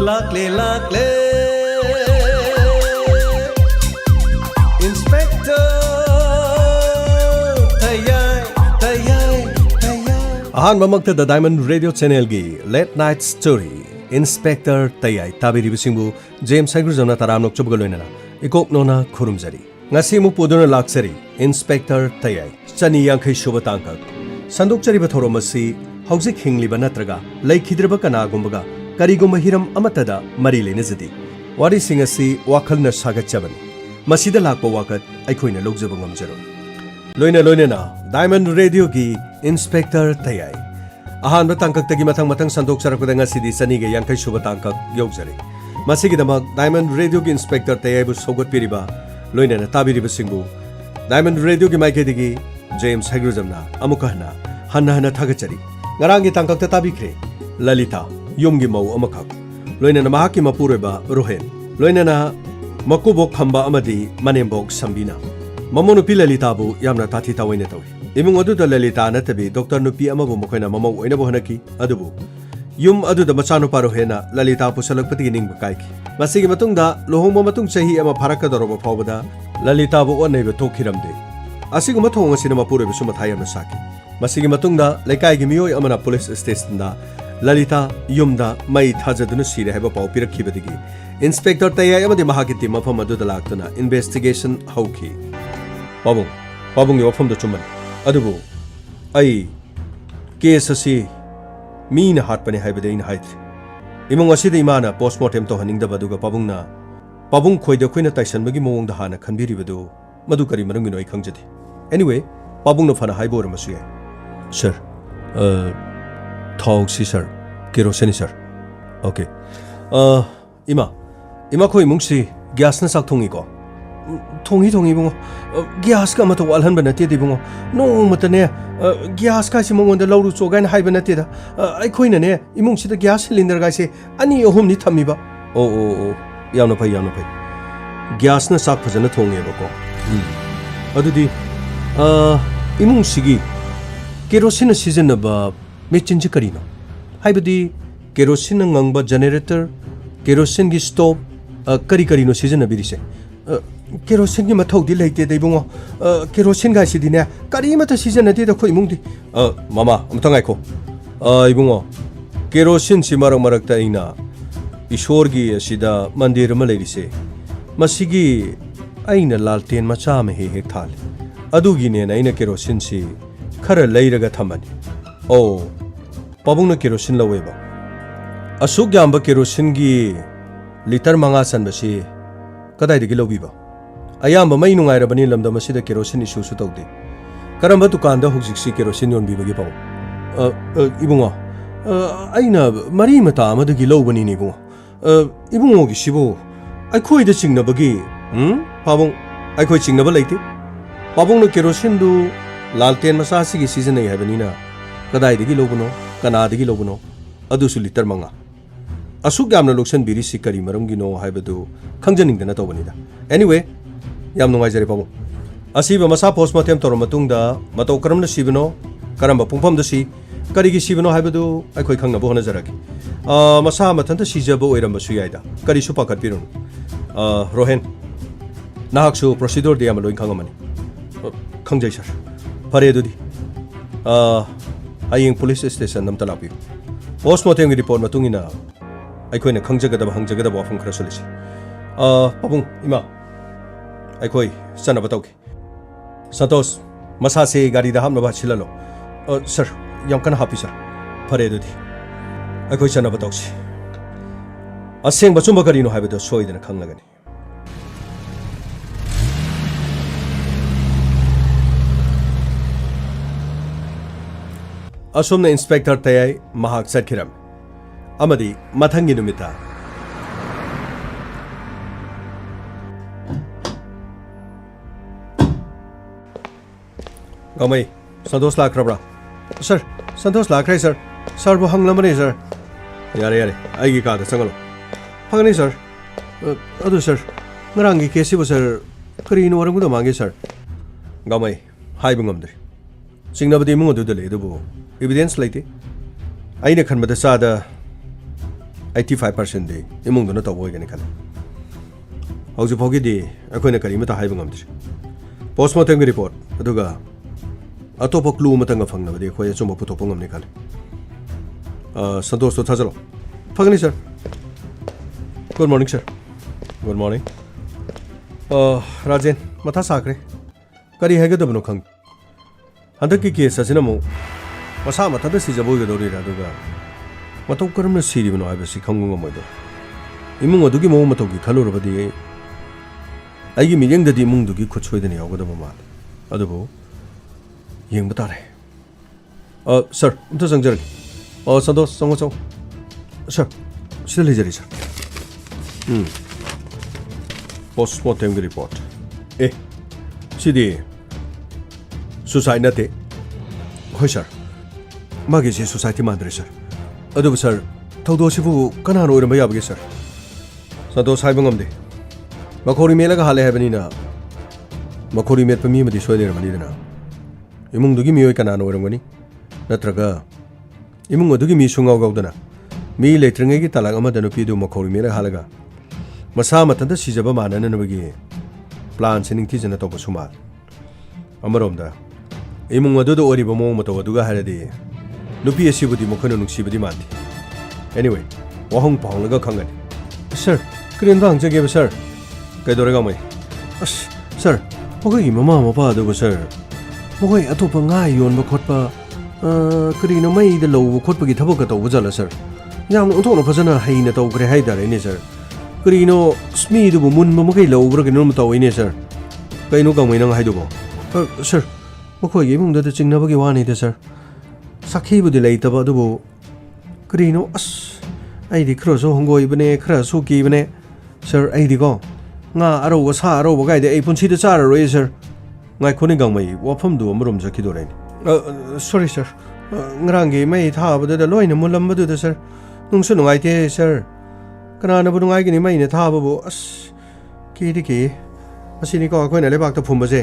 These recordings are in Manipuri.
Lakle lakle Inspector Tayay Ahan mamakta the Diamond Radio Channel gi Late Night Story Inspector Tayay tabiri bisingbu James Hagrizona taramnok chubgaloinana ikop nona khurumjari ngasi mu puduna laksari Inspector Tayay chani yankhai shuba tangkak sandokchari ba thoromasi hauzik hingliba natraga laikhidraba kanagumbaga Karigumba hiram amatada mari lenazadi. Wari singasi wakalna sagatchabani. Masida lakpa wakat aikoina lokjaba ngamjaro. Loina na Diamond Radio gi Inspector Tayay. Ahan ba tangkaktagi matang sandok sarakada ngasidi sanige yankai shuba tangkak yokjari. Masigidamag Diamond Radio gi Inspector Tayay bu sogot piriba. Loina na tabiriba singbu. Diamond Radio gi maikadigi James Hagrizamna amukahna hanna thagachari. Ngarangi tangkakta tabikre Lalita Yumgi mau amakak loina na mahaki mapureba Rohen loina na makubok khamba amadi manembok sambina mamono pi Lalitabu yamna tathi tawaine tawi imung adu da Lalita natabi Dr. Nupi amabu mokoina mamau oina bo hanaki adubu yum adu da machano parohena Lalita pu salakpati ning bakaiki masigi matungda lohongma matung chahi ama pharaka doroba phawbada Lalita bu onaiba tokhiramde asigu mathong asina mapureba suma thayamna saki masigi matungda lekai gi miyoi amana police station da Lalita yumda mai thajaduna sire haiba pau pirakhibadigi Inspector Tayay amadi mahaki team mafam adu dalaktuna investigation hauki pabung yo mafam da chumman adubu ai case asi mina hatpani haibade in haitri imong asida imana postmortem to haningda baduga pabung khoida khoina taisan bagi mowong da hana khanbiri badu madu kari marungi noi khangjadi anyway pabung no fana haibor masu ya sir Tauxi sir, kerosene sir. Okay. Ima koi mungsi gas na sak thongi ko. Thongi bungo. Gas ka mato walhan ba nati di bungo. No matane gas ka si mongon da lawru chogan hai ba nati da. Ai khoi na ne imung si da gas cylinder ga se ani ohum ni thammi ba. Oh. Yauna pai. Gas na sak phajana thongi ba ko. Adu di imung sigi kerosene season na ba Mechinji karino. Haibadi kerosene ngangba generator, kerosene gi stove, karino season abirise. Kerosene gi mathau di laite dai bungo. Kerosene ga sidine kari mata season ati da khoi mungdi. Mama amtangai ko. Ibungo. Kerosene si marak ta ina. Ishor gi asida mandir ma leirise. Masigi aina lalten macha me he thal. Adu gi ne na ina kerosene si khara leiraga thamani. Oh Pabung na kerosene laweba. Asuk yamba kerosene gi liter manga san basi kadai digi lawbiba. Ayamba mai nungai rabani lamda masida kerosene issue su tawde. Karamba dukan da hujiksi kerosene yon biba gi paw. Ibunga. Aina mari mata amadagi lawbani ni bunga. Ibungo gi sibo. Ai khoi da chingna bagi. Pabung ai khoi chingna ba laite. Pabung na kerosene du lalten masa si gi season ai habani na. Kadai digi lawbano kana digi lawbano adusu liter manga asuk yamna loksan biri sikari maramgi no haibadu khangjaning dana tawbanida anyway yam nungai jare pabu asiba masa postmortem tor matungda mato karamna sibano karamba pungpham da si karigi sibano haibadu aikoi khangna bo hona jaraki masa mathanta sijaba oiramba su yaida kari su pakat pirun Rohen nahaksu procedure de yam loin khangamani khangjai sir pare dudi Aying police station nam talapi. Postmortem gi report matungina aikoi na khangjagadaba hangjagadaba wafam khara solisi. Pabung ima aikoi sana batauki. Santos masa se gari da hamna ba chilalo. Sir yam kana happy sir. Phare dudi. Aikoi sana batausi. Aseng bachumba gari no haibado soidana khanglagani. Asomna Inspector Tayay mahak satkiram. Amadi mathangi numita. Gamai, Santos lakrabra. Sir, Santos lakrai sir. Sir bo hanglamani sir. Yare. Aigi ka da sangalo. Hangani sir. Adu sir. Ngarangi kesi bo sir. Kari no warangu da mangi sir. Gamai, hai bungamdri. Singnabadi mungo du dale du bo. Evidence laite aina khan bada sada 85% ꯗꯤ ꯏꯃꯨꯡꯗꯨꯅ ꯇꯧꯕ ꯑꯣꯏꯒꯅꯤ ꯈꯜꯂꯤ ꯍꯧꯖꯤꯛ ꯐꯥꯎꯒꯤꯗꯤ ꯑꯩꯈꯣꯏꯅ ꯀꯔꯤꯃꯠꯇ ꯍꯥꯏꯕ ꯉꯝꯗ꯭ꯔꯤ ꯄꯣꯁꯃꯣꯔꯇꯦꯝꯒꯤ ꯔꯤꯄꯣꯔꯠ ꯑꯗꯨꯒ ꯑꯇꯣꯞꯄ ꯀ꯭ꯂꯨ ꯑꯃꯇꯪꯒ ꯐꯪꯅꯕꯗꯤ ꯑꯩꯈꯣꯏ ꯑꯆꯨꯝꯕ ꯄꯨꯊꯣꯛꯄ ꯉꯝꯅꯤ ꯈꯜꯂꯤ ꯁꯟꯇꯣꯁꯇꯣ ꯊꯥꯖꯜꯂꯣ ꯐꯒꯅꯤ sir good morning sir good morning Rajen ꯃꯊꯥ ꯁꯥꯈ꯭ꯔꯦ ꯀꯔꯤ ꯍꯥꯏꯒꯗꯕꯅꯣ ꯈꯪꯗꯦ ꯍꯟꯗꯛꯀꯤ ꯀꯦꯁ ꯑꯁꯤꯅ ꯑꯃꯨꯛ ꯃꯁꯥ ꯃꯊꯟꯇ ꯁꯤꯖꯕ ꯑꯣꯏꯒꯗꯧꯔꯤꯔꯥ ꯑꯗꯨꯒ ꯃꯇꯧ ꯀꯔꯝꯅ ꯁꯤꯔꯤꯕꯅꯣ ꯍꯥꯏꯕꯁꯤ ꯈꯪꯕ ꯉꯝꯃꯣꯏꯗꯣ ꯏꯃꯨꯡ ꯑꯗꯨꯒꯤ ꯃꯑꯣꯡ ꯃꯇꯧꯒꯤ ꯈꯜꯂꯨꯔꯕꯗꯤ ꯑꯩꯒꯤ ꯃꯤꯠꯌꯦꯡꯗꯗꯤ ꯏꯃꯨꯡꯗꯨꯒꯤ ꯈꯨꯠ ꯁꯣꯏꯗꯅ ꯌꯥꯎꯒꯗꯕ ꯃꯥꯜꯂꯦ ꯑꯗꯨꯕꯨ ꯌꯦꯡꯕ ꯇꯥꯔꯦ ꯁꯔ ꯑꯝꯇ ꯆꯪꯖꯔꯒꯦ ꯁꯟꯇꯣꯁ ꯆꯪꯉꯣ ꯆꯪꯉꯣ ꯁꯔ ꯁꯤꯗ ꯂꯩꯖꯔꯤ ꯁꯔ ꯄꯣꯁꯃꯣꯔꯇꯦꯝꯒꯤ ꯔꯤꯄꯣꯔꯠ ꯁꯤꯗꯤ ꯁꯨꯁꯥꯏꯠ ꯅꯠꯇꯦ ꯍꯣꯏ ꯁꯔ ꯃꯥꯒꯤꯁꯦ ꯁꯨꯁꯥꯏꯠꯇꯤ ꯃꯥꯟꯗ꯭ꯔꯦ ꯁꯔ ꯑꯗꯨꯕꯨ ꯁꯔ ꯊꯧꯗꯣꯛꯁꯤꯕꯨ ꯀꯅꯥꯅ ꯑꯣꯏꯔꯝꯕ ꯌꯥꯕꯒꯦ ꯁꯔ ꯁꯟꯇꯣꯁ ꯍꯥꯏꯕ ꯉꯝꯗꯦ ꯃꯈꯧꯔꯤ ꯃꯦꯠꯂꯒ ꯍꯥꯠꯂꯦ ꯍꯥꯏꯕꯅꯤꯅ ꯃꯈꯧꯔꯤ ꯃꯦꯠꯄ ꯃꯤ ꯑꯃꯗꯤ ꯁꯣꯏ ꯂꯩꯔꯝꯃꯅꯤꯗꯅ ꯏꯃꯨꯡꯗꯨꯒꯤ ꯃꯤꯑꯣꯏ ꯀꯅꯥꯅ ꯑꯣꯏꯔꯝꯒꯅꯤ ꯅꯠꯇ꯭ꯔꯒ ꯏꯃꯨꯡ ꯑꯗꯨꯒꯤ ꯃꯤ ꯁꯨꯡꯒꯥꯎ ꯒꯥꯎꯗꯅ ꯃꯤ ꯂꯩꯇ꯭ꯔꯤꯉꯩꯒꯤ ꯇꯂꯛ ꯑꯃꯗ ꯅꯨꯄꯤꯗꯨ ꯃꯈꯧꯔꯤ ꯃꯦꯠꯂꯒ ꯍꯥꯠꯂꯒ ꯃꯁꯥ ꯃꯊꯟꯇ ꯁꯤꯖꯕ ꯃꯥꯟꯅꯅꯕꯒꯤ ꯄ꯭ꯂꯥꯟꯁꯦ ꯅꯤꯡꯊꯤꯖꯅ ꯇꯧꯕꯁꯨ ꯃꯥꯜꯂꯤ ꯑꯃꯔꯣꯝꯗ ꯏꯃꯨꯡ ꯑꯗꯨꯗ ꯑꯣꯏꯔꯤꯕ ꯃꯑꯣꯡ ꯃꯇꯧ ꯑꯗꯨꯒ ꯍꯥꯏꯔꯗꯤ ꯅꯨꯄꯤ ꯑꯁꯤꯕꯨꯗꯤ ꯃꯈꯣꯏꯅ ꯅꯨꯡꯁꯤꯕꯗꯤ ꯃꯥꯟꯗꯦ ꯑꯦꯅꯤꯋꯦ ꯋꯥꯍꯪ ꯄꯥꯎꯍꯪꯂꯒ ꯈꯪꯒꯅꯤ ꯁꯔ ꯀꯔꯤꯝꯇ ꯍꯪꯖꯒꯦꯕ ꯁꯔ ꯀꯩꯗꯧꯔꯦ ꯉꯝꯃꯣꯏ ꯑꯁ ꯁꯔ ꯃꯈꯣꯏꯒꯤ ꯃꯃꯥ ꯃꯄꯥ ꯑꯗꯨꯒ ꯁꯔ ꯃꯈꯣꯏ ꯑꯇꯣꯞꯄ ꯉꯥ ꯌꯣꯟꯕ ꯈꯣꯠꯄ ꯀꯔꯤꯅꯣ ꯃꯩꯗ ꯂꯧꯕ ꯈꯣꯠꯄꯒꯤ ꯊꯕꯛꯀ ꯇꯧꯕ ꯖꯥꯠꯂ ꯁꯔ ꯌꯥꯝꯅ ꯑꯣꯟꯊꯣꯛꯅ ꯐꯖꯅ ꯍꯩꯅ ꯇꯧꯈ꯭ꯔꯦ ꯍꯥꯏꯇꯥꯔꯦꯅꯦ ꯁꯔ ꯀꯔꯤꯅꯣ ꯃꯤꯗꯨꯕꯨ ꯃꯨꯟꯕ ꯃꯈꯩ ꯂꯧꯕ꯭ꯔꯥ ꯀꯩꯅꯣꯝ ꯇꯧꯏꯅꯦ ꯁꯔ ꯀꯩꯅꯣ ꯀꯪꯃꯩ ꯅꯪ ꯍꯥꯏꯗꯨꯕꯣ ꯁꯔ ꯃꯈꯣꯏꯒꯤ ꯏꯃꯨꯡꯗ ꯆꯤꯡꯅꯕꯒꯤ ꯋꯥꯅꯤꯗ ꯁꯔ ꯁꯥꯈꯤꯕꯨꯗꯤ ꯂꯩꯇꯕ ꯑꯗꯨꯕꯨ ꯀꯔꯤꯅꯣ ꯑꯁ ꯑꯩꯗꯤ ꯈꯔꯁꯨ ꯍꯪꯒꯣꯏꯕꯅꯦ ꯈꯔꯁꯨ ꯀꯤꯕꯅꯦ ꯁꯔ ꯑꯩꯗꯤꯀꯣ ꯉꯥ ꯑꯔꯧꯕ ꯁꯥ ꯑꯔꯧꯕ ꯀꯥꯏꯗꯤ ꯑꯩ ꯄꯨꯟꯁꯤꯗ ꯆꯥꯔꯔꯣꯏ ꯁꯔ ꯉꯥꯏꯈꯣꯅꯤ ꯒꯥꯡꯃꯩ ꯋꯥꯐꯝꯗꯨ ꯑꯃꯔꯣꯝ ꯆꯠꯈꯤꯗꯣꯔꯦꯅꯦ ꯁꯣꯔꯤ ꯁꯔ ꯉꯔꯥꯡꯒꯤ ꯃꯩ ꯊꯥꯕꯗꯨꯗ ꯂꯣꯏꯅ ꯃꯨꯜꯂꯝꯕꯗꯨꯗ ꯁꯔ ꯅꯨꯡꯁꯨ ꯅꯨꯡꯉꯥꯏꯇꯦ ꯁꯔ ꯀꯅꯥꯅꯕꯨ ꯅꯨꯡꯉꯥꯏꯒꯅꯤ ꯃꯩꯅ ꯊꯥꯕꯕꯨ ꯑꯁ ꯀꯤꯗꯤ ꯀꯤ ꯑꯁꯤꯅꯤꯀꯣ ꯑꯩꯈꯣꯏꯅ ꯂꯩꯕꯥꯛꯇ ꯐꯨꯝꯕꯁꯦ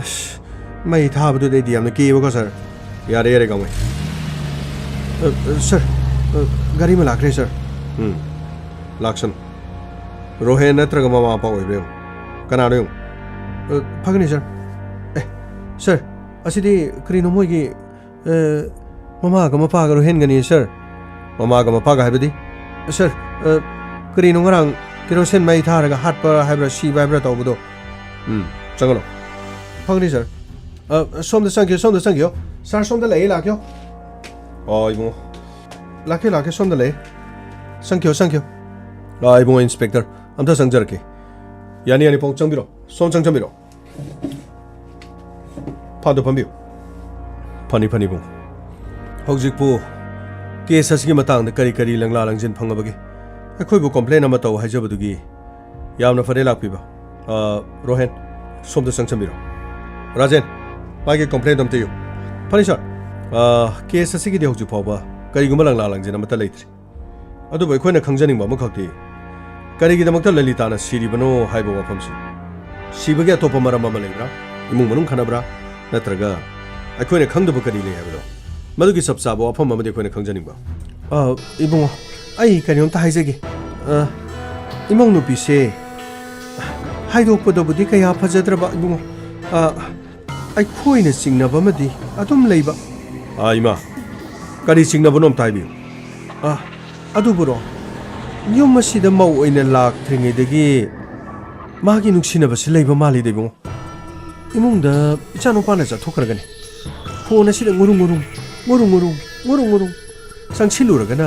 ꯑꯁ ꯃꯩ ꯊꯥꯕꯗꯨꯗꯩꯗꯤ ꯌꯥꯝꯅ ꯀꯤꯕꯀꯣ ꯁꯔ ꯌꯥꯔꯦ ꯌꯥꯔꯦ ꯒꯥꯡꯃꯩ ꯁꯔ ꯒꯥꯔꯤ ꯑꯃ ꯂꯥꯛꯈ꯭ꯔꯦ ꯁꯔ ꯂꯥꯛꯁꯟ ꯔꯣꯍꯦꯟ ꯅꯠꯇ꯭ꯔꯒ ꯃꯃꯥ ꯃꯄꯥ ꯑꯣꯏꯕ꯭ꯔꯥ ꯌꯦꯡꯉꯨ ꯀꯅꯥꯅꯣ ꯌꯦꯡꯉꯨ ꯐꯒꯅꯤ ꯁꯔ ꯁꯔ ꯑꯁꯤꯗꯤ ꯀꯔꯤꯅꯣ ꯃꯣꯏꯒꯤ ꯃꯃꯥꯒ ꯃꯄꯥꯒ ꯔꯣꯍꯦꯟꯒꯅꯤ ꯁꯔ ꯃꯃꯥꯒ ꯃꯄꯥꯒ ꯍꯥꯏꯕꯗꯤ ꯁꯔ ꯀꯔꯤꯅꯣ ꯉꯔꯥꯡ ꯀꯦꯔꯣꯁꯤꯟ ꯃꯩ ꯊꯥꯔꯒ ꯍꯥꯠꯄ ꯍꯥꯏꯕ꯭ꯔꯥ ꯁꯤꯕ ꯍꯥꯏꯕ꯭ꯔꯥ ꯇꯧꯕꯗꯣ ꯆꯪꯒꯅꯣ ꯐꯒꯅꯤ ꯁꯔ ꯁꯣꯝꯗ ꯆꯪꯈꯤꯌꯣ ꯁꯔ ꯁꯣꯝꯗ ꯂꯩꯌꯦ ꯂꯥꯛꯈꯤꯌꯣ ꯏꯕꯨꯡꯉꯣ ꯂꯥꯛꯀꯦ ꯁꯣꯝꯗ ꯂꯩꯌꯦ ꯆꯪꯈꯤꯌꯣ ꯏꯕꯨꯡꯉꯣ ꯏꯟꯁꯄꯦꯛꯇꯔ ꯑꯝꯇ ꯆꯪꯖꯔꯛꯀꯦ ꯌꯥꯅꯤ ꯄꯥꯎ ꯆꯪꯕꯤꯔꯣ ꯁꯣꯝ ꯆꯪꯕꯤꯔꯣ ꯐꯥꯗꯣ ꯐꯝꯕꯤꯌꯨ ꯐꯅꯤ ꯏꯕꯨꯡꯉꯣ ꯍꯧꯖꯤꯛꯄꯨ ꯀꯦꯁ ꯑꯁꯤꯒꯤ ꯃꯇꯥꯡꯗ ꯀꯔꯤ ꯂꯪꯂꯥ ꯂꯪꯖꯤꯟ ꯐꯪꯉꯕꯒꯦ ꯑꯩꯈꯣꯏꯕꯨ ꯀꯝꯄ꯭ꯂꯦꯟ ꯑꯃ ꯇꯧ ꯍꯥꯏꯖꯕꯗꯨꯒꯤ ꯌꯥꯝꯅ ꯐꯔꯦ ꯂꯥꯛꯄꯤꯕ ꯔꯣꯍꯦꯟ ꯁꯣꯝꯗ ꯆꯪꯁꯟꯕꯤꯔꯣ ꯔꯥꯖꯦꯟ ꯃꯥꯒꯤ ꯀꯝꯄ꯭ꯂꯦꯟꯗꯣ ꯑꯝꯇ ꯏꯌꯨ ꯐꯅꯤ ꯁꯔ ꯀꯦꯁ ꯑꯁꯤꯒꯤꯗꯤ ꯍꯧꯖꯤꯛ ꯐꯥꯎꯕ ꯀꯔꯤꯒꯨꯝꯕ ꯂꯪꯂꯥ ꯂꯪꯖꯤꯟ ꯑꯃꯠꯇ ꯂꯩꯇ꯭ꯔꯤ ꯑꯗꯨꯕꯨ ꯑꯩꯈꯣꯏꯅ ꯈꯪꯖꯅꯤꯡꯕ ꯑꯃꯈꯛꯇꯤ ꯀꯔꯤꯒꯤꯗꯃꯛꯇ ꯂꯂꯤꯇꯥꯅ ꯁꯤꯔꯤꯕꯅꯣ ꯍꯥꯏꯕ ꯋꯥꯐꯝꯁꯤ ꯁꯤꯕꯒꯤ ꯑꯇꯣꯞꯄ ꯃꯔꯝ ꯑꯃ ꯂꯩꯕ꯭ꯔꯥ ꯏꯃꯨꯡ ꯃꯅꯨꯡ ꯈꯟꯅꯕ꯭ꯔꯥ ꯅꯠꯇ꯭ꯔꯒ ꯑꯩꯈꯣꯏꯅ ꯈꯪꯗꯕ ꯀꯔꯤ ꯂꯩ ꯍꯥꯏꯕꯗꯣ ꯃꯗꯨꯒꯤ ꯆꯞ ꯆꯥꯕ ꯋꯥꯐꯝ ꯑꯃꯗꯤ ꯑꯩꯈꯣꯏꯅ ꯈꯪꯖꯅꯤꯡꯕ ꯏꯕꯨꯡꯉꯣ ꯑꯩ ꯀꯩꯅꯣꯝꯇ ꯍꯥꯏꯖꯒꯦ ꯏꯃꯧ ꯅꯨꯄꯤꯁꯦ ꯍꯥꯏꯗꯣꯛꯄꯗꯕꯨꯗꯤ ꯀꯌꯥ ꯐꯖꯗ꯭ꯔꯕ ꯏꯕꯨꯡꯉꯣ ꯑꯩꯈꯣꯏꯅ ꯆꯤꯡꯅꯕ ꯑꯃꯗꯤ ꯑꯗꯨꯝ ꯂꯩꯕ ꯏꯃꯥ ꯀꯔꯤ ꯆꯤꯡꯅꯕꯅꯣ ꯑꯝꯇ ꯍꯥꯏꯕꯤꯌꯨ ꯑꯗꯨꯕꯨꯔꯣ ꯌꯨꯝ ꯑꯁꯤꯗ ꯃꯧ ꯑꯣꯏꯅ ꯂꯥꯛꯇ꯭ꯔꯤꯉꯩꯗꯒꯤ ꯃꯥꯒꯤ ꯅꯨꯡꯁꯤꯅꯕꯁꯤ ꯂꯩꯕ ꯃꯥꯜꯂꯤꯗ ꯏꯕꯨꯡꯉꯣ ꯏꯃꯨꯡꯗ ꯏꯆꯥꯅꯨꯄꯥꯅ ꯆꯠꯊꯣꯛꯈ꯭ꯔꯒꯅꯤ ꯐꯣꯟ ꯑꯁꯤꯗ ꯉꯨꯔꯨꯡ ꯆꯪꯁꯤꯜꯂꯨꯔꯒꯅ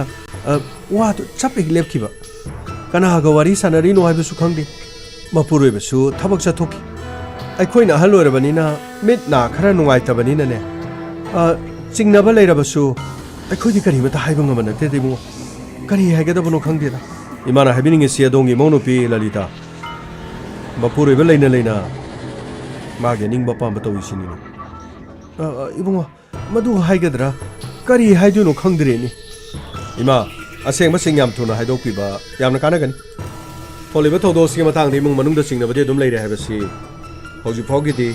ꯋꯥꯗꯨ ꯆꯞ ꯍꯦꯛ ꯂꯦꯞꯈꯤꯕ ꯀꯅꯥꯒ ꯋꯥꯔꯤ ꯁꯥꯟꯅꯔꯤꯅꯣ ꯍꯥꯏꯕꯁꯨ ꯈꯪꯗꯦ ꯃꯄꯨꯔꯣꯏꯕꯁꯨ ꯊꯕꯛ ꯆꯠꯊꯣꯛꯈꯤ ꯑꯩꯈꯣꯏꯅ ꯑꯍꯜ ꯑꯣꯏꯔꯕꯅꯤꯅ ꯃꯤꯠ ꯅꯥ ꯈꯔ ꯅꯨꯡꯉꯥꯏꯇꯕꯅꯤꯅꯅꯦ ꯆꯤꯡꯅꯕ ꯂꯩꯔꯕꯁꯨ ꯑꯩꯈꯣꯏꯗꯤ ꯀꯔꯤꯃꯠꯇ ꯍꯥꯏꯕ ꯉꯝꯕ ꯅꯠꯇꯦꯗ ꯏꯕꯨꯡꯉꯣ ꯀꯔꯤ ꯍꯥꯏꯒꯗꯕꯅꯣ ꯈꯪꯗꯦꯗ ꯏꯃꯥꯅ ꯍꯥꯏꯕꯤꯅꯤꯡꯉꯤꯁꯤ ꯑꯗꯣꯝꯒꯤ ꯏꯃꯧꯅꯨꯄꯤ ꯂꯂꯤꯇꯥ ꯃꯄꯨꯔꯣꯏꯕ ꯂꯩꯅ ꯃꯥꯒꯤ ꯑꯅꯤꯡꯕ ꯑꯄꯥꯝꯕ ꯇꯧꯏꯁꯤꯅꯤꯅꯦ ꯏꯕꯨꯡꯉꯣ ꯃꯗꯨ ꯍꯥꯏꯒꯗ꯭ꯔꯥ ꯀꯔꯤ ꯍꯥꯏꯗꯣꯏꯅꯣ ꯈꯪꯗ꯭ꯔꯦꯅꯦ ꯏꯃꯥ ꯑꯁꯦꯡꯕꯁꯤꯡ ꯌꯥꯝ ꯊꯨꯅ ꯍꯥꯏꯗꯣꯛꯄꯤꯕ ꯌꯥꯝꯅ ꯀꯥꯟꯅꯒꯅꯤ ꯊꯣꯛꯂꯤꯕ ꯊꯧꯗꯣꯛꯁꯤꯒꯤ ꯃꯇꯥꯡꯗ ꯏꯃꯨꯡ ꯃꯅꯨꯡꯗ ꯆꯤꯡꯅꯕꯗꯤ ꯑꯗꯨꯝ ꯂꯩꯔꯦ ꯍꯥꯏꯕꯁꯤ ꯍꯧꯖꯤꯛ ꯐꯥꯎꯒꯤꯗꯤ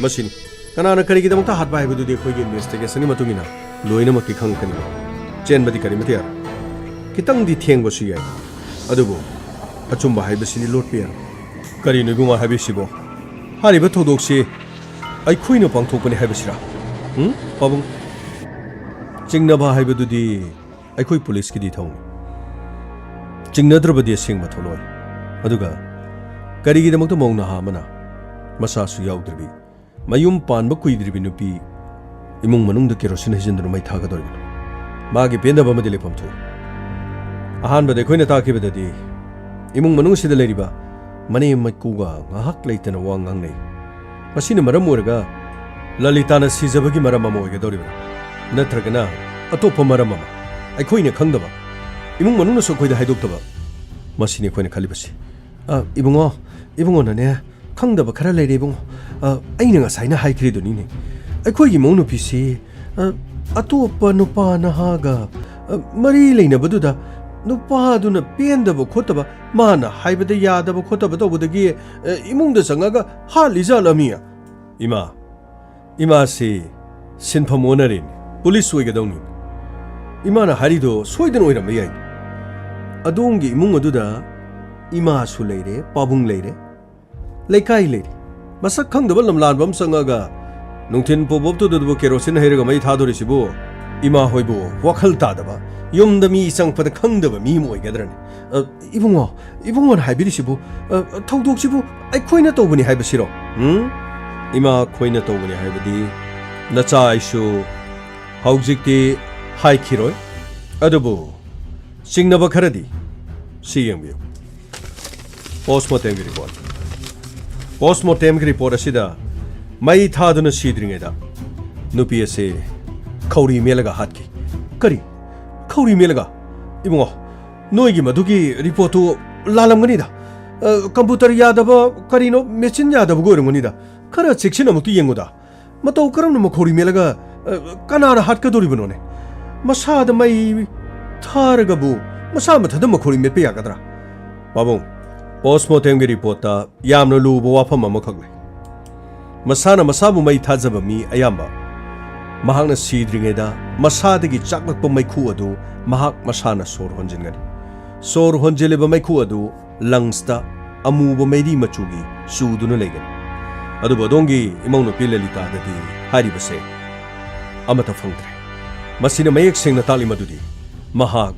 ꯃꯁꯤꯅꯤ ꯀꯅꯥꯅ ꯀꯔꯤꯒꯤꯗꯃꯛꯇ ꯍꯥꯠꯄ ꯍꯥꯏꯕꯗꯨꯗꯤ ꯑꯩꯈꯣꯏꯒꯤ ꯏꯟꯚꯦꯁꯇꯤꯒꯦꯁꯟꯒꯤ ꯃꯇꯨꯡ ꯏꯟꯅ ꯂꯣꯏꯅꯃꯛꯇꯤ ꯈꯪꯉꯛꯀꯅꯤ ꯆꯦꯟꯕꯗꯤ ꯀꯔꯤꯃꯠꯇ ꯌꯥꯔꯣꯏ kitang di thiengbasu yai adubu achumba haibasini lotpian kari nuguma haibisibo hariba thodoksi ai khoina pangthokpani haibasira pabung chingnaba haibadudi ai khoi police ki di thong chingnadrabadi singma tholoi aduga kari gi damak to mongna ha mana masa su yaudribi mayum panba kuidribi nupi imung manung da kerosin hijindru mai thaga doribano magi pendaba ma dile pamthu ahan bade khoina ta kibadadi imung manung sida leriba mane maikuga ngahak leitana wangang nei masina maram oraga lalita na sijabagi maram ama oiga doribana natragana atopa maram ama ai khoina khangdaba imung manung na so khoida haidoktaba masini khoina khalibasi ibungo na ne khangdaba khara leire ibungo aina nga saina haikri doni ne ai khoi mong nu pisi atopa nupa na haga mari leina baduda nupa duna pendaba khotaba mana haibada yadaba khotaba tobudagi imungda sangaga haliza lamia ima se sinpham onarin police oiga dawni ima na harido soidan oiram yai adongi imung aduda ima su leire pabung leire leikai leire masak khangdaba lamlan bam sangaga nungthin pobop to dubu kerosin hairaga mai thadorisibu ima hoibu wakhal tadaba yumda mi sangpada khangdaba mi moi gadrani ibungo haibirisibu thawdoksibu ai khoina tobani haibasiro ima khoina tobani haibadi nacha aisu haujikti haikhiroi adubu singnaba kharadi siyengbiu postmortem report asida mai thaduna sidringeda nupi ase khauri melaga hatki kari khauri melaga ibungo noigi madugi report to lalamgani da computer yadaba karino machine yadaba gorumani da khara section amuktu yenguda matau karamna makhauri melaga kanara hatka doribano ne masada mai tharagabu masa mathada makhauri mepe yagadra babung postmortem report ta yamna lubo wafam amakhak le masana masabu mai thajaba mi ayamba mahakna sidringeda masadagi chaklakpa maikhu adu mahak masana sor honjingani sor honjeleba maikhu adu lungs ta amuba mairi machugi suduna legani adu bodongi imongno pilalita dadi haribase amata phangtre masina mayek sengna tali madudi mahak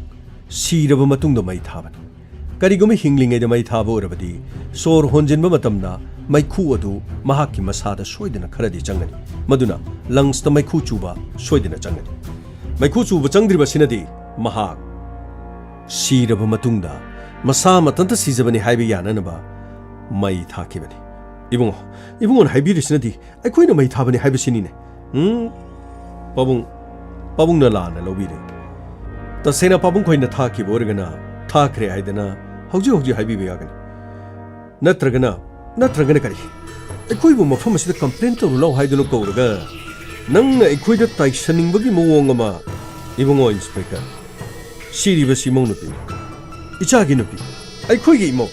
siraba matungda mai thabani karigumi hinglingeda mai thaba orabadi sor honjinba matamna maikhu adu mahakki masada soidana kharadi changani maduna lungs ta maikhu chuba soidana changani maikhu chuba changdriba sinadi mahak siraba matungda masa matanta sijabani haibe yananaba mai thakibani ibungo haibiri sinadi aikoina mai thabani haibe sinine pabung na lana lobire ta sena pabung khoina thakibo organa thakre haidana hauji haibi yagani natragana kari aikoibu mafam asida complaint to law haidunu kowraga nangna aikoida taishaning bagi mowong ama ibungo inspector siriba simong nupi ichagi nupi aikoigi imo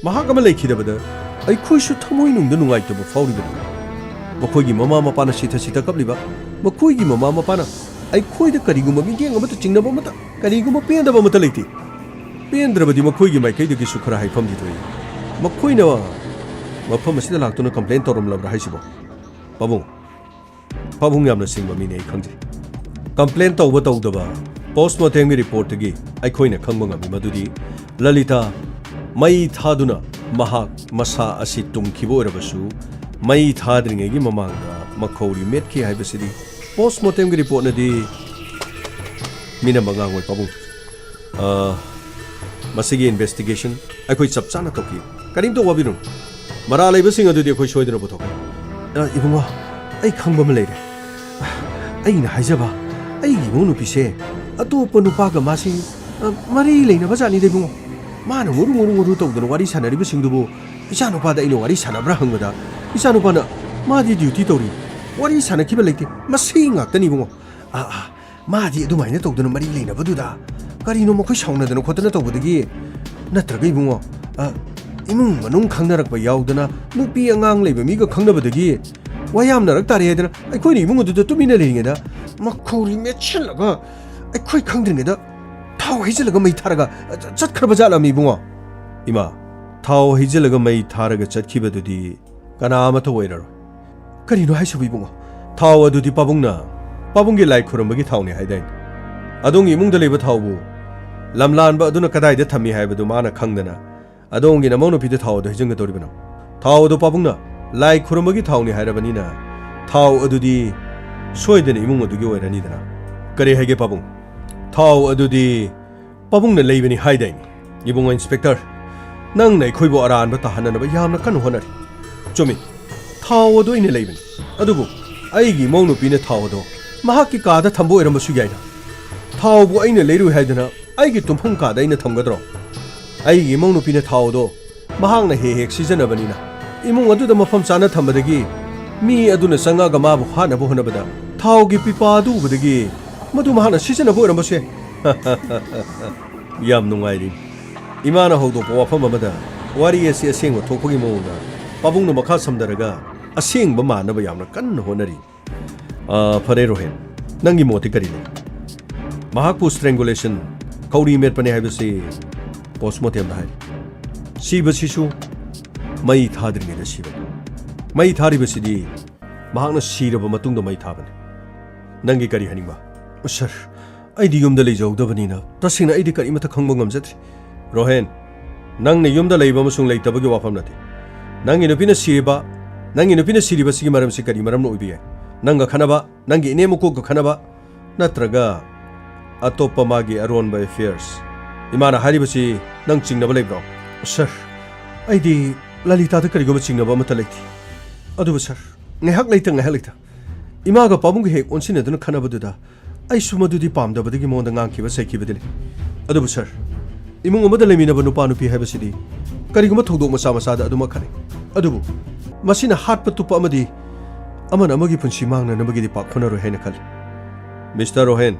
mahagama lekhidabada aikhoisu thamoi nungda nungaitaba fauribani makoigi mama mapana sita kabliba makoigi mama mapana aikhoida kariguma migeng amata chingnaba mata kariguma pendaba mata leiti pendrabadi makoigi maikaidagi sukhara haifam ditoi makoina mafam asida laktuna complaint torom labra haisibo pabung yamna singba mine khangje complaint tawba tawdaba postmortem report gi aikhoina khangba ngami madudi lalita mai thaduna mahak masa asi tumkhibo orabasu mai thadringe gi mamanga makhauri metki haibasidi postmortem report nadi mina mangangoi pabung masigi investigation aikoi chapchana toki karim to wabirun mara leibasing adudi akoi soidana bothok ibungo ai khangba ma leire ai na haijaba ai gi monu pise atopa nupa ga masi mari leina bajani de bungo mana muru tawdana wari sanari basingdubu isa nupa da ino wari sanabra hangada isa nupa na madi duty tori wari sanakiba leite masi ngakani bungo madi adumaina tawdana mari leina baduda karino makhoi saunadana khotana tawbadagi natragai bungo imung manung khangnarakba yaudana nupi angang leiba miga khangnabadagi wayamnarak tare hedana aikhoini imung aduda tumina leringeda makhori mechalaga aikhoi khangdringeda thao hijalaga mai tharaga chatkhra bajala mi bungo ima thao hijalaga mai tharaga chatkibadudi kana ama to oiraro karino haisu bi bungo thao adudi pabunggi lai khurambagi thawni haidain adongi imungda leba thawbu lamlanba aduna kadai da thammi haibadu mana khangdana adongi namono pide thao do hijanga doribana thao do pabungna lai khurambagi thawni hairabanina thao adudi soidena imung adugi oirani dana kare haige pabung thao adudi pabungna leibani haidain ibunga inspector nang nei khoibo aran ba tahanana ba yamna kan honari chumi thao ado ine leibani adubu aigi mongnu pine thao do mahaki kada thambo iramba su yaina thao bu aina leiru haidana aigi tumphung kada aina thamgadro aigi mongnu pine thao do mahangna hek sijanabani na imung adu da mafam chana thambadagi mi aduna sanga ga ma bu hana bu honabada thao gi pipa du budagi madu mahana sijanabo iramba se yam nungai imana hodo po wafam amada wari ase asengwa thokpagi monga pabungna makha samdaraga asengba manaba yamna kan honari fare rohen nangi moti kari le mahakpu strangulation kauri merpane haibase postmortem hai siba sisu mai thadri da siba mai thari basidi mahakna siraba matungda mai thabane nangi kari haningba sir aidi yumda leijawdabani na tasina aidi kari mata khangba ngamjatri rohen nangni yumda leiba masung leitabagi wafam nati nangi nupina siriba sigi maram si kari maram no ubi nanga khanaba nangi inemuko ga khanaba natraga atopa magi aron by affairs imana haribasi nang chingnaba leibro sir aidi lalita da kari go chingnaba mata leiti aduba sir ngehak leita imaga pabung hek onsina dun khanaba duda ai sumadudi pamda badagi monda ngangkiba saikibadile aduba sir imung amada leminaba nupa nupi haibasidi kari go thodok masa da aduma khane adubu masina hatpa tupa amadi amana amagi punsi mangna namagi di pakhona ro hena khali Mr. Rohen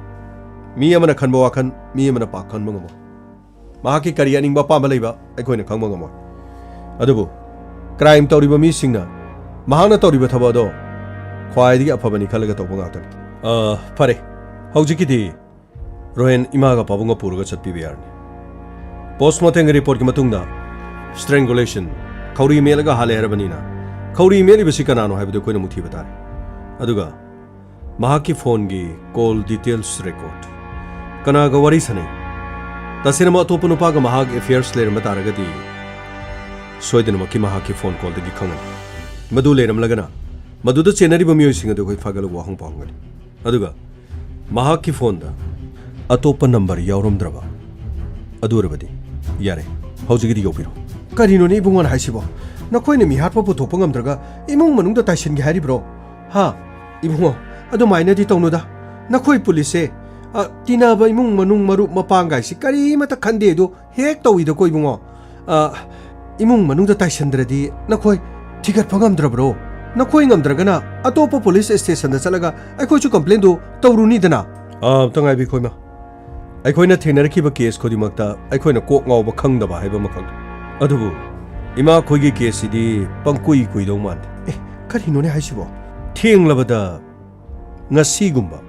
mi amana khanba wakhan mi amana pakhan mangamo mahaki kari aning ba pamba leiba aikoina khangma ngamo adubu crime tawriba mi singna mahana tawriba thaba do khwaidigi afabani khalaga tawba ngaktan pare haujikidi Rohen imaga pabunga puruga chatpi biyarni postmortem report ki matungda strangulation kauri melaga hale harabanina kauri meli basi kanano haibadu koina muthi batare aduga mahaki phone gi call details record kanaga wari sane tasirama topa nupa ga mahag affairs ler mataragadi soidena maki mahaki phone call dagi khangan madu leram lagana maduda chenari bamiyo singa de koi fagalu wahung pangani aduga mahaki phone da atopa number yawromdraba adurabadi yare haujigidi yobiro karino ni bungon haisibo nakoina mi hatpa puthokpa ngamdraga imung manungda taisingi haribro ha ibungo adu maina di tawnuda nakoi police tinaba imung manung maru mapangai si kari mata khande do hek tawida koi bungo imung manungda taisandradi nakoi tigat phangamdrabro nakoi ngamdragana atopa police station da chalaga aikoi chu complaint do tawruni dana tangai bi khoima aikoina thengnarakhiba case khodimakta aikoina kok ngawba khangdaba haiba makhang adubu ima khoigi case idi pangkui kuidong man karino ne haisibo thenglabada ngasi gumba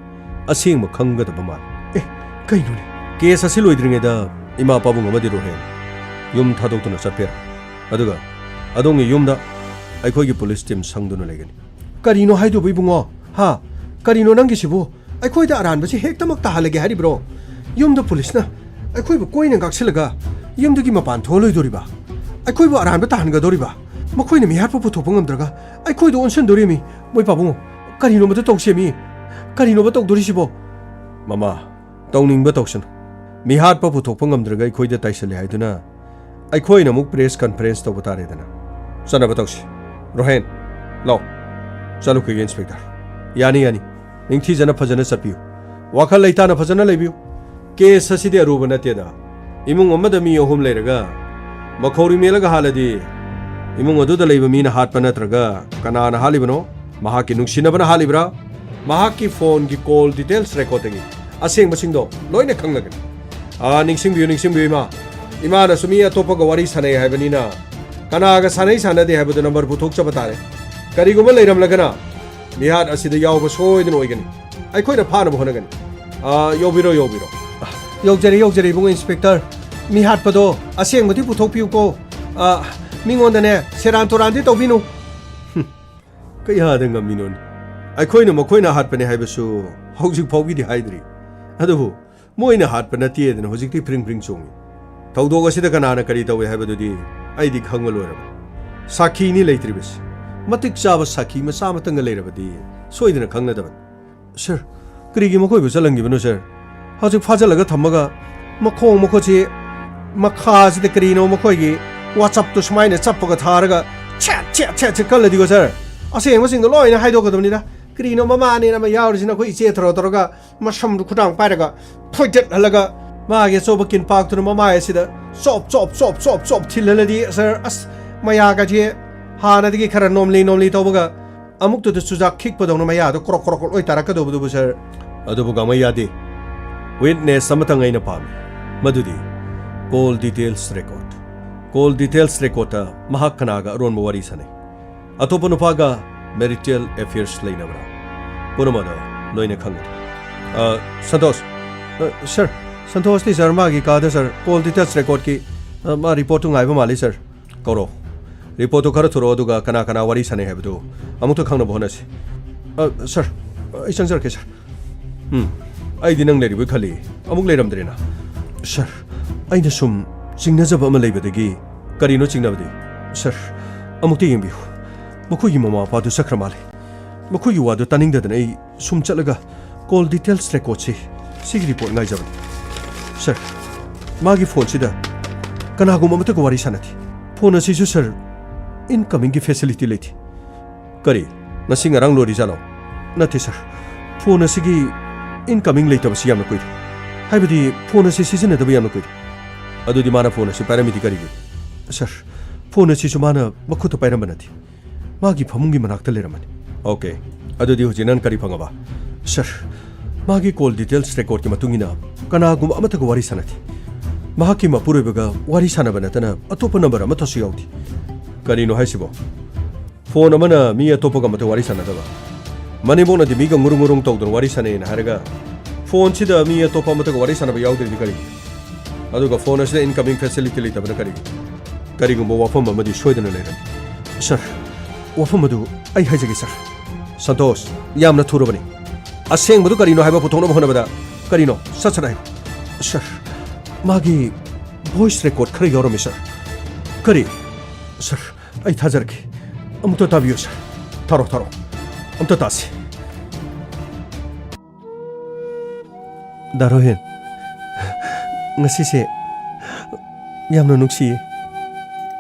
asing makhanggadaba man kaino ne case asi loidringeda ima pabung amadi rohen yum thadokuna chapera aduga adongi yumda aikhoigi police team sangduna legani karino haidu bibungo ha karino nangi sibu aikhoida aran basi hektamak ta halage hari bro yumda police na aikhoibu koina gaksilaga yumdagi mapan tholoi doriba aikhoibu aran ba tahanga doriba makoina mi harpa puthokpa ngamdraga aikhoidu onsen dorimi moi pabungo karino mata toksemi karino ba tokdorisibo mama tawningba toksan mi harpa puthokpa ngamdraga aikhoida taisale haiduna aikhoina muk press conference to batare dana sana batoksi rohen law chalu ke inspector yani ningthi jana phajana chapiu wakhal leitana phajana leibiu case asidi aruba nateda imung amada mi ohum leiraga makhori melaga haladi imung adu da leiba mina hatpa natraga kanana halibano mahaki nungsinabana halibra mahaki phone gi call details recording aseng basingdo loina khanglagan ningsingbiu ma ima na sumi atopa ga wari sanai haibanina kanaga sanai sanade haibadu number puthok chabatare kariguma leiram lagana mihat asida yawba soidin oigani aikhoina phana honagani yobiro 여기저리 이봉 인스펙터 미 핫파도 아생부디 부탁비우고 미원다네 세란 토란디 떠비누 그야든가 미논 아이코이는 뭐코이나 핫파네 하이버수 hौ직 파우기디 하이드리 아두부 모이나 핫파나 티에드는 hौ직디 프링 총이 더우도가시다 가나나 그리 더웨 하이버두디 아이디 강을로라 사키니 레이트리베스 마틱 자바 사키 마사마탕가 레이라바디 소이드나 강나다바 sir 그리기 뭐코이 부살랑기브노 sir hौ직 파잘라가 담마가 마콩 뭐코지 마카지데 그리노 뭐코이기 WhatsApp도 수마이네 잡버가 타르가 챗 깔라디고 sir 아생머싱도 로이나 하이도거든니다 그리노 마마니나 마 야우르지나 코 이제 들어가 마섬도 쿠당 빠르가 포이트 할라가 마게 소버킨 파크도 마마에시다 쏙 틸랄라디 sir as 마야가지 하나디기 카라 놈리 토버가 아묵도도 수작 킥보다는 마야도 꼬록꼬록 로이 따라가도부도 sir 아도부가 마야디 witness samtangaina pam madudi call details record mahakanaga aron wari sane atopo nupaga marital affairs leinabra punamada loine khangad santosh sir santosh li sir magi kada sir call details record ki ma report ngai ba mali sir koro report to khara thuro aduga kana wari sane habdu amuk to khangna bhona si sir isang sir ke sir 아이디 능 레리브 칼리 아묵 레람드레나 sir 아이나 숨 징나자바 아마 레이버데기 까리노 징나버디 sir 아묵티 잉비후 머쿠이 마마 파두 사크라말레 머쿠이 와도 타닝데든 에이 숨 찰라가 콜 디테일스 레코치 시기 리포트 나이자버디 sir 마기 폰치다 까나고 마마타고 와리 사나티 폰 아시주 sir 인커밍 기 페실리티 레티 까리 나싱아랑 로리자노 나티 sir 폰 아시기 incoming later was yam quid. Hibidi phone a season at the yam quid. Adu di mana phone a paramedic. Sir, phone a sisumana makuta paramanati. Magi pamungi manakta leraman. Okay. Adu di hujinan karipangaba. Sir, Magi call details record kimatungina. Kanagum amatago wari sanati. Mahaki mapurebaga wari sanabanatana atopa number amatosiauti. Karino haisibo. Phone amana mi atopa gamata wari sanadaba. Manibona di miga ngurung tawdon wari sane na haraga phone chida mi atopa mataga wari sanaba yaudri kari aduga phone asida incoming facility lita bana kari gumbo wafam amadi soidana lera sir wafam adu ai haijage sir santosh yamna thurabani aseng madu karino haiba puthona bhona bada karino sachana sir magi voice record khari yorome sir kari sir ai thajarki amto tabiyo sir taro Amto tasi. Darohen. Ngasi se yamna nuksi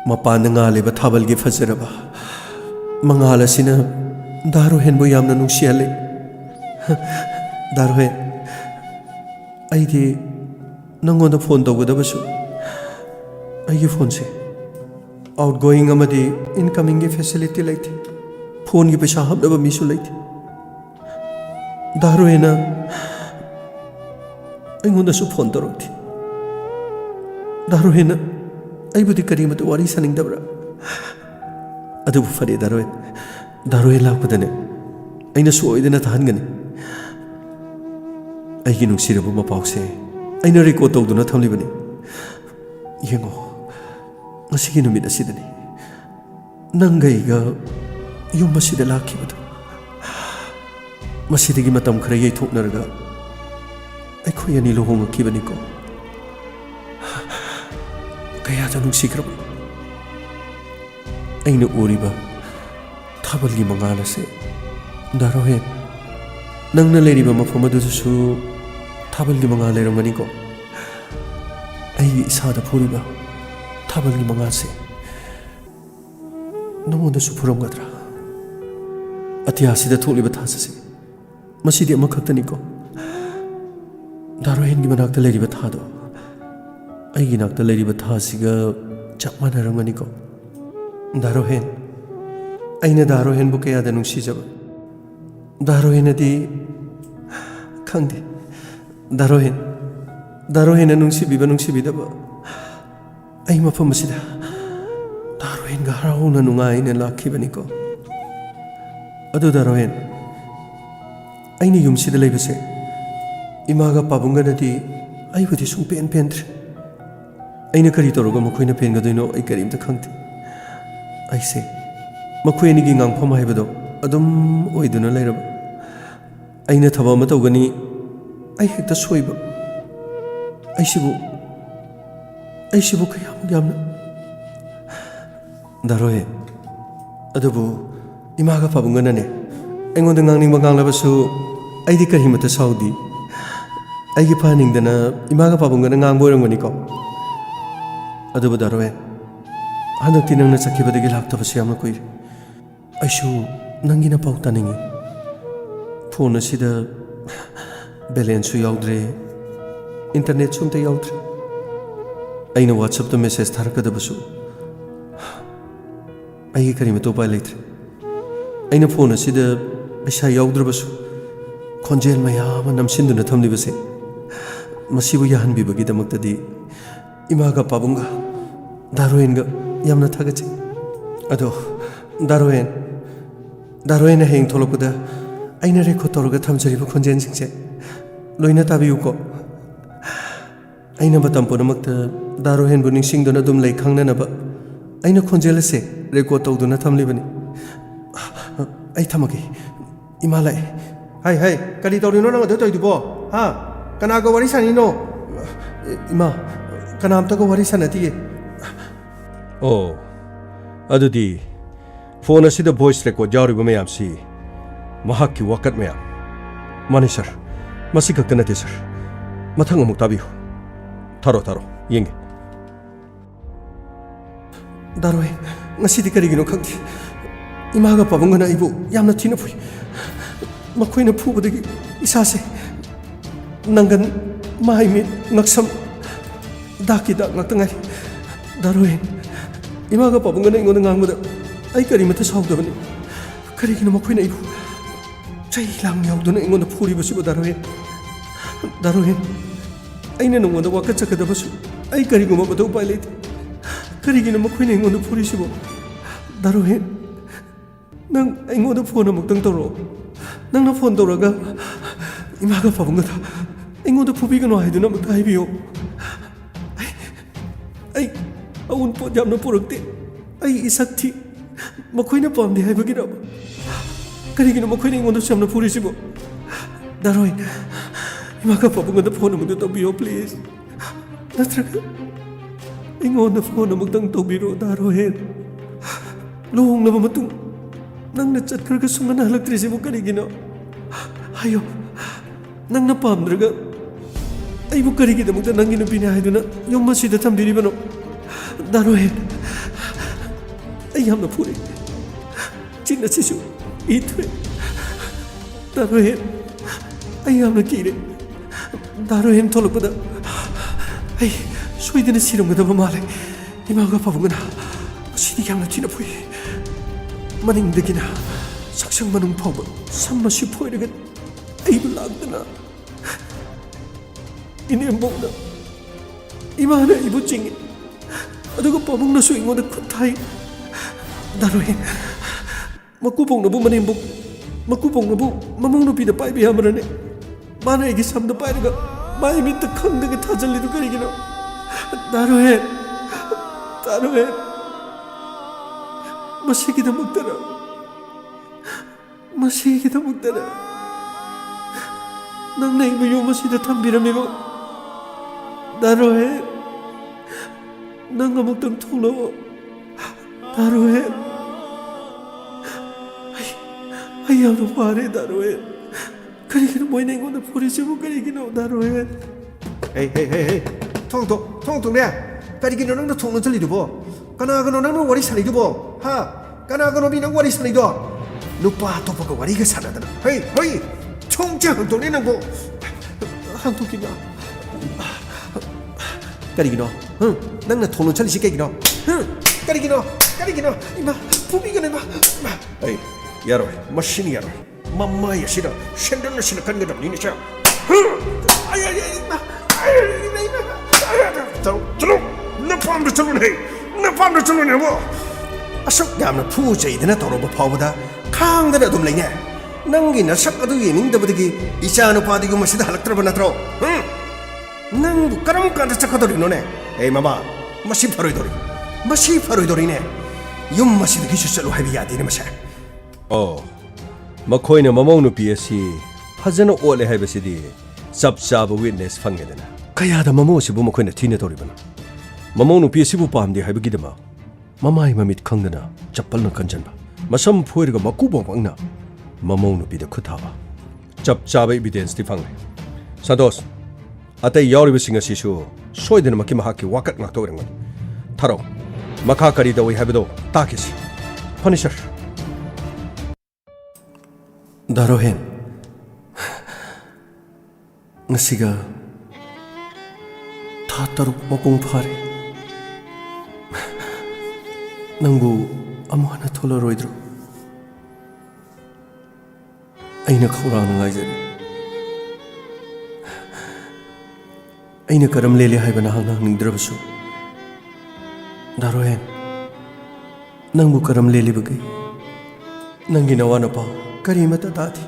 mapana nga leba thabal gi fazaraba. Mangala sina Darohen bo yamna nuksi ale. Darohen. Aidi nangonda phone tawgadabasu. Aigi phone se outgoing amadi incoming gi facility laite. Phone की पैसा हम दबा मिसु लैथे दारो हेना अइंगोंदसु फोन तौरथि दारो हेना अइबुदि करिमत वारी सनिंगदबरा अदुबु फरे दारो हे लापदने अइना सोइदना थाहनगनि अइगी नुंसिरबु मपाउसे अइना record तौदुना थमलिबनि येंगो ngasiगी नुमित असिदनि नंगैगा yum masida lakibadu masidagi matam khara yei thoknarga aikhoi ani lohong akibani ko kaya ta nungsikraba aina uriba thabalgi mangala se darohe nangna leriba mafam adu su thabalgi mangala lerangani ko ai isada phuriba thabalgi mangala se namonda su phuramgadra अतिहासिदा थोलिबा थाससे मसिदि अमा खक्तनिको दारोहेन गी मनाक्ता लेरिबा थादो अइगी नाक्ता लेरिबा थासिगा चकमाना रंगनिको दारोहेन अइना दारोहेन बु कयादा नुंसिजबा दारोहेनदि खंगदे दारोहेन नुंसिबिदबा अइ मफम मसिदा दारोहेन गा हराउना नुंगाइना लाखिबनिको अदु दारोहेन अइनी युमसिदा लेबसे इमागा पाबुंगनदि ꯑꯩꯕꯨꯗꯤ ꯁꯨꯡꯄꯦꯟ ꯄꯦꯟꯗ꯭ꯔꯦ ꯑꯩꯅ ꯀꯔꯤ ꯇꯧꯔꯒ ꯃꯈꯣꯏꯅ ꯄꯦꯟꯒꯗꯣꯏꯅꯣ ꯑꯩ ꯀꯔꯤꯝꯇ ꯈꯪꯗꯦ ꯑꯩꯁꯦ ꯃꯈꯣꯏ ꯑꯅꯤꯒꯤ ꯉꯥꯡꯐꯝ ꯍꯥꯏꯕꯗꯣ ꯑꯗꯨꯝ ꯑꯣꯏꯗꯨꯅ ꯂꯩꯔꯕ ꯑꯩꯅ ꯊꯕꯛ ꯑꯃ ꯇꯧꯒꯅꯤ ꯑꯩ ꯍꯦꯛꯇ ꯁꯣꯏꯕ ꯑꯩꯁꯤꯕꯨ ꯀꯌꯥꯃꯨꯛ ꯌꯥꯝꯅ ꯗꯥꯔꯣꯏ ꯑꯗꯨꯕꯨ ꯏꯃꯥꯒ ꯄꯥꯕꯨꯡꯒꯅꯅꯦ ꯑꯩꯉꯣꯟꯗ ꯉꯥꯡꯅꯤꯡꯕ ꯉꯥꯡꯂꯕꯁꯨ ꯑꯩꯗꯤ ꯀꯔꯤꯃꯠꯇ ꯁꯥꯎꯗꯦ ꯑꯩꯒꯤ ꯐꯍꯟꯅꯤꯡꯗꯅ ꯏꯃꯥꯒ ꯄꯥꯕꯨꯡꯒꯅ ꯉꯥꯡꯕ ꯑꯣꯏꯔꯝꯒꯅꯤꯀꯣ ꯑꯗꯨꯕꯨ ꯗꯥꯔꯣꯏ ꯍꯟꯗꯛꯇꯤ ꯅꯪꯅ ꯆꯠꯈꯤꯕꯗꯒꯤ ꯂꯥꯛꯇꯕꯁꯨ ꯌꯥꯝꯅ ꯀꯨꯏꯔꯦ ꯑꯩꯁꯨ ꯅꯪꯒꯤ ꯅꯄꯥꯎ ꯇꯥꯅꯤꯡꯉꯤ ꯐꯣꯟ ꯑꯁꯤꯗ ꯕꯦꯂꯦꯟꯁꯁꯨ ꯌꯥꯎꯗ꯭ꯔꯦ ꯏꯟꯇꯔꯅꯦꯠꯁꯨ ꯑꯝꯇ ꯌꯥꯎꯗ꯭ꯔꯦ ꯑꯩꯅ ꯋꯥꯠꯁꯑꯞꯇ ꯃꯦꯁꯦꯖ ꯊꯥꯔꯛꯀꯗꯕꯁꯨ ꯑꯩꯒꯤ ꯀꯔꯤꯃꯠꯇ ꯎꯄꯥꯏ ꯂꯩꯇ꯭ꯔꯦ ꯑꯩꯅ ꯐꯣꯟ ꯑꯁꯤꯗ ꯄꯩꯁꯥ ꯌꯥꯎꯗ꯭ꯔꯕꯁꯨ ꯈꯣꯟꯖꯦꯜ ꯃꯌꯥꯝ ꯑꯃ ꯅꯝꯁꯤꯟꯗꯨꯅ ꯊꯝꯂꯤꯕꯁꯦ ꯃꯁꯤꯕꯨ ꯌꯥꯍꯟꯕꯤꯕꯒꯤꯗꯃꯛꯇꯗꯤ ꯏꯃꯥꯒ ꯄꯥꯕꯨꯡꯒ ꯗꯥꯔꯣꯏꯟꯒ ꯌꯥꯝꯅ ꯊꯥꯒꯠꯆꯩ ꯑꯗꯣ ꯗꯥꯔꯣꯏꯟꯅ ꯍꯌꯦꯡ ꯊꯣꯛꯂꯛꯄꯗ ꯑꯩꯅ ꯔꯦꯀꯣꯔꯗ ꯇꯧꯔꯒ ꯊꯝꯖꯔꯤꯕ ꯈꯣꯟꯖꯦꯜꯁꯤꯡꯁꯦ ꯂꯣꯏꯅ ꯇꯥꯕꯤꯌꯨꯀꯣ ꯑꯩꯅ ꯃꯇꯝ ꯄꯨꯝꯅꯃꯛꯇ ꯗꯥꯔꯣꯏꯟꯕꯨ ꯅꯤꯡꯁꯤꯡꯗꯨꯅ ꯑꯗꯨꯝ ꯂꯩ ꯈꯪꯅꯅꯕ ꯑꯩꯅ ꯈꯣꯟꯖꯦꯜ ꯑꯁꯦ ꯔꯦꯀꯣꯔꯗ ꯇꯧꯗꯨꯅ ꯊꯝꯂꯤꯕꯅꯤ ꯑꯩ ꯊꯝꯃꯒꯦ ꯏꯃꯥ ꯂꯥꯛꯑꯦ ꯍꯥꯏ ꯀꯔꯤ ꯇꯧꯔꯤꯅꯣ ꯅꯪ ꯑꯗꯨ ꯇꯧꯔꯤꯗꯨꯕꯣ ꯍꯥ ꯀꯅꯥꯒ ꯋꯥꯔꯤ ꯁꯥꯟꯅꯔꯤꯅꯣ ꯏꯃꯥ ꯀꯅꯥꯝꯇꯒ ꯋꯥꯔꯤ ꯁꯥꯟꯅꯗꯤꯌꯦ ꯑꯣ ꯑꯗꯨꯗꯤ ꯐꯣꯟ ꯑꯁꯤꯗ ꯚꯣꯏꯁ ꯔꯦꯀꯣꯔꯗ ꯌꯥꯎꯔꯤꯕ ꯃꯌꯥꯝꯁꯤ ꯃꯍꯥꯛꯀꯤ ꯋꯥꯀꯠ ꯃꯌꯥꯝ ꯃꯥꯅꯤ ꯁꯔ ꯃꯁꯤ ꯈꯛꯇ ꯅꯠꯇꯦ ꯁꯔ ꯃꯊꯪ ꯑꯃꯨꯛ ꯇꯥꯕꯤꯌꯨ ꯊꯥꯔꯣ ꯌꯦꯡꯒꯦ ꯗꯥꯔꯣꯏ ꯉꯁꯤꯗꯤ ꯀꯔꯤꯒꯤꯅꯣ ꯈꯪꯗꯦ ꯏꯃꯥꯒ ꯄꯥꯕꯨꯡꯒꯅ ꯑꯩꯕꯨ ꯌꯥꯝꯅ ꯊꯤꯅ ꯐꯨꯏ ꯃꯈꯣꯏꯅ ꯐꯨꯕꯗꯒꯤ ꯏꯁꯥꯁꯦ ꯅꯪꯒꯟ ꯃꯥꯏ ꯃꯤꯠ ꯉꯛꯁꯝ ꯗꯥꯛꯀꯤ ꯗꯥꯛ ꯉꯥꯛꯇ ꯉꯥꯏꯔꯤ ꯗꯥꯔꯣꯏ ꯏꯃꯥꯒ ꯄꯥꯕꯨꯡꯒꯅ ꯑꯩꯉꯣꯟꯗ ꯉꯥꯡꯕꯗ ꯑꯩ ꯀꯔꯤꯃꯠꯇ ꯁꯥꯎꯗꯕꯅꯤ ꯀꯔꯤꯒꯤꯅꯣ ꯃꯈꯣꯏꯅ ꯑꯩꯕꯨ ꯆꯩ ꯂꯥꯡ ꯌꯥꯎꯗꯨꯅ ꯑꯩꯉꯣꯟꯗ ꯐꯨꯔꯤꯕꯁꯤꯕꯨ ꯗꯥꯔꯣꯏ ꯑꯩꯅ ꯅꯉꯣꯟꯗ ꯋꯥꯀꯠꯆꯒꯗꯕꯁꯨ ꯑꯩ ꯀꯔꯤꯒꯨꯝꯕ ꯃꯇꯧ ꯎꯄꯥꯏ ꯂꯩꯇꯦ ꯀꯔꯤꯒꯤꯅꯣ ꯃꯈꯣꯏꯅ ꯑꯩꯉꯣꯟꯗ ꯐꯨꯔꯤꯁꯤꯕꯨ ꯗꯥꯔꯣꯏ ꯅꯪ ꯑꯩꯉꯣꯟꯗ ꯐꯣꯟ ꯑꯃꯨꯛꯇꯪ ꯇꯧꯔꯛꯑꯣ ꯅꯪꯅ ꯐꯣꯟ ꯇꯧꯔꯒ ꯏꯃꯥꯒ ꯄꯥꯕꯨꯡꯒꯗ ꯑꯩꯉꯣꯟꯗ ꯐꯨꯕꯤꯒꯅꯣ ꯍꯥꯏꯗꯨꯅ ꯑꯃꯨꯛꯇ ꯍꯥꯏꯕꯤꯌꯨ ꯑꯩ ꯑꯎꯟꯄꯣꯠ ꯌꯥꯝꯅ ꯄꯨꯔꯛꯇꯦ ꯑꯩ ꯏꯁꯛ ꯊꯤ ꯃꯈꯣꯏꯅ ꯄꯥꯝꯗꯦ ꯍꯥꯏꯕꯒꯤꯔꯕ ꯀꯔꯤꯒꯤꯅꯣ ꯃꯈꯣꯏꯅ ꯑꯩꯉꯣꯟꯗꯁꯨ ꯌꯥꯝꯅ ꯐꯨꯔꯤꯁꯤꯕꯨ ꯗꯥꯔꯣꯏ 이마가 바보인데 폰 아무도 떠비요 please 나트라가 이거는 폰 아무도 떠비로 다로해 롱나마 마뚱 낭나 잣그르가 순간 할락들이지 못 가리기나 하여 낭나 밤들가 아이 못 가리기다 못다 낭기는 비냐 하이두나 용마시다 탐디리바노 다로해 아이 함나 포리 진나 치수 이트레 다로해 아이 함나 기래 다로해 톨록보다 아이 소이드는 시름가다봐 말해 이마가 바보구나 신이 향나 튀나 보이 마닝득이나 sak상만웅 파워 삼마 슈퍼이르가 아이블 락드나 이네 먹나 이마하나 이부 찡이 아두가 빠먹나 수잉어나 쿠타이 다로해 마꾸봉나부 마닝복 마꾸봉나부 마몽노비다 빠이비하마라네 마나에게 삼다 빠이르가 마이 밑에 강등에 타절리도 거리기나 다로해 마시기다 먹더라 마시기다 먹더라 낭나 이거 요마시다 탐비라미고 다로해 낭가 먹던 통로워 다로해 아이 아무 말해 다로해 그리기는 뭐이네 이거는 보리지고 그리기는 다로해 헤이 통통래 그리기는 낭나 통로 절리도 보 까나가노 낭나 와리 사리도 보하 까나가노 비낭 와리 사리도 누빠 또보고 와리가 사라더라 헤이 총장 한통내 낭보 한토끼나 까리기노 응 낭나 통로 절리 시켜기노 응 까리기노 이마 부비가 내마 에이 야로 마신이 야로 맘마야 싫어 쉔들나 싫어 간거다 니네차 아야야 이마 들어 내 밤도 들어네 뭐 asok yamna pujaydana toroba phawbada khangdana adum leine nangi nasak adu yening dabadagi ichanu padigu masida halaktraba natro 낭부 까람 깐다 착하더리노네 에이 마마 마시 파로이더리네 용 마시도 기술sel로 하비 야디네 마샤 ꯃꯈꯣꯏꯅ ꯃꯃꯧ ꯅꯨꯄꯤ ꯑꯁꯤ ꯐꯖꯅ ꯑꯣꯠꯂꯦ ꯍꯥꯏꯕꯁꯤꯗꯤ ꯆꯞ ꯆꯥꯕ ꯋꯤꯠꯅꯦꯁ ꯐꯪꯉꯦꯗꯅ ꯀꯌꯥꯗ ꯃꯃꯧ ꯑꯁꯤꯕꯨ ꯃꯈꯣꯏꯅ ꯊꯤꯅ ꯇꯧꯔꯤꯕꯅꯣ ꯃꯃꯧ ꯅꯨꯄꯤ ꯑꯁꯤꯕꯨ ꯄꯥꯝꯗꯦ ꯍꯥꯏꯕꯒꯤꯗꯃꯛ ꯃꯃꯥꯏ ꯃꯃꯤꯠ ꯈꯪꯗꯅ ꯆꯞꯄꯜꯅ ꯀꯟꯖꯟꯕ ꯃꯁꯝ ꯐꯣꯏꯔꯒ ꯃꯀꯨ ꯕꯪꯕꯪꯅ ꯃꯃꯧ ꯅꯨꯄꯤꯗ ꯈꯨꯠ ꯊꯥꯕ ꯆꯞ ꯆꯥꯕ ꯏꯕꯤꯗꯦꯟꯁꯇꯤ ꯐꯪꯂꯦ ꯁꯟꯇꯣꯁ ꯑꯇꯩ ꯌꯥꯎꯔꯤꯕꯁꯤꯡ ꯑꯁꯤꯁꯨ ꯁꯣꯏꯗꯅꯃꯛꯀꯤ ꯃꯍꯥꯛꯀꯤ ꯋꯥꯀꯠ ꯉꯥꯛꯇ ꯑꯣꯏꯔꯝꯒꯅꯤ ꯊꯥꯔꯛꯑꯣ ꯃꯈꯥ ꯀꯔꯤ ꯇꯧꯏ ꯍꯥꯏꯕꯗꯣ ꯇꯥꯈꯤꯁꯤ ꯐꯅꯤ sir ꯗꯥꯔꯣꯍꯦꯟ ngasiga tha taruk mapung phare nangbu amana tholaroidro aina khawrang ngaijani aina karam lele haibana hang ningdrabasu darohen nangbu karam lele bagi nangi nawana pa karimata tati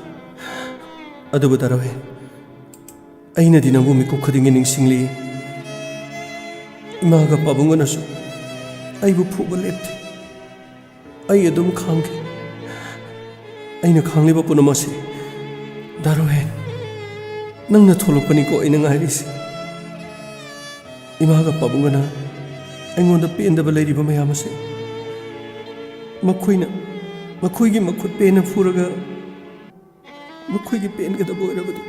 adubu darohen aina di nangbu miku khadingi ningsingli imaga pabunganasu aibu phuba lepti ai adum khangi aina khangliba punamasi darohen nangna tholokpani ko aina ngairisi imaga pabungana aingonda pendaba leiriba mayamase makoigi makhut pena furaga makoigi pengada boirabadu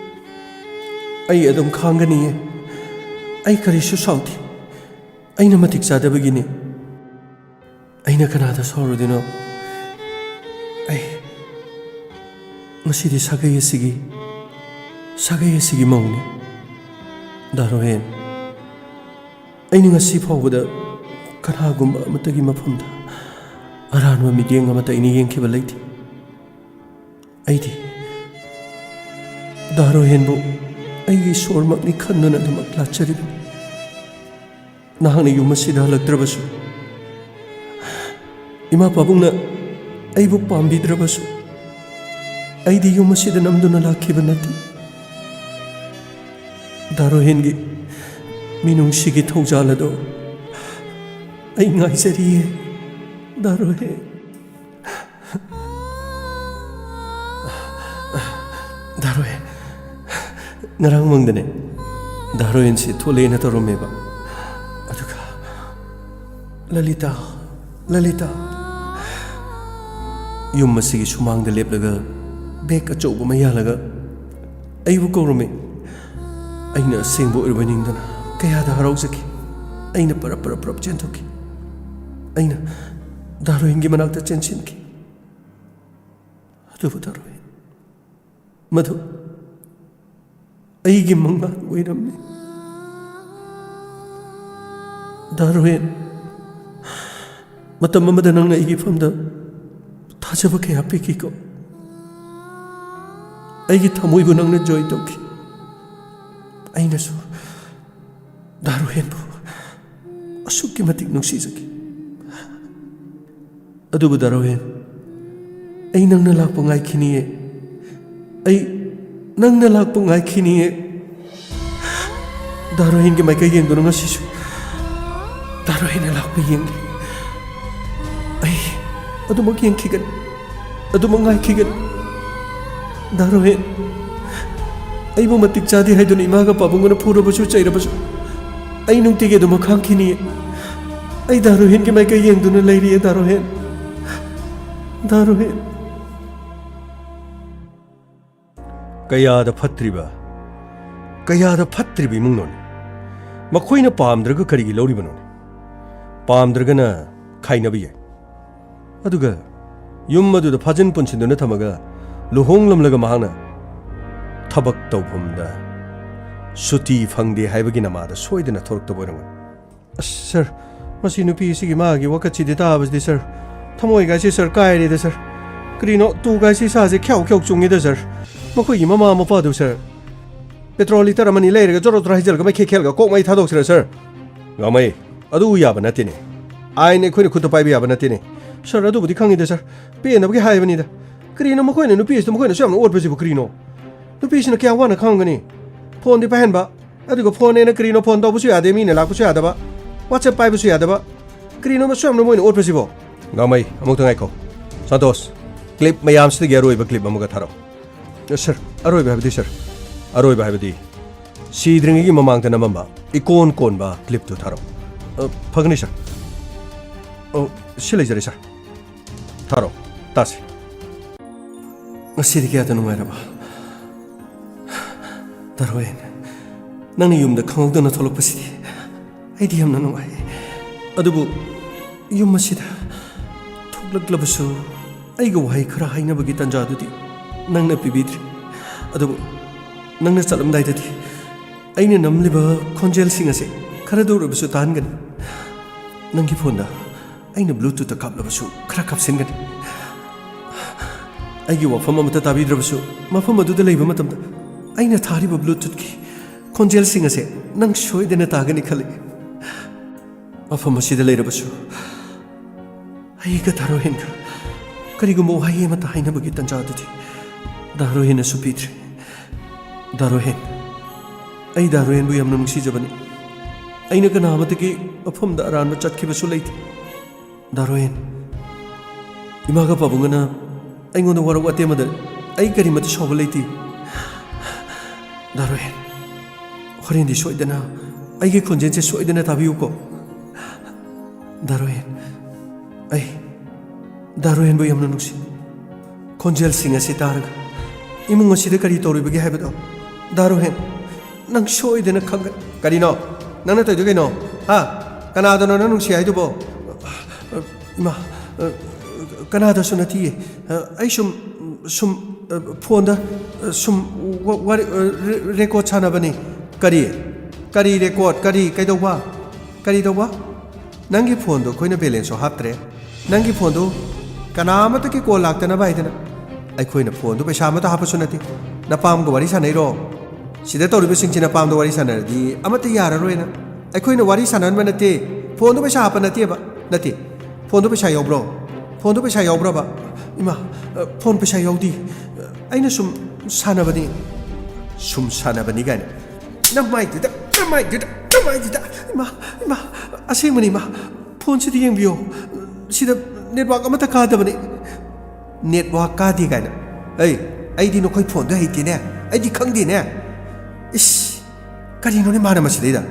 ai adum khangani ai karisu sauti aina matik sadabagini aina kanada saurudino ai ngasidi sagai asigi mauni darohen aina ngasi fawbada kanagumba amatagi mafamda aranwa midiyeng amata ini yengkhiba leiti aidi darohen bo aigi sormakni khannuna dhamak lacharibi nahangna yumasida halakdrabasu ima pabungna aibu pambidrabasu aidi yumasida namduna lakhiba nati darohengi minungsigi thaujalado ai ngaisariye darohen darohen ngarang mangdane darohen si tholena toromeba aduga lalita yum masigi sumangda leplaga bek achouba mayalaga aibu korome aina sengbo urbaningdana kayada harauzaki aina para chentoki aina darohengi manakta chenchinki adubu darohen madhu aigi manga oiramni darohen matam amada nangna aigi famda thajaba kaya pikiko aigi thamoibu nangna joy toki aina su darohen bu asukki matik nungsizaki adubu darohen ai nangna lakpa ngaikiniye ai nangna lakpa ngaikiniye darohen gi maika yengduna ngasisu darohen lakpa yengi ai adumak yengkhigan adumak ngaikhigan darohen aibu matik chadi haiduna imaga pabungana phurabasu chairabasu ai nungtige adumak khangkhiniye ai darohen gi maika yengduna leiriye darohen kayada phatriba imungnoni makoina pamdraga karigi loribanoni pamdragana khainabi yai aduga yum aduda phajin punchinduna thamaga luhonglamlaga mahangna thabak tawphumda suti phangde haibagi namada soidana thorokta boirangon sir masi nupi sigi magi wakatsi de tabasdi sir thamoi ga si sir kairi de sir krino tu ga si sa je khyau chungi de sir makoi mama mapa du sir petrol liter amani leirga joro drahijal ga mai khel ga kok mai thadok sir gamai adu yaba natine aine khoine khut pai yaba natine sir adu budi khangi de sir pe na bagi haibani da krino makoi na nupi stu makoi na syam ot basi bu krino nupi sina kya wana khangani phone di pahen ba ꯑꯗꯨꯒ ꯐꯣꯟ ꯑꯩꯅ ꯀꯔꯤꯅꯣ ꯐꯣꯟ ꯇꯧꯕꯁꯨ ꯌꯥꯗꯦ ꯃꯤꯅ ꯂꯥꯛꯄꯁꯨ ꯌꯥꯗꯕ ꯋꯥꯆꯦꯞ ꯄꯥꯏꯕꯁꯨ ꯌꯥꯗꯕ ꯀꯔꯤꯅꯣ ꯃꯁꯨ ꯃꯣꯏꯅ ꯑꯣꯠꯄꯁꯤꯕꯣ ꯉꯥꯃꯩ ꯑꯃꯨꯛꯇ ꯉꯥꯏꯈꯣ ꯁꯟꯇꯣꯁ ꯀ꯭ꯂꯤꯞ ꯃꯌꯥꯝꯁꯤꯗꯒꯤ ꯑꯔꯣꯏꯕ ꯀ꯭ꯂꯤꯞ ꯑꯃꯒ ꯊꯥꯔꯛꯑꯣ ꯁꯔ ꯑꯔꯣꯏꯕ ꯍꯥꯏꯕꯗꯤ ꯁꯔ ꯑꯔꯣꯏꯕ ꯍꯥꯏꯕꯗꯤ ꯁꯤꯗ꯭ꯔꯤꯉꯩꯒꯤ ꯃꯃꯥꯡꯗ ꯅꯝꯃꯝꯕ ꯏꯀꯣꯟ ꯀꯣꯟꯕ ꯀ꯭ꯂꯤꯞꯇꯨ ꯊꯥꯔꯛꯑꯣ ꯐꯒꯅꯤ ꯁꯔ ꯁꯤ ꯂꯩꯖꯔꯦ ꯁꯔ ꯊꯥꯔꯛꯑꯣ ꯇꯥꯁꯤ ꯉꯁꯤꯗꯤ ꯀꯌꯥꯗ ꯅꯨꯡꯉꯥꯏꯔꯕ ꯗꯥꯔꯣꯏꯟ ꯅꯪꯅ ꯌꯨꯝꯗ ꯈꯪꯍꯧꯗꯅ ꯊꯣꯛꯂꯛꯄꯁꯤꯗꯤ ꯑꯩꯗꯤ ꯌꯥꯝꯅ ꯅꯨꯡꯉꯥꯏ ꯑꯗꯨꯕꯨ ꯌꯨꯝ ꯑꯁꯤꯗ ꯊꯣꯛꯂꯛꯂꯕꯁꯨ ꯑꯩꯒ ꯋꯥꯍꯩ ꯈꯔ ꯍꯥꯏꯅꯕꯒꯤ ꯇꯥꯟꯖꯥꯗꯨꯗꯤ ꯅꯪꯅ ꯄꯤꯕꯤꯗ꯭ꯔꯤ ꯑꯗꯨꯕꯨ ꯅꯪꯅ ꯆꯠꯂꯝꯗꯥꯏꯗꯗꯤ ꯑꯩꯅ ꯅꯝꯂꯤꯕ ꯈꯣꯟꯖꯦꯜꯁꯤꯡ ꯑꯁꯤ ꯈꯔꯗ ꯑꯣꯏꯔꯕꯁꯨ ꯇꯥꯍꯟꯒꯅꯤ ꯅꯪꯒꯤ ꯐꯣꯟꯗ ꯑꯩꯅ ꯕ꯭ꯂꯨꯇꯨꯠꯇ ꯀꯥꯞꯂꯕꯁꯨ ꯈꯔ ꯀꯥꯞꯁꯤꯟꯒꯅꯤ ꯑꯩꯒꯤ ꯋꯥꯐꯝ ꯑꯃꯠꯇ ꯇꯥꯕꯤꯗ꯭ꯔꯕꯁꯨ ꯃꯐꯝ ꯑꯗꯨꯗ ꯂꯩꯕ ꯃꯇꯝꯗ ꯑꯩꯅ ꯊꯥꯔꯤꯕ ꯕ꯭ꯂꯨꯇꯨꯠꯀꯤ ꯈꯣꯟꯖꯦꯜꯁꯤꯡ ꯑꯁꯦ ꯅꯪ ꯁꯣꯏꯗꯅ ꯇꯥꯒꯅꯤ ꯈꯜꯂꯤ ꯃꯐꯝ ꯑꯁꯤꯗ ꯂꯩꯔꯕꯁꯨ ꯑꯩꯒ ꯗꯥꯔꯣꯍꯦꯟꯒ ꯀꯔꯤꯒꯨꯝꯕ ꯋꯥꯍꯩ ꯑꯃꯠꯇ ꯍꯥꯏꯅꯕꯒꯤ ꯇꯥꯟꯖꯥꯗꯨꯗꯤ ꯗꯥꯔꯣꯍꯦꯟꯅꯁꯨ ꯄꯤꯗ꯭ꯔꯦ ꯗꯥꯔꯣꯍꯦꯟ ꯑꯩ ꯗꯥꯔꯣꯍꯦꯟꯕꯨ ꯌꯥꯝꯅ ꯅꯨꯡꯁꯤꯖꯕꯅꯤ ꯑꯩꯅ ꯀꯅꯥ ꯑꯃꯠꯇꯒꯤ ꯃꯐꯝꯗ ꯑꯔꯥꯟꯕ ꯆꯠꯈꯤꯕꯁꯨ ꯂꯩꯇꯦ ꯗꯥꯔꯣꯍꯦꯟ ꯏꯃꯥꯒ ꯄꯥꯕꯨꯡꯒꯅ ꯑꯩꯉꯣꯟꯗ ꯋꯥꯔꯛ ꯋꯥꯇꯦꯝꯕꯗ ꯑꯩ ꯀꯔꯤꯃꯠꯇ ꯁꯥꯎꯕ ꯂꯩꯇꯦ ꯗꯥꯔꯣꯍꯦꯟ ꯍꯣꯔꯦꯟꯗꯤ ꯁꯣꯏꯗꯅ ꯑꯩꯒꯤ ꯈꯣꯟꯖꯦꯜꯁꯦ ꯁꯣꯏꯗꯅ ꯇꯥꯕꯤꯌꯨꯀꯣ ꯗꯥꯔꯣꯍꯦꯟ ꯑꯩ ꯗꯥꯔꯣꯍꯦꯟꯕꯨ ꯌꯥꯝꯅ ꯅꯨꯡꯁꯤ ꯈꯣꯟꯖꯦꯜꯁꯤꯡ ꯑꯁꯤ ꯇꯥꯔꯒ ꯏꯃꯨꯡ ꯑꯁꯤꯗ ꯀꯔꯤ ꯇꯧꯔꯤꯕꯒꯦ ꯍꯥꯏꯕꯗꯣ ꯗꯥꯔꯣꯍꯦꯟ ꯅꯪ ꯁꯣꯏꯗꯅ ꯈꯪꯒꯅꯤ ꯀꯔꯤꯅꯣ ꯅꯪꯅ ꯇꯧꯏꯗꯣ ꯀꯩꯅꯣ ꯍꯥ ꯀꯅꯥꯗꯅꯣ ꯅꯪ ꯅꯨꯡꯁꯤ ꯍꯥꯏꯗꯨꯕꯣ ꯏꯃꯥ ꯀꯅꯥꯗꯁꯨ ꯅꯠꯇꯤꯌꯦ ꯑꯩ ꯁꯨꯝ ꯐꯣꯟꯗ ꯁꯨꯝ ꯔꯦꯀꯣꯔꯠ ꯁꯥꯟꯅꯕꯅꯤ ꯀꯔꯤ ꯔꯦꯀꯣꯔꯠ ꯀꯩꯗꯧꯕ ꯀꯔꯤ ꯇꯧꯕ ꯅꯪꯒꯤ ꯐꯣꯟꯗꯣ ꯑꯩꯈꯣꯏꯅ ꯕꯦꯂꯦꯟꯁꯁꯨ ꯍꯥꯞꯇ꯭ꯔꯦ ꯅꯪꯒꯤ ꯐꯣꯟꯗꯣ ꯀꯅꯥꯃꯠꯇꯒꯤ ꯀꯣꯜ ꯂꯥꯛꯇꯅꯕ ꯍꯥꯏꯗꯅ ꯑꯩꯈꯣꯏꯅ ꯐꯣꯟꯗꯣ ꯄꯩꯁꯥ ꯑꯃꯠꯇ ꯍꯥꯞꯄꯁꯨ ꯅꯠꯇꯦ ꯅꯄꯥꯝꯒ ꯋꯥꯔꯤ ꯁꯥꯟꯅꯩꯔꯣ ꯁꯤꯗ ꯇꯧꯔꯤꯕꯁꯤꯡꯁꯤ ꯅꯄꯥꯝꯗ ꯋꯥꯔꯤ ꯁꯥꯟꯅꯔꯗꯤ ꯑꯃꯠꯇ ꯌꯥꯔꯔꯣꯏꯅ ꯑꯩꯈꯣꯏꯅ ꯋꯥꯔꯤ ꯁꯥꯟꯅꯍꯟꯕ ꯅꯠꯇꯦ ꯐꯣꯟꯗꯣ ꯄꯩꯁꯥ ꯍꯥꯞꯄ ꯅꯠꯇꯦ ꯐꯣꯟꯗꯣ ꯄꯩꯁా ꯌꯥꯎꯕ꯭ꯔꯣ ꯐꯣꯟꯗꯣ ꯄꯩꯁా ꯌꯥꯎꯕ꯭ꯔꯕ ꯏꯃꯥ ꯐꯣꯟ ꯄꯩꯁꯥ ꯌꯥꯎꯗꯤ ꯑꯩꯅ ꯁꯨꯝ ꯁꯥꯟꯅꯕꯅꯤ ꯀꯥꯏꯅ ꯅꯃꯥꯏꯗꯨꯗ ꯏꯃꯥ ꯑꯁꯦꯡꯕꯅꯤ ꯏꯃꯥ ꯐꯣꯟꯁꯤꯗ ꯌꯦꯡꯕꯤꯌꯣ ꯁꯤꯗ ꯅꯦꯠꯋꯥꯛ ꯑꯃꯠꯇ ꯀꯥꯗꯕꯅꯤ ꯅꯦꯠꯋꯥꯛ ꯀꯥꯗꯦ ꯀꯥꯏꯅ ꯑꯩꯗꯤ ꯅꯈꯣꯏ ꯐꯣꯟꯗꯣ ꯍꯩꯇꯦꯅꯦ ꯑꯩꯗꯤ ꯈꯪꯗꯦꯅꯦ ꯏꯁ ꯀꯔꯤꯅꯣꯅꯦ ꯃꯥꯅ ꯃꯁꯤꯗꯩꯗ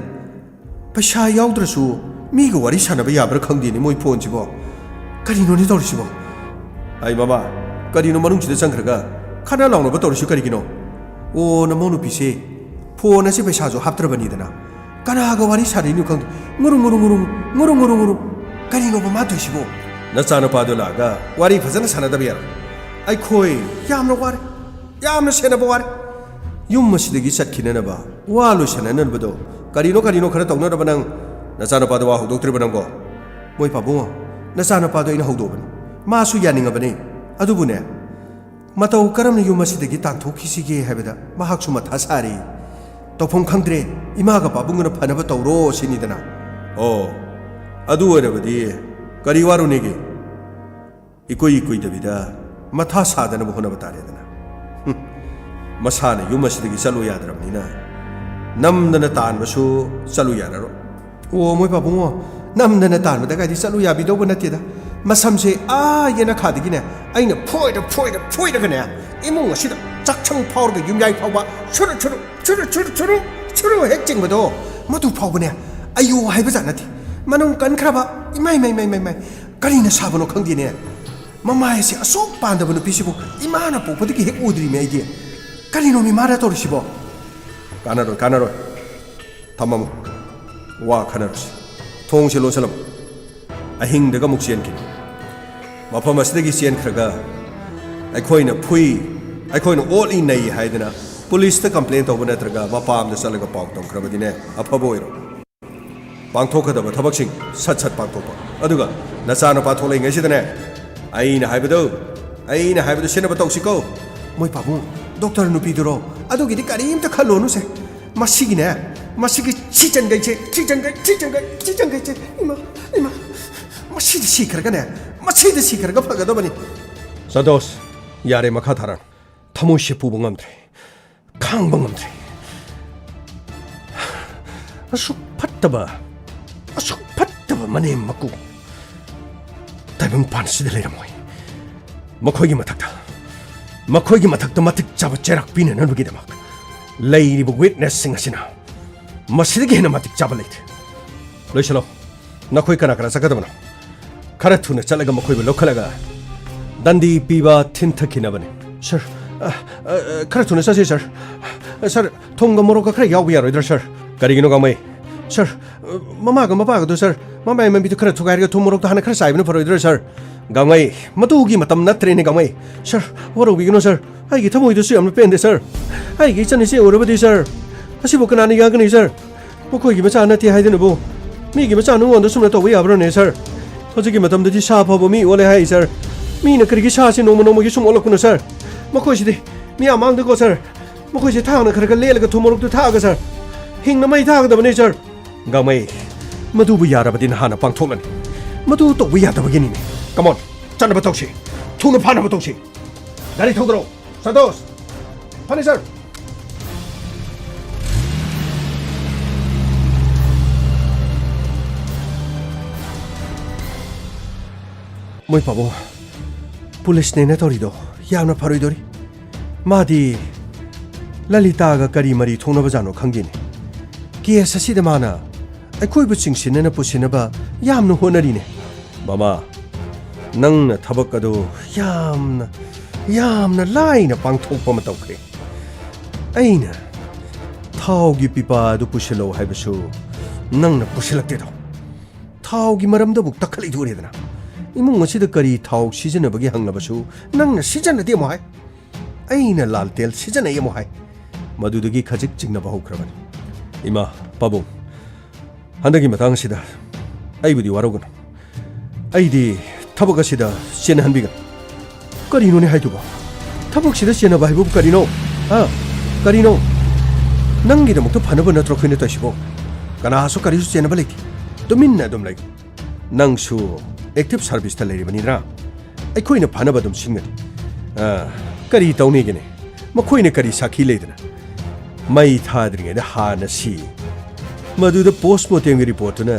ꯄꯩꯁꯥ ꯌꯥꯎꯗ꯭ꯔꯁꯨ ꯃꯤꯒ ꯋꯥꯔꯤ ꯁꯥꯟꯅꯕ ꯌꯥꯕ꯭ꯔꯥ ꯈꯪꯗꯦꯅꯦ ꯃꯣꯏ ꯐꯣꯟꯁꯤꯕꯣ ꯀꯔꯤꯅꯣꯅꯦ ꯇꯧꯔꯤꯁꯤꯕꯣ ꯑꯩ ꯃꯃꯥ ꯀꯔꯤꯅꯣ ꯃꯅꯨꯡꯁꯤꯗ ꯆꯪꯈ꯭ꯔꯒ ꯈꯟꯅ ꯂꯥꯎꯅꯕ ꯇꯧꯔꯤꯁꯤ ꯀꯔꯤꯒꯤꯅꯣ ꯑꯣ ꯅꯃꯧ ꯅꯨꯄꯤꯁꯦ ꯐꯣꯟ ꯑꯁꯤ ꯄꯩꯁꯥꯁꯨ ꯍꯥꯞꯇ꯭ꯔꯕꯅꯤꯗꯅ ꯀꯅꯥꯒ ꯋꯥꯔꯤ ꯁꯥꯟꯅꯩꯅꯣ ꯈꯪꯗꯦ ꯉꯨꯔꯨ ꯀꯔꯤꯅꯣꯕ ꯃꯥ ꯇꯧꯔꯤꯁꯤꯕꯣ ꯅꯆꯥꯅꯨꯄꯥꯗꯣ ꯂꯥꯛꯑꯒ ꯋꯥꯔꯤ ꯐꯖꯅ ꯁꯥꯟꯅꯗꯕ ꯌꯥꯔꯣꯏ ꯑꯩꯈꯣꯏ ꯌꯥꯝꯅ ꯋꯥꯔꯦ ꯌꯥꯝꯅ ꯁꯦꯟꯅꯕ ꯋꯥꯔꯦ ꯌꯨꯝ ꯑꯁꯤꯗꯒꯤ ꯆꯠꯈꯤꯅꯅꯕ ꯋꯥ ꯂꯣꯏꯁꯟꯅꯅꯕꯗꯣ ꯀꯔꯤꯅꯣ ꯈꯔ ꯇꯧꯅꯅꯕ ꯅꯪ ꯅꯆꯥꯅꯨꯄꯥꯗꯣ ꯋꯥ ꯍꯧꯗꯣꯛꯇ꯭ꯔꯤꯕ ꯅꯪꯀꯣ ꯃꯣꯏ ꯄꯥꯕꯨꯡꯉꯣ ꯅꯆꯥꯅꯨꯄꯥꯗꯣ ꯑꯩꯅ ꯍꯧꯗꯣꯛꯕꯅꯤ ꯃꯥꯁꯨ ꯌꯥꯅꯤꯡꯉꯕꯅꯤ ꯑꯗꯨꯕꯨꯅꯦ ꯃꯇꯧ ꯀꯔꯝꯅ ꯌꯨꯝ ꯑꯁꯤꯗꯒꯤ ꯇꯥꯟꯊꯣꯛꯈꯤꯁꯤꯒꯦ ꯍꯥꯏꯕꯗ ꯃꯍꯥꯛꯁꯨ ꯃꯊꯥ ꯁꯥꯔꯤ ꯇꯧꯐꯝ ꯈꯪꯗ꯭ꯔꯦ ꯏꯃꯥꯒ ꯄꯥꯕꯨꯡꯒꯅ ꯐꯅꯕ ꯇꯧꯔꯣ ꯁꯤꯅꯤꯗꯅ ꯑꯣ ꯑꯗꯨ ꯑꯣꯏꯔꯕꯗꯤ ꯀꯔꯤ ꯋꯥꯔꯨꯅꯦꯒꯦ ꯏꯀꯨꯏꯗꯕꯤꯗ ꯃꯊꯥ ꯁꯥꯗꯅꯕ ꯍꯣꯠꯅꯕ ꯇꯥꯔꯦꯗꯅ ꯃꯁꯥꯅ ꯌꯨꯝ ꯑꯁꯤꯗꯒꯤ ꯆꯠꯂꯨ ꯌꯥꯗ꯭ꯔꯕꯅꯤꯅ ꯅꯝꯗꯅ ꯇꯥꯟꯕꯁꯨ ꯆꯠꯂꯨ ꯌꯥꯔꯔꯣꯏ ꯑꯣ ꯃꯣꯏ ꯄꯥꯕꯨꯡꯉꯣ ꯅꯝꯗꯅ ꯇꯥꯟꯕꯗ ꯀꯥꯏꯗꯤ ꯆꯠꯂꯨ ꯌꯥꯕꯤꯗꯧꯕ ꯅꯠꯇꯦꯗ ꯃꯁꯝꯁꯦ ꯌꯦꯅꯈꯥꯗꯒꯤꯅꯦ ꯑꯩꯅ ꯐꯣꯏꯔꯒꯅꯦ ꯏꯃꯨꯡ ꯑꯁꯤꯗ ꯆꯥꯛꯁꯪ ꯐꯥꯎꯔꯒ ꯌꯨꯝꯌꯥꯏ ꯐꯥꯎꯕ ꯆꯨꯔꯨ ꯍꯦꯛ ꯆꯤꯡꯕꯗꯣ ꯃꯗꯨ ꯐꯥꯎꯕꯅꯦ ꯑꯌꯣ ꯍꯥꯏꯕꯖꯥꯠ ꯅꯠꯇꯦ ꯃꯅꯨꯡ ꯀꯟꯈ꯭ꯔꯕ ꯏꯃꯥꯏ ꯀꯔꯤꯅ ꯁꯥꯕꯅꯣ ꯈꯪꯗꯦꯅꯦ ꯃꯃꯥꯏ ꯑꯁꯤ ꯑꯁꯨꯛ ꯄꯥꯟꯗꯕ ꯅꯨꯄꯤꯁꯤꯕꯨ ꯏꯃꯥꯅ ꯄꯣꯛꯄꯗꯒꯤ ꯍꯦꯛ ꯎꯗ꯭ꯔꯤꯅꯦ ꯑꯩꯗꯤ ꯀꯔꯤꯅꯣ ꯃꯤꯃꯥꯅ ꯇꯧꯔꯤꯁꯤꯕꯣ ꯀꯥꯟꯅꯔꯣꯏ ꯊꯝꯃꯝꯃꯨ ꯋꯥ ꯈꯟꯅꯔꯁꯤ ꯊꯣꯡꯁꯦ ꯂꯣꯟꯁꯤꯜꯂꯝꯃꯨ ꯑꯍꯤꯡꯗꯒ ꯑꯃꯨꯛ ꯆꯦꯟꯈꯤꯅꯤ ꯃꯐꯝ ꯑꯁꯤꯗꯒꯤ ꯆꯦꯟꯈ꯭ꯔꯒ ꯑꯩꯈꯣꯏꯅ ꯑꯩꯈꯣꯏꯅ ꯑꯣꯠꯂꯤ ꯅꯩ ꯍꯥꯏꯗꯅ ꯄꯨꯂꯤꯁꯇ ꯀꯝꯄ꯭ꯂꯦꯟ ꯇꯧꯕ ꯅꯠꯇ꯭ꯔꯒ ꯃꯄꯥꯝꯗ ꯆꯠꯂꯒ ꯄꯥꯎ ꯇꯝꯈ꯭ꯔꯕꯗꯤꯅꯦ ꯑꯐꯕ ꯑꯣꯏꯔꯣ ꯄꯥꯡꯊꯣꯛꯀꯗꯕ ꯊꯕꯛꯁꯤꯡ ꯁꯠ ꯄꯥꯡꯊꯣꯛꯄ ꯑꯗꯨꯒ ꯅꯆꯥꯅꯨꯄꯥ ꯊꯣꯛꯂꯛꯏꯉꯩꯁꯤꯗꯅꯦ ꯑꯩꯅ ꯍꯥꯏꯕꯗꯨ ꯁꯤꯟꯅꯕ ꯇꯧꯁꯤꯀꯣ ꯃꯣꯏ ꯄꯥꯕꯨꯡ ꯗꯣꯛꯇꯔ ꯅꯨꯄꯤꯗꯨꯔꯣ ꯑꯗꯨꯒꯤꯗꯤ ꯀꯔꯤꯝꯇ ꯈꯜꯂꯨꯅꯨꯁꯦ ꯃꯁꯤꯒꯤ ꯊꯤꯆꯟꯒꯩꯁꯦ ꯏꯃꯥ ꯃꯁꯤꯗ ꯁꯤꯈ꯭ꯔꯒ ꯐꯒꯗꯕꯅꯤ ꯁꯟꯇꯣꯁ ꯌꯥꯔꯦ ꯃꯈꯥ ꯊꯥꯔꯛ ꯊꯃꯣꯏꯁꯦ ꯄꯨꯕ ꯉꯝꯗ꯭ꯔꯦ ꯈꯥꯡꯕ ꯉꯝꯗ꯭ꯔꯦ asuk fattaba manem maku taibang pansida leiramoi makhoigi mathakta matik chaba cherak pina nanugidamak leiribu witness singasina masidagi hena matik chaba leit loisalo nakhoi kana sakadabana khara thuna chalaga makhoibu lokhalaga dandi piba thinthakhinabane sir khara thuna sase sir thongga moroka khara yaw yaroidra sir karigino gamai sir mamaga mapaga do sir mama embi to khara thugairiga thum morok to hana khara saibna faroidra sir gamai matugi matam natrene gamai sir waro bigino sir ai gi thamoi do su amna pende sir ai gi chani se orabadi sir asibo kanani ga gani sir mokoi gi macha na ti haidena bo mi gi macha nu won do sumna to wi abro ne sir hoji gi matam de sa phabo mi ole hai sir mi na kari gi sa se no mo gi sum ole kuna sir mokoi si de mi amang de ko sir mokoi se thang na khara ga le ga thum morok to tha ga sir hing na mai tha ga da bane sir gamai madu bu yara badin hana pang tholan madu to wi ya da bagini ne come on chana ba tokshi thuna phana ba tokshi gari thogro santos phani sir moi pabo police ne na torido yamna pharoidori madi lalita ga kari mari thona bajano khangini case asida mana ꯑꯩꯈꯣꯏꯕꯨ ꯆꯤꯡꯁꯤꯟꯅꯅ ꯄꯨꯁꯤꯟꯅꯕ ꯌꯥꯝꯅ ꯍꯣꯠꯅꯔꯤꯅꯦ ꯃꯃꯥ ꯅꯪꯅ ꯊꯕꯛ ꯑꯗꯨ ꯌꯥꯝꯅ ꯂꯥꯏꯅ ꯄꯥꯡꯊꯣꯛꯄ ꯑꯃ ꯇꯧꯈ꯭ꯔꯦ ꯑꯩꯅ ꯊꯥꯎꯒꯤ ꯄꯤꯄꯥ ꯑꯗꯨ ꯄꯨꯁꯤꯜꯂꯛꯎ ꯍꯥꯏꯕꯁꯨ ꯅꯪꯅ ꯄꯨꯁꯤꯜꯂꯛꯇꯦꯗꯣ ꯊꯥꯎꯒꯤ ꯃꯔꯝꯗꯕꯨ ꯇꯛꯈꯠꯂꯤꯗꯣꯔꯦꯗꯅ ꯏꯃꯨꯡ ꯑꯁꯤꯗ ꯀꯔꯤ ꯊꯥꯎ ꯁꯤꯖꯤꯟꯅꯕꯒꯤ ꯍꯪꯂꯕꯁꯨ ꯅꯪꯅ ꯁꯤꯖꯤꯟꯅꯗꯦ ꯑꯃꯨꯛ ꯍꯥꯏ ꯑꯩꯅ ꯂꯥꯜꯇꯦꯜ ꯁꯤꯖꯤꯟꯅꯩ ꯑꯃꯨꯛ ꯍꯥꯏ ꯃꯗꯨꯗꯒꯤ ꯈꯖꯤꯛ ꯆꯤꯡꯅꯕ ꯍꯧꯈ꯭ꯔꯕꯅꯤ ꯏꯃꯥ ꯄꯥꯕꯨꯡ ꯍꯟꯗꯛꯀꯤ ꯃꯇꯥꯡꯁꯤꯗ ꯑꯩꯕꯨꯗꯤ ꯋꯥꯔꯧꯒꯅꯨ ꯑꯩꯗꯤ ꯊꯕꯛ ꯑꯁꯤꯗ ꯆꯦꯟꯅꯍꯟꯕꯤꯒꯅꯨ ꯀꯔꯤꯅꯣꯅꯦ ꯍꯥꯏꯗꯨꯕꯣ ꯊꯕꯛꯁꯤꯗ ꯆꯦꯟꯅꯕ ꯍꯥꯏꯕꯕꯨ ꯀꯔꯤꯅꯣ ꯀꯔꯤꯅꯣ ꯅꯪꯒꯤꯗꯃꯛꯇ ꯐꯅꯕ ꯅꯠꯇ꯭ꯔꯣ ꯑꯩꯈꯣꯏꯅ ꯇꯧꯏꯁꯤꯕꯣ ꯀꯅꯥꯁꯨ ꯀꯔꯤꯁꯨ ꯆꯦꯟꯅꯕ ꯂꯩꯇꯦ ꯇꯨꯃꯤꯟꯅ ꯑꯗꯨꯝ ꯂꯩ ꯅꯪꯁꯨ ꯑꯦꯛꯇꯤꯚ ꯁꯥꯔꯚꯤꯁꯇ ꯂꯩꯔꯤꯕꯅꯤꯅ ꯑꯩꯈꯣꯏꯅ ꯐꯅꯕ ꯑꯗꯨꯝ ꯁꯤꯟꯒꯅꯤ ꯀꯔꯤ ꯇꯧꯅꯤꯒꯦꯅꯦ ꯃꯈꯣꯏꯅ ꯀꯔꯤ ꯁꯥꯈꯤ ꯂꯩꯗꯅ ꯃꯩ ꯊꯥꯗ꯭ꯔꯤꯉꯩꯗ ꯍꯥꯟꯅ ꯁꯤ ꯃꯗꯨꯗ ꯄꯣꯁꯠꯃꯣꯔꯇꯦꯝꯒꯤ ꯔꯤꯄꯣꯔꯠꯇꯨꯅ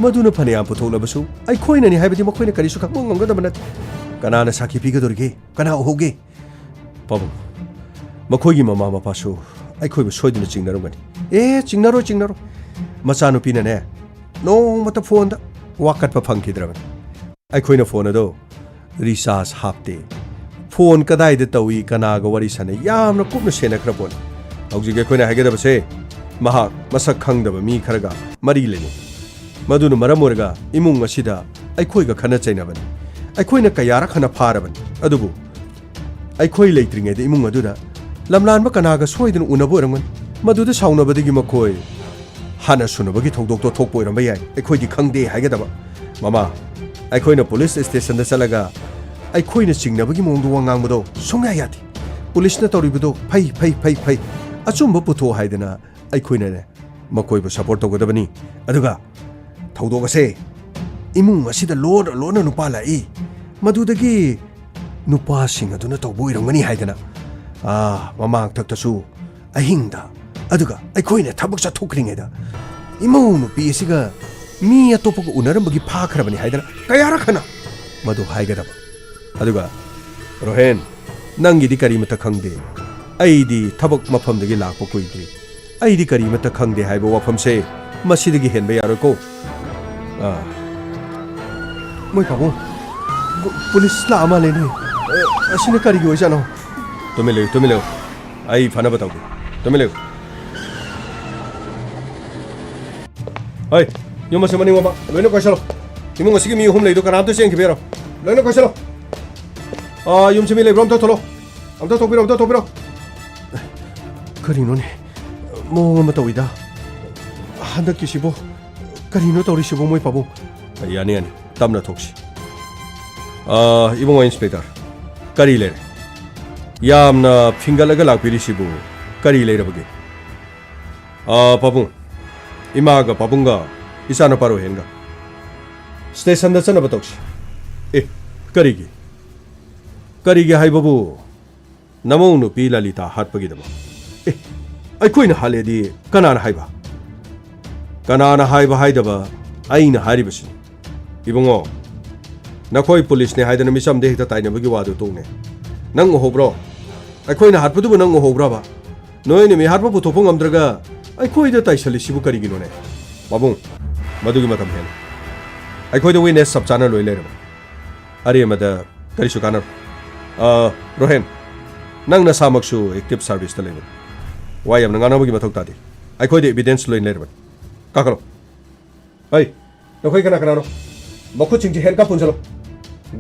ꯃꯗꯨꯅ ꯐꯅꯌꯥꯝ ꯄꯨꯊꯣꯛꯂꯕꯁꯨ ꯑꯩꯈꯣꯏꯅꯅꯤ ꯍꯥꯏꯕꯗꯤ ꯃꯈꯣꯏꯅ ꯀꯔꯤꯁꯨ ꯈꯪꯕ ꯉꯝꯒꯗꯕ ꯅꯠꯇꯦ ꯀꯅꯥꯅ ꯁꯥꯈꯤ ꯄꯤꯒꯗꯧꯔꯤꯒꯦ ꯀꯅꯥ ꯎꯍꯧꯒꯦ ꯄꯥꯕꯨꯡ ꯃꯈꯣꯏꯒꯤ ꯃꯃꯥ ꯃꯄꯥꯁꯨ ꯑꯩꯈꯣꯏꯕꯨ ꯁꯣꯏꯗꯅ ꯆꯤꯡꯅꯔꯝꯒꯅꯤ ꯆꯤꯡꯅꯔꯣꯏ ꯃꯆꯥꯅꯨꯄꯤꯅꯅꯦ ꯅꯣꯡꯃꯇ ꯐꯣꯟꯗ ꯋꯥꯀꯠꯄ ꯐꯪꯈꯤꯗ꯭ꯔꯕꯅꯤ ꯑꯩꯈꯣꯏꯅ ꯐꯣꯟ ꯑꯗꯣ ꯔꯤꯆꯥꯔꯖ ꯍꯥꯞꯇꯦ ꯐꯣꯟ ꯀꯗꯥꯏꯗ ꯇꯧꯏ ꯀꯅꯥꯒ ꯋꯥꯔꯤ ꯁꯥꯟꯅꯩ ꯌꯥꯝꯅ ꯀꯨꯞꯅ ꯁꯦꯟꯅꯈ꯭ꯔꯄꯣꯠꯅꯤ ꯍꯧꯖꯤꯛ ꯑꯩꯈꯣꯏꯅ ꯍꯥꯏꯒꯗꯕꯁꯦ ꯃꯍꯥꯛ ꯃꯁꯛ ꯈꯪꯗꯕ ꯃꯤ ꯈꯔꯒ ꯃꯔꯤ ꯂꯩꯅꯩ ꯃꯗꯨꯅ ꯃꯔꯝ ꯑꯣꯏꯔꯒ ꯏꯃꯨꯡ ꯑꯁꯤꯗ ꯑꯩꯈꯣꯏꯒ ꯈꯟꯅ ꯆꯩꯅꯕꯅꯤ ꯑꯩꯈꯣꯏꯅ ꯀꯌꯥꯔꯛ ꯍꯟꯅ ꯐꯥꯔꯕꯅꯤ ꯑꯗꯨꯕꯨ ꯑꯩꯈꯣꯏ ꯂꯩꯇ꯭ꯔꯤꯉꯩꯗ ꯏꯃꯨꯡ ꯑꯗꯨꯗ ꯂꯝꯂꯥꯟꯕ ꯀꯅꯥꯒ ꯁꯣꯏꯗꯅ ꯎꯅꯕ ꯑꯣꯏꯔꯝꯒꯅꯤ ꯃꯗꯨꯗ ꯁꯥꯎꯅꯕꯗꯒꯤ ꯃꯈꯣꯏ ꯍꯥꯟꯅ ꯁꯨꯅꯕꯒꯤ ꯊꯧꯗꯣꯛꯇꯣ ꯊꯣꯛꯄ ꯑꯣꯏꯔꯝꯕ ꯌꯥꯏ ꯑꯩꯈꯣꯏꯗꯤ ꯈꯪꯗꯦ ꯍꯥꯏꯒꯗꯕ ꯃꯃꯥ ꯑꯩꯈꯣꯏꯅ ꯄꯨꯂꯤꯁ ꯁ꯭ꯇꯦꯁꯟꯗ ꯆꯠꯂꯒ ꯑꯩꯈꯣꯏꯅ ꯆꯤꯡꯅꯕꯒꯤ ꯃꯑꯣꯡꯗ ꯋꯥ ꯉꯥꯡꯕꯗꯣ ꯁꯨꯡꯌꯥ ꯌꯥꯗꯦ ꯄꯨꯂꯤꯁꯅ ꯇꯧꯔꯤꯕꯗꯣ ꯐꯩ ꯑꯆꯨꯝꯕ ꯄꯨꯊꯣꯛ ꯍꯥꯏꯗꯅ ꯑꯩꯈꯣꯏꯅꯅꯦ ꯃꯈꯣꯏꯕꯨ ꯁꯄꯣꯔꯠ ꯇꯧꯒꯗꯕꯅꯤ ꯑꯗꯨꯒ ꯊꯧꯗꯣꯛ ꯑꯁꯦ ꯏꯃꯨꯡ ꯑꯁꯤꯗ ꯂꯣꯟꯅ ꯅꯨꯄꯥ ꯂꯥꯛꯏ ꯃꯗꯨꯗꯒꯤ ꯅꯨꯄꯥꯁꯤꯡ ꯑꯗꯨꯅ ꯇꯧꯕ ꯑꯣꯏꯔꯝꯒꯅꯤ ꯍꯥꯏꯗꯅ ꯃꯃꯥꯡꯊꯛꯇꯁꯨ ꯑꯍꯤꯡꯗ ꯑꯗꯨꯒ ꯑꯩꯈꯣꯏꯅ ꯊꯕꯛ ꯆꯠꯊꯣꯛꯈ꯭ꯔꯤꯉꯩꯗ ꯏꯃꯧ ꯅꯨꯄꯤ ꯑꯁꯤꯒ ꯃꯤ ꯑꯇꯣꯞꯄꯒ ꯎꯅꯔꯝꯕꯒꯤ ꯐꯥꯈ꯭ꯔꯕꯅꯤ ꯍꯥꯏꯗꯅ ꯀꯌꯥꯔꯛ ꯍꯟꯅ ꯃꯗꯨ ꯍꯥꯏꯒꯗꯕ ꯑꯗꯨꯒ ꯔꯣꯍꯦꯟ ꯅꯪꯒꯤꯗꯤ ꯀꯔꯤꯃꯠꯇ ꯈꯪꯗꯦ ꯑꯩꯗꯤ ꯊꯕꯛ ꯃꯐꯝꯗꯒꯤ ꯂꯥꯛꯄ ꯀꯨꯏꯗ꯭ꯔꯤ ꯑꯩꯗꯤ ꯀꯔꯤꯃꯠꯇ ꯈꯪꯗꯦ ꯍꯥꯏꯕ ꯋꯥꯐꯝꯁꯦ ꯃꯁꯤꯗꯒꯤ ꯍꯦꯟꯕ ꯌꯥꯔꯣꯏꯀꯣ ꯃꯣꯏ ꯄꯥꯕꯨꯡ ꯄꯨꯂꯤꯁ ꯂꯥꯛꯑ ꯃꯥꯜꯂꯦꯅꯦ ꯑꯁꯤꯅ ꯀꯔꯤꯒꯤ ꯑꯣꯏꯖꯥꯠꯅꯣ ꯇꯨꯃꯤꯟ ꯂꯩꯌꯨ ꯑꯩ ꯐꯅꯕ ꯇꯧꯒꯦ ꯇꯨꯃꯤꯟ ꯂꯩꯌꯨ ꯍꯩ ꯌꯨꯝ ꯑꯁꯤ ꯃꯅꯤꯡ ꯃꯃꯥꯡ ꯂꯣꯏꯅ ꯀꯣꯏꯁꯜꯂꯣ ꯏꯃꯨꯡ ꯑꯁꯤꯒꯤ ꯃꯤ ꯑꯍꯨꯝ ꯂꯩꯗꯣ ꯀꯅꯥꯝꯇ ꯆꯦꯟꯈꯤꯕ ꯌꯥꯔꯣꯏ ꯂꯣꯏꯅ ꯀꯣꯏꯁꯜꯂꯣ ꯌꯨꯝꯁꯤ ꯃꯤ ꯂꯩꯕ꯭ꯔꯣ ꯑꯝꯇ ꯊꯣꯛꯂꯣ ꯑꯝꯇ ꯊꯣꯛꯄꯤꯔꯣ ꯀꯔꯤꯅꯣꯅꯦ ꯃꯑꯣꯡ ꯑꯃ ꯇꯧꯏꯗ ꯍꯟꯗꯛꯀꯤꯁꯤꯕꯣ ꯀꯔꯤꯅꯣ ꯇꯧꯔꯤꯁꯤꯕꯣ ꯃꯣꯏ ꯄꯥꯕꯨꯡ ꯌꯥꯅꯤ ꯇꯞꯅ ꯊꯣꯛꯁꯤ 이봉호 인스펙터 ꯀꯔꯤ ꯂꯩꯔꯦ ꯌꯥꯝꯅ ꯐꯤꯡꯒꯠꯂꯒ ꯂꯥꯛꯄꯤꯔꯤꯁꯤꯕꯨ ꯀꯔꯤ ꯂꯩꯔꯕꯒꯦ ꯄꯥꯕꯨꯡ 이마가 바bun가 이사나 바로 henga 스테이션다 ꯆꯠꯅꯕ ꯇꯧꯁꯤ ꯀꯔꯤꯒꯤ ꯍꯥꯏꯕꯕꯨ ꯅꯃꯧ ꯅꯨꯄꯤ ꯂꯂꯤꯇꯥ ꯍꯥꯠꯄꯒꯤꯗꯃꯛ ꯑꯩꯈꯣꯏꯅ ꯍꯥꯠꯂꯦꯗꯤ ꯀꯅꯥꯅ ꯍꯥꯏꯕ ꯀꯅꯥꯅ ꯍꯥꯏꯕ ꯍꯥꯏꯗꯕ ꯑꯩꯅ ꯍꯥꯏꯔꯤꯕꯁꯤꯅꯤ ꯏꯕꯨꯡꯉꯣ ꯅꯈꯣꯏ ꯄꯨꯂꯤꯁꯅꯦ ꯍꯥꯏꯗꯅ ꯃꯤꯆꯝꯗ ꯍꯦꯛꯇ ꯇꯥꯏꯅꯕꯒꯤ ꯋꯥꯗꯨ ꯇꯣꯛꯅꯦ ꯅꯪ ꯎꯍꯧꯕ꯭ꯔꯣ ꯑꯩꯈꯣꯏꯅ ꯍꯥꯠꯄꯗꯨꯕꯨ ꯅꯪ ꯎꯍꯧꯕ꯭ꯔꯕ ꯅꯣꯏꯅ ꯃꯤ ꯍꯥꯠꯄ ꯄꯨꯊꯣꯛꯄ ꯉꯝꯗ꯭ꯔꯒ ꯑꯩꯈꯣꯏꯗ ꯇꯥꯏꯁꯜꯂꯤꯁꯤꯕꯨ ꯀꯔꯤꯒꯤꯅꯣꯅꯦ ꯃꯕꯨꯡ ꯃꯗꯨꯒꯤ ꯃꯇꯝ ꯍꯦꯟꯅ ꯑꯩꯈꯣꯏꯗ ꯋꯤꯅꯦꯁ ꯆꯞ ꯆꯥꯅ ꯂꯣꯏ ꯂꯩꯔꯕ ꯑꯔꯦꯝꯕꯗ ꯀꯔꯤꯁꯨ ꯀꯥꯟꯅꯔꯣꯏ ꯔꯣꯍꯦꯟ ꯅꯪ ꯅꯁꯥꯃꯛꯁꯨ ꯑꯦꯛꯇꯤꯚ ꯁꯥꯔꯚꯤꯁꯇ ꯂꯩꯕꯅꯤ ꯋꯥ ꯌꯥꯝꯅ ꯉꯥꯡꯅꯕꯒꯤ ꯃꯊꯧ ꯇꯥꯗꯦ ꯑꯩꯈꯣꯏꯗ ꯑꯦꯕꯤꯗꯦꯟꯁ ꯂꯣꯏ ꯂꯩꯔꯕꯅꯤ ꯀꯥꯈꯠꯂꯣ ꯑꯩ ꯅꯈꯣꯏ ꯀꯅꯥ ꯀꯅꯥꯅꯣ ꯃꯈꯨꯠꯁꯤꯡꯁꯤ ꯍꯦꯟꯀꯞ ꯄꯨꯟꯁꯤꯜꯂꯣ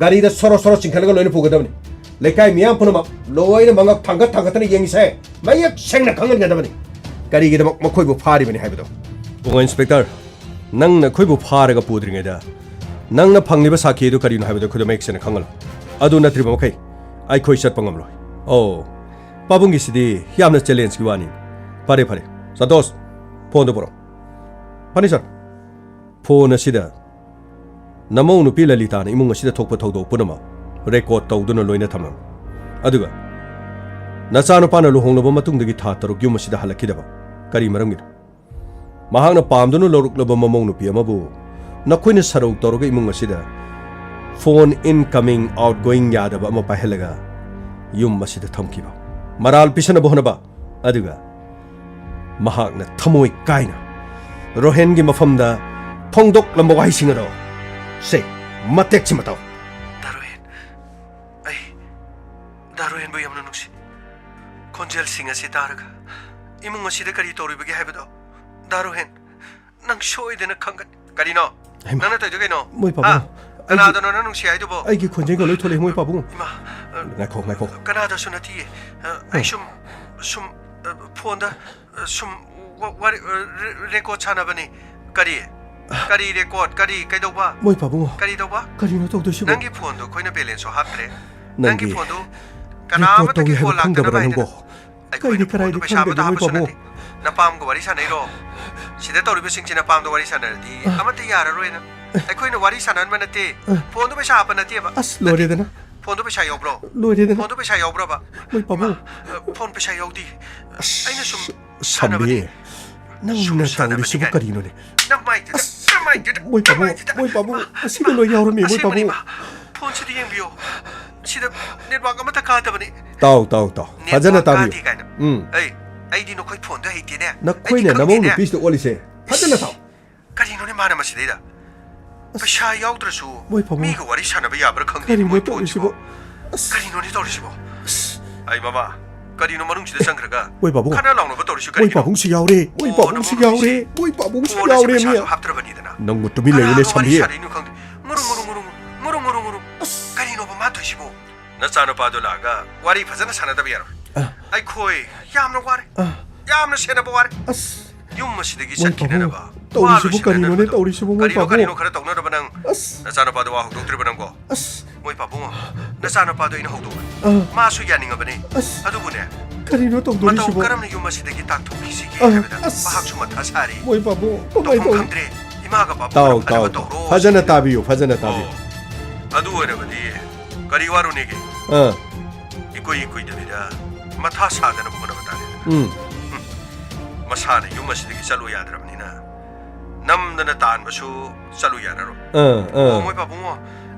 ꯒꯥꯔꯤꯗ ꯁꯣꯔꯣ ꯁꯣꯔꯣ ꯆꯤꯡꯈꯠꯂꯒ ꯂꯣꯏꯅ ꯄꯨꯒꯗꯕꯅꯤ ꯂꯩꯀꯥꯏ ꯃꯤꯌꯥꯝ ꯄꯨꯝꯅꯃꯛ ꯂꯣꯏꯅ ꯃꯉꯛ ꯊꯥꯡꯒꯠ ꯊꯥꯡꯒꯠꯇꯅ ꯌꯦꯡꯉꯤꯁꯦ ꯃꯌꯦꯛ ꯁꯦꯡꯅ ꯈꯪꯍꯟꯒꯗꯕꯅꯤ ꯀꯔꯤꯒꯤꯗꯃꯛ ꯃꯈꯣꯏꯕꯨ ꯐꯥꯔꯤꯕꯅꯤ ꯍꯥꯏꯕꯗꯣ ꯕꯨꯡꯉꯣ ꯏꯟꯁꯄꯦꯛꯇꯔ ꯅꯪꯅ ꯑꯩꯈꯣꯏꯕꯨ ꯐꯥꯔꯒ ꯄꯨꯗ꯭ꯔꯤꯉꯩꯗ ꯅꯪꯅ ꯐꯪꯂꯤꯕ ꯁꯥꯈꯤ ꯑꯗꯨ ꯀꯔꯤꯅꯣ ꯍꯥꯏꯕꯗꯨ ꯑꯩꯈꯣꯏꯗ ꯃꯌꯦꯛ ꯁꯦꯡꯅ ꯈꯪꯍꯜꯂꯣ ꯑꯗꯨ ꯅꯠꯇ꯭ꯔꯤꯕ ꯃꯈꯩ ꯑꯩꯈꯣꯏ ꯆꯠꯄ ꯉꯝꯂꯣꯏ ꯑꯣ ꯄꯥꯕꯨꯡꯒꯤꯁꯤꯗꯤ ꯌꯥꯝꯅ ꯆꯦꯂꯦꯟꯖꯀꯤ ꯋꯥꯅꯤ ꯐꯔꯦ ꯐꯔꯦ ꯁꯟꯇꯣꯁ ꯐꯣꯟꯗꯣ ꯄꯨꯔꯛꯑꯣ ꯐꯅꯤ ꯁꯥꯔ ꯐꯣꯟ ꯑꯁꯤꯗ ꯅꯃꯧ ꯅꯨꯄꯤ ꯂꯂꯤꯇꯥꯅ ꯏꯃꯨꯡ ꯑꯁꯤꯗ ꯊꯣꯛꯄ ꯊꯧꯗꯣꯛ ꯄꯨꯝꯅꯃꯛ ꯔꯦꯀꯣꯔꯗ ꯇꯧꯗꯨꯅ ꯂꯣꯏꯅ ꯊꯝꯂꯝꯃꯤ ꯑꯗꯨꯒ ꯅꯆꯥꯅꯨꯄꯥꯅ ꯂꯨꯍꯣꯡꯂꯕ ꯃꯇꯨꯡꯗꯒꯤ ꯊꯥ 6 ꯌꯨꯝ ꯑꯁꯤꯗ ꯍꯜꯂꯛꯈꯤꯗꯕ ꯀꯔꯤ ꯃꯔꯝꯒꯤꯅꯣ ꯃꯍꯥꯛꯅ ꯄꯥꯝꯗꯨꯅ ꯂꯧꯔꯛꯂꯕ ꯃꯃꯧ ꯅꯨꯄꯤ ꯑꯃꯕꯨ ꯅꯈꯣꯏꯅ ꯁꯔꯧ ꯇꯧꯔꯒ ꯏꯃꯨꯡ ꯑꯁꯤꯗ ꯐꯣꯟ ꯏꯟꯀꯃꯤꯡ ꯑꯥꯎꯠꯒꯣꯌꯤꯡ ꯌꯥꯗꯕ ꯑꯃ ꯄꯥꯏꯍꯜꯂꯒ ꯌꯨꯝ ꯑꯁꯤꯗ ꯊꯝꯈꯤꯕ ꯃꯔꯥꯜ ꯄꯤꯁꯟꯅꯕ ꯍꯣꯠꯅꯕ ꯑꯗꯨꯒ ꯃꯍꯥꯛꯅ ꯊꯃꯣꯏ ꯀꯥꯏꯅ ꯔꯣꯍꯦꯟꯒꯤ ꯃꯐꯝꯗ ꯐꯣꯡꯗꯣꯛꯂꯝꯕ ꯋꯥꯍꯩꯁꯤꯡ ꯑꯗꯣ ꯁꯦ ꯃꯇꯦꯛꯁꯤꯃ ꯇꯧ ꯗꯥꯔꯣꯍꯦꯟꯕꯨ ꯌꯥꯝꯅ ꯅꯨꯡꯁꯤ ꯈꯣꯟꯖꯦꯜꯁꯤꯡ ꯑꯁꯤ ꯇꯥꯔꯒ ꯏꯃꯨꯡ ꯑꯁꯤꯗ ꯀꯔꯤ ꯇꯧꯔꯤꯕꯒꯦ ꯍꯥꯏꯕꯗꯣ ꯗꯥꯔꯣꯍꯦꯟ ꯅꯪ ꯁꯣꯏꯗꯅ ꯈꯪꯒꯅꯤ ꯀꯔꯤꯅꯣ ꯅꯪꯅ ꯇꯧꯏꯗꯣ ꯀꯩꯅꯣ ꯃꯣꯏ ꯄꯥꯕꯨꯡ ꯀꯅꯥꯗꯅꯣ ꯅꯪ ꯅꯨꯡꯁꯤ ꯍꯥꯏꯗꯨꯕꯣ ꯑꯩꯒꯤ ꯈꯣꯟꯖꯦꯜꯒ ꯂꯣꯏ ꯊꯣꯛꯂꯛꯑꯦ ꯃꯣꯏ ꯄꯥꯕꯨꯡ ꯏꯃꯥ ꯉꯥꯏꯈꯣ ꯉꯥꯏꯈꯣ ꯀꯅꯥꯗꯁꯨ ꯅꯠꯇꯤꯌꯦ ꯑꯩ ꯁꯨꯝ ꯐꯣꯟꯗ ꯁꯨꯝ ꯔꯦꯀꯣꯔꯗ ꯁꯥꯟꯅꯕꯅꯤ ꯀꯔꯤ ꯔꯦꯀꯣꯔꯗ ꯀꯩꯗꯧꯕ ꯃꯣꯏ ꯄꯥꯕꯨꯡ ꯀꯔꯤ ꯇꯧꯕ ꯀꯔꯤꯅꯣ ꯇꯧꯗꯣꯏꯁꯤꯕꯣ ꯅꯪꯒꯤ ꯐꯣꯟꯗꯣ ꯑꯩꯈꯣꯏꯅ ꯕꯦꯂꯦꯟꯁꯁꯨ ꯍꯥꯞꯇ꯭ꯔꯦ ꯅꯪꯒꯤ ꯅꯪꯒꯤ ꯐꯣꯟꯗꯣ ꯔꯦꯀꯣꯔꯗ ꯀꯅꯥꯃꯠꯇꯒꯤ ꯇꯧꯏ ꯀꯣꯜ ꯍꯥꯏꯕ ꯂꯥꯛꯇꯅꯕ ꯈꯪꯗꯕ꯭ꯔꯥ ꯅꯪꯕꯣ ꯍꯥꯏꯗꯅ ꯑꯩꯈꯣꯏꯅ ꯀꯔꯤꯗꯤ ꯐꯣꯟꯗꯣ ꯀꯔꯥꯏꯗꯤ ꯄꯩꯁꯥ ꯑꯃꯠꯇ ꯈꯪꯗꯦ ꯃꯣꯏ ꯍꯥꯞꯄꯁꯨ ꯄꯥꯕꯨꯡ ꯅꯠꯇꯦ ꯅꯄꯥꯝꯒ ꯋꯥꯔꯤ ꯁꯥꯟꯅꯩꯔꯣ ꯁꯤꯗ ꯇꯧꯔꯤꯕ ꯁꯤꯡꯁꯤ ꯅꯄꯥꯝꯗ ꯋꯥꯔꯤ ꯁꯥꯟꯅꯔꯗꯤ ꯑꯃꯠꯇ ꯌꯥꯔꯔꯣꯏꯅ ꯑꯩꯈꯣꯏꯅ ꯋꯥꯔꯤ ꯁꯥꯟꯅꯍꯟꯕ ꯅꯠꯇꯦ ꯐꯣꯟꯗꯣ ꯄꯩꯁꯥ ꯍꯥꯞꯄ ꯅꯠꯇꯦꯕ ꯑꯁ ꯂꯣꯏꯔꯦꯗꯅ ꯐꯣꯟꯗꯣ ꯄꯩꯁꯥ ꯌꯥꯎꯕ꯭ꯔꯣ ꯂꯣꯏꯔꯦꯗꯅ ꯐꯣꯟꯗꯣ ꯄꯩꯁꯥ ꯌꯥꯎꯕ꯭ꯔꯕ ꯃꯣꯏ ꯄꯥꯕꯨꯡ ꯐꯣꯟ ꯄꯩꯁꯥ ꯌꯥꯎꯗꯤ ꯑꯩꯅ ꯁꯨꯝ ꯁꯝꯕꯤ ꯁꯥꯟꯅꯕꯅꯤ ꯅꯪꯅ ꯇꯧꯔꯤꯁꯤꯕꯨ ꯀꯔꯤꯅꯣꯅꯦ ꯅꯃꯥꯏꯗꯨꯗ ꯃꯣꯏ ꯄꯥꯕꯨꯡ ꯑꯁꯤꯗ ꯂꯣꯏ ꯌꯥꯎꯔꯝꯃꯤ ꯃꯣꯏ ꯄꯥꯕꯨꯡ ꯐꯣꯟꯁꯤꯗ ꯌꯦꯡꯕꯤꯌꯣ ꯁꯤꯗ ꯅꯦꯠꯋꯥꯛ ꯑꯃꯠꯇ ꯀꯥꯗꯕꯅꯤ ꯇꯥꯎ ꯐꯖꯅ ꯇꯥꯕꯤꯌꯨ ꯀꯥꯏꯅ ꯑꯩꯗꯤ ꯅꯈꯣꯏ ꯐꯣꯟꯗꯣ ꯍꯩꯇꯦꯅꯦ ꯅꯈꯣꯏꯅ ꯅꯃꯧ ꯅꯨꯄꯤꯁꯤꯗ ꯑꯣꯜꯂꯤꯁꯦ ꯐꯖꯅ ꯇꯥꯎ ꯀꯔꯤꯅꯣꯅꯦ ꯃꯥꯅ ꯃꯁꯤꯗꯩꯗ ꯄꯩꯁꯥ ꯌꯥꯎꯗ꯭ꯔꯁꯨ ꯃꯣꯏ ꯄꯥꯕꯨꯡ ꯃꯤꯒ ꯋꯥꯔꯤ ꯁꯥꯟꯅꯕ ꯌꯥꯕ꯭ꯔꯥ ꯈꯪꯗꯦ ꯀꯔꯤꯅꯣ ꯃꯣꯏ ꯇꯧꯔꯤꯁꯤꯕꯣ ꯐꯣꯟꯁꯤꯕꯣ ꯀꯔꯤꯅꯣꯅꯦ ꯇꯧꯔꯤꯁꯤꯕꯣ ꯑꯩ ꯃꯃꯥ ꯀꯔꯤꯅꯣ ꯃꯅꯨꯡꯁꯤꯗ ꯆꯪꯈ꯭ꯔꯒ ꯃꯣꯏ ꯄꯥꯕꯨꯡ ꯈꯟꯅ ꯂꯥꯎꯅꯕ ꯇꯧꯔꯤꯁꯤ ꯃꯣꯏ ꯀꯔꯤꯅꯣ ꯄꯥꯕꯨꯡꯁꯨ ꯌꯥꯎꯔꯦ ꯃꯣꯏ ꯄꯥꯕꯨꯡꯁꯨ ꯌꯥꯎꯔꯦ ꯃꯣꯏ ꯄꯥꯕꯨꯡꯁꯨ ꯌꯥꯎꯔꯦ ꯃꯤ ꯄꯩꯁꯥꯁꯨ ꯍꯥꯞꯇ꯭ꯔꯕꯅꯤꯗꯅ ꯅꯪꯕꯨ ꯇꯨꯃꯤꯟ ꯂꯩꯌꯨꯅꯦ ꯁꯝꯕꯤ ꯁꯥꯔꯤꯅꯣ ꯈꯪꯗꯦ ꯉꯨꯔꯨ ꯀꯔꯤꯅꯣꯕ ꯃꯥ ꯇꯧꯏꯁꯤꯕꯣ ꯅꯆꯥꯅꯨꯄꯥꯗꯣ ꯂꯥꯛꯑꯒ ꯋꯥꯔꯤ ꯐꯖꯅ ꯁꯥꯟꯅꯗꯕ ꯌꯥꯔꯣꯏ ꯑꯩꯈꯣꯏ ꯌꯥꯝꯅ ꯋꯥꯔꯦ ꯌꯥꯝꯅ ꯁꯦꯟꯅꯕ ꯋꯥꯔꯦ ꯑꯁ ꯌꯨꯝ ꯑꯁꯤꯗꯒꯤ ꯃꯣꯏ ꯆꯠꯈꯤꯅꯅꯕ ꯇꯧꯔꯤꯁꯤꯕꯨ ꯀꯔꯤꯅꯣꯅꯦ ꯇꯧꯔꯤꯁꯤꯕꯨ ꯃꯣꯏ ꯄꯥꯕꯨꯡ ꯀꯔꯤꯅꯣ ꯈꯔ ꯇꯧꯅꯔꯕ ꯅꯪ ꯑꯁ ꯅꯆꯥꯅꯨꯄꯥꯗꯣ ꯋꯥ ꯍꯧꯗꯣꯛꯇ꯭ꯔꯤꯕ ꯅꯪꯕꯣ ꯑꯁ ꯃꯣꯏ ꯄꯥꯕꯨꯡ ꯅꯆꯥꯅꯨꯄꯥꯗꯣ ꯑꯩꯅ ꯍꯧꯗꯣꯛꯑꯦ ꯃꯥꯁꯨ ꯌꯥꯅꯤꯡꯉꯕꯅꯦ ꯑꯁ ꯑꯗꯨꯕꯨꯅꯦ ꯀꯔꯤꯅꯣ ꯃꯇꯧ ꯇꯧꯗꯣꯔꯤꯁꯤꯕꯣ ꯀꯔꯝꯅ ꯌꯨꯝ ꯑꯁꯤꯗꯒꯤ ꯇꯥꯟꯊꯣꯛꯈꯤꯁꯤꯒꯦ ꯍꯥꯏꯕꯗ ꯑꯁ ꯃꯍꯥꯛꯁꯨ ꯃꯊꯥ ꯁꯥꯔꯤ ꯃꯣꯏ ꯄꯥꯕꯨꯡ ꯀꯃꯥꯏ ꯇꯧꯐꯝ ꯇꯧ ꯈꯪꯗ꯭ꯔꯦ ꯏꯃꯥꯒ ꯇꯥꯎ ꯕꯥꯕꯨꯒ ꯇꯥꯎ ꯐꯅꯕ ꯇꯧꯔꯣ ꯐꯖꯅ ꯇꯥꯕꯤꯌꯨ ꯐꯖꯅ ꯇꯥꯕꯤꯌꯨ ꯑꯗꯨ ꯑꯣꯏꯔꯕꯗꯤ ꯀꯔꯤ ꯋꯥꯔꯨꯅꯦꯒꯦ ꯑꯥ ꯏꯀꯨꯏꯗꯕꯤꯗ ꯃꯊꯥ ꯁꯥꯗꯅꯕ ꯍꯣꯠꯅꯕ ꯇꯥꯔꯦ ꯃꯁꯥꯅ ꯌꯨꯝ ꯑꯁꯤꯗꯒꯤ ꯆꯠꯂꯨ ꯌꯥꯗ꯭ꯔꯕꯅꯤꯅ ꯅꯝꯗꯅ ꯇꯥꯟꯕꯁꯨ ꯆꯠꯂꯨ ꯌꯥꯔꯔꯣꯏ ꯃꯣꯏ ꯄꯥꯕꯨꯡꯉꯣ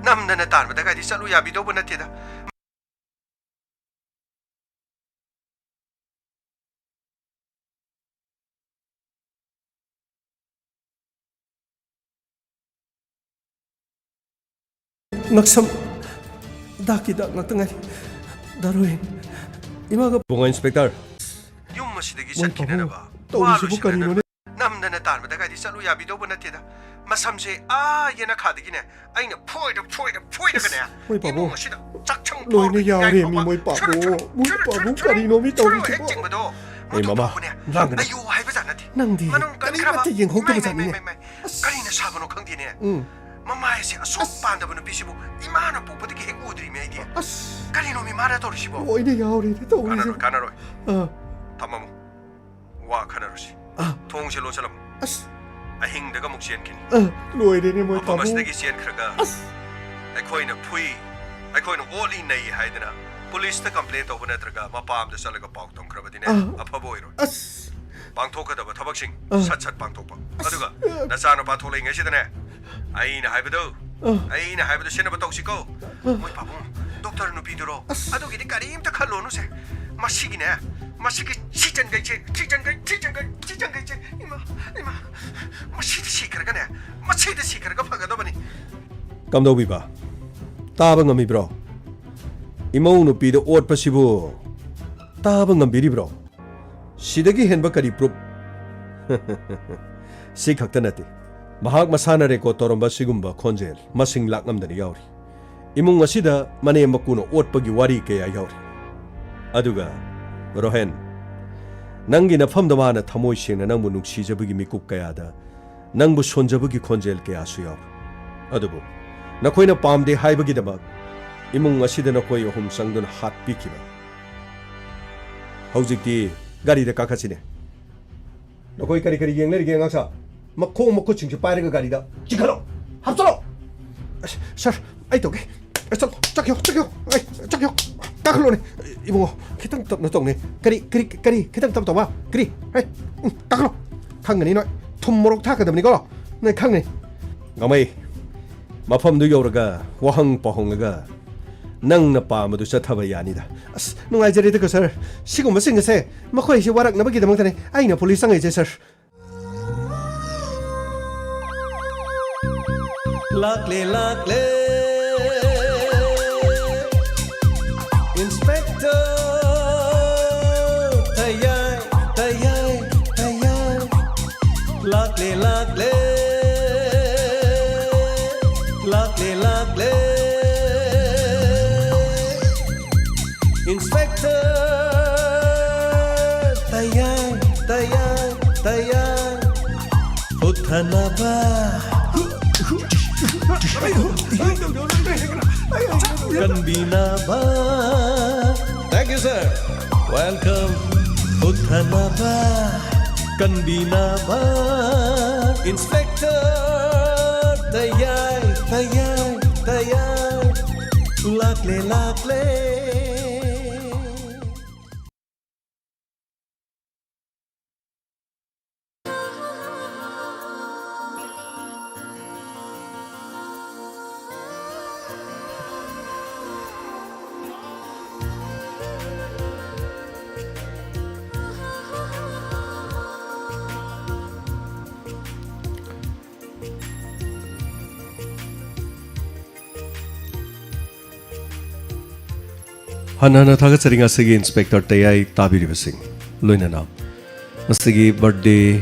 ꯅꯝꯗꯅ ꯇꯥꯟꯕꯗ ꯀꯥꯏꯗꯤ ꯆꯠꯂꯨ ꯌꯥꯕꯤꯗꯧꯕ ꯅꯠꯇꯦꯗ ꯉꯛꯁꯝ ꯗꯥꯛꯀꯤ ꯗꯥꯛ ꯉꯥꯛꯇ ꯉꯥꯏꯔꯤ ꯗꯥꯔꯣꯏ ꯏꯃꯥꯒ ꯕꯨꯡꯉꯣ ꯏꯟꯁꯄꯦꯛꯇꯔ ꯌꯨꯝ ꯑꯁꯤꯗꯒꯤ ꯃꯣꯏ ꯆꯠꯈꯤꯅꯅꯕ ꯇꯧꯔꯤꯁꯤꯕꯨ ꯀꯔꯤꯅꯣꯅꯦ ꯅꯝꯗꯅ ꯇꯥꯟꯕꯗ ꯀꯥꯏꯗꯤ ꯆꯠꯂꯨ ꯌꯥꯕꯤꯗꯧꯕ ꯅꯠꯇꯦꯗ ꯃꯁꯝꯁꯦ ꯌꯦꯅꯈꯥꯗꯒꯤꯅꯦ ꯑꯩꯅ ꯐꯣꯏꯔꯒꯅꯦ ꯃꯣꯏ ꯄꯥꯕꯨꯡ ꯏꯃꯨꯡ ꯑꯁꯤꯗ ꯆꯥꯛꯁꯪ ꯂꯣꯏꯅ ꯌꯥꯎꯔꯦ ꯃꯤ ꯃꯣꯏ ꯄꯥꯕꯨꯡ ꯀꯔꯤꯅꯣ ꯃꯤ ꯇꯧꯔꯤꯁꯤꯕꯣ ꯍꯦꯛ ꯆꯤꯡꯕꯗꯣ ꯑꯩ ꯃꯃꯥ ꯂꯥꯡꯒꯅꯨ ꯑꯌꯨ ꯍꯥꯏꯕꯖꯥꯠ ꯅꯠꯇꯦ ꯅꯪꯗꯤ ꯃꯅꯨꯡ ꯀꯟꯈ꯭ꯔꯕ ꯀꯔꯤꯃꯠꯇ ꯌꯦꯡꯍꯧꯗꯕꯖꯥꯠꯅꯤꯅꯦ ꯀꯔꯤꯅ ꯁꯥꯕꯅꯣ ꯈꯪꯗꯦꯅꯦ ꯃꯃꯥꯏꯁꯦ ꯑꯁꯨꯛ ꯄꯥꯟꯗꯕ ꯅꯨꯄꯤꯁꯤꯕꯨ ꯏꯃꯥꯅ ꯄꯣꯛꯄꯗꯒꯤ ꯍꯦꯛ ꯎꯗ꯭ꯔꯤꯃꯦ ꯑꯩꯗꯤ ꯑꯁ ꯀꯔꯤꯅꯣ ꯃꯤ ꯃꯥꯅ ꯇꯧꯔꯤꯁꯤꯕꯣ ꯂꯣꯏꯅ ꯌꯥꯎꯔꯦꯅꯦ ꯇꯧꯔꯤꯁꯤꯕꯣ ꯀꯥꯟꯅꯔꯣꯏ ꯑꯥ ꯊꯝꯃꯃꯨ ꯋꯥ ꯈꯟꯅꯔꯨꯁꯤ ꯊꯣꯡꯁꯦ ꯂꯣꯟꯁꯤꯜꯂꯝꯃꯨ ꯑꯁ ꯑꯍꯤꯡꯗꯒ ꯑꯃꯨꯛ ꯆꯦꯟꯈꯤꯅꯤ ꯂꯣꯏꯔꯦꯅꯦ ꯃꯣꯏ ꯃꯐꯝ ꯄꯥꯕꯨꯡ ꯑꯁꯤꯗꯒꯤ ꯆꯦꯟꯈ꯭ꯔꯒ ꯑꯁ ꯑꯩꯈꯣꯏꯅ ꯐꯨꯏ ꯑꯩꯈꯣꯏꯅ ꯑꯣꯠꯂꯤ ꯅꯩ ꯍꯥꯏꯗꯅ ꯄꯨꯂꯤꯁꯇ ꯀꯝꯄ꯭ꯂꯦꯟ ꯇꯧꯕ ꯅꯠꯇ꯭ꯔꯒ ꯃꯄꯥꯝꯗ ꯆꯠꯂꯒ ꯄꯥꯎ ꯇꯝꯈ꯭ꯔꯕꯗꯤꯅꯦ ꯑꯐꯕ ꯑꯣꯏꯔꯣꯏ ꯑꯁ ꯄꯥꯡꯊꯣꯛꯀꯗꯕ ꯊꯕꯛꯁꯤꯡ ꯁꯠ ꯄꯥꯡꯊꯣꯛꯄ ꯑꯗꯨꯒ ꯅꯆꯥꯅꯨꯄꯥ ꯊꯣꯛꯂꯛꯏꯉꯩꯁꯤꯗꯅꯦ ꯑꯩꯅ ꯍꯥꯏꯕꯗꯨ ꯁꯤꯟꯅꯕ ꯇꯧꯁꯤꯀꯣ ꯃꯣꯏ ꯄꯥꯕꯨꯡ ꯗꯣꯛꯇꯔ ꯅꯨꯄꯤꯗꯨꯔꯣ ꯑꯗꯨꯒꯤꯗꯤ ꯀꯔꯤꯝꯇ ꯈꯜꯂꯨꯅꯨꯁꯦ ꯃꯁꯤꯒꯤꯅꯦ ꯃꯁꯤꯒꯤ ꯊꯤꯖꯟꯒꯩꯁꯦ 이마 마시드 시크라가 파가더니 깜도비바 따방감이브로 이모우 누피도 옷파시부 따방감비리브로 시덕이 hen박까리 프로 시각다나티 마학 마사나레 고토롬바 시군바 콘젤 마싱 락남다니 야우리 이몽 마시다 마네 막구노 옷박이 와리 깨야 야우리 아두가 로헨 낭기 나팜도 마나 타모이시나 낭부 눅시자부기 미국 가야다 낭부 손자부기 콘젤 깨야 수야 아두부 나코이나 빰데 하이버기다막 이몽 마시다 나코이 홈상돈 핫비키바 하우직디 가리데 까카치네 나코이 까리 갱내리 갱악사 막코 먹고 징지 빠르가 가리다 지카로 합서로 서 아이 도게 짝요 까클로네 이모 키탕 너똥네 까리 키탕 땀 그리 아이 까클로 강근이 너 톰모록 타가더니거 네 강네 가마이 마팜도 여러가 와항 빠홍가 낭나 빠마도 샷타바 야니다 아스 누가이저리드 그서 시고 무슨가세 마코이시 와락 나버기다 멍타네 아이나 폴리상에 제서 lakle inspector tayay lakle inspector tayay uthanaba Kanbinaba. Thank you, sir. Welcome. Uthanaba. Kanbinaba. Inspector. Tayay. Lakle. Hanana thagatsari ngasigi inspector tayay tabiribasing loinana ngasigi birthday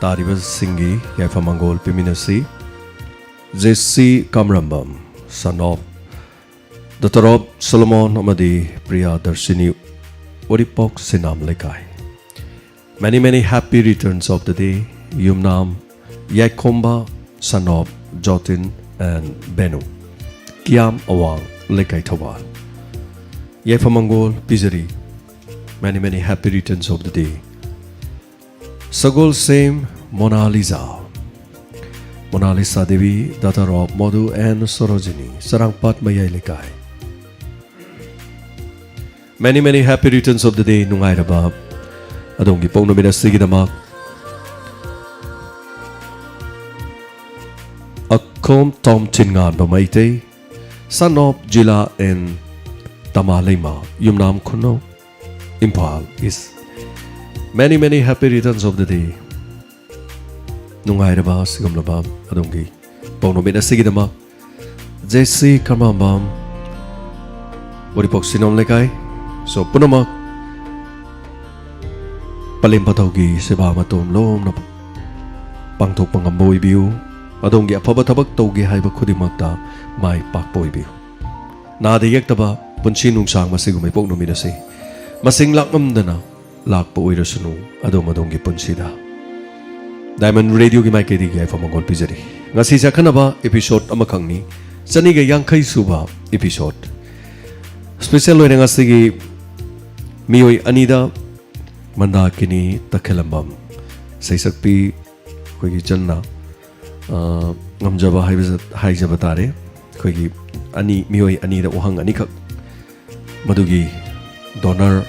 taribasingi yaifa mangol piminasi JC Kamrambam son of Dr. Solomon Amadi Priya Darshini Oripok Sinam Lekai. Many happy returns of the day. Yumnam Yakomba son of Jotin and Benu Kiam Awang Lekai Tawal. Yaifa Mangol Pizari. Many happy returns of the day. Sagol same Mona Lisa Devi, daughter of Madhu and Sarojini, Sarangpat Mayay Lekai. Many happy returns of the day nungai rabab. Adongi pong no minasigi damak. Akom Tom Chingan Bamaite, son of Jila and Tamalema, Yumnam Kuno, Impal is. Many happy returns of the day. Nungai rabab sigam labab adongi pong no minasigi damak. JC Kamrambam Oripok Sinam Lekai. So punamak palimpatawgi seba matom lom na pangtok pangamboy biu adonggi apabatabak tawgi haiba khudimakta mai pakpoy biu nadiyek taba punsin nungsang masigumay pok nominasi masing lakmamdana lakpo oirasunu adonggi punsida Diamond Radio gi mai kedi gi fa mangol pizari ngasi sa kanaba episode amakangni saniga yangkai suba episode special loy nga sigi Miyoi Anida Mandakini Takhelambam Saisakpi Kogi Channa Ngamjaba Haijabatare Kogi Ani Miyoi Anida Ohang Anikak Madugi Donor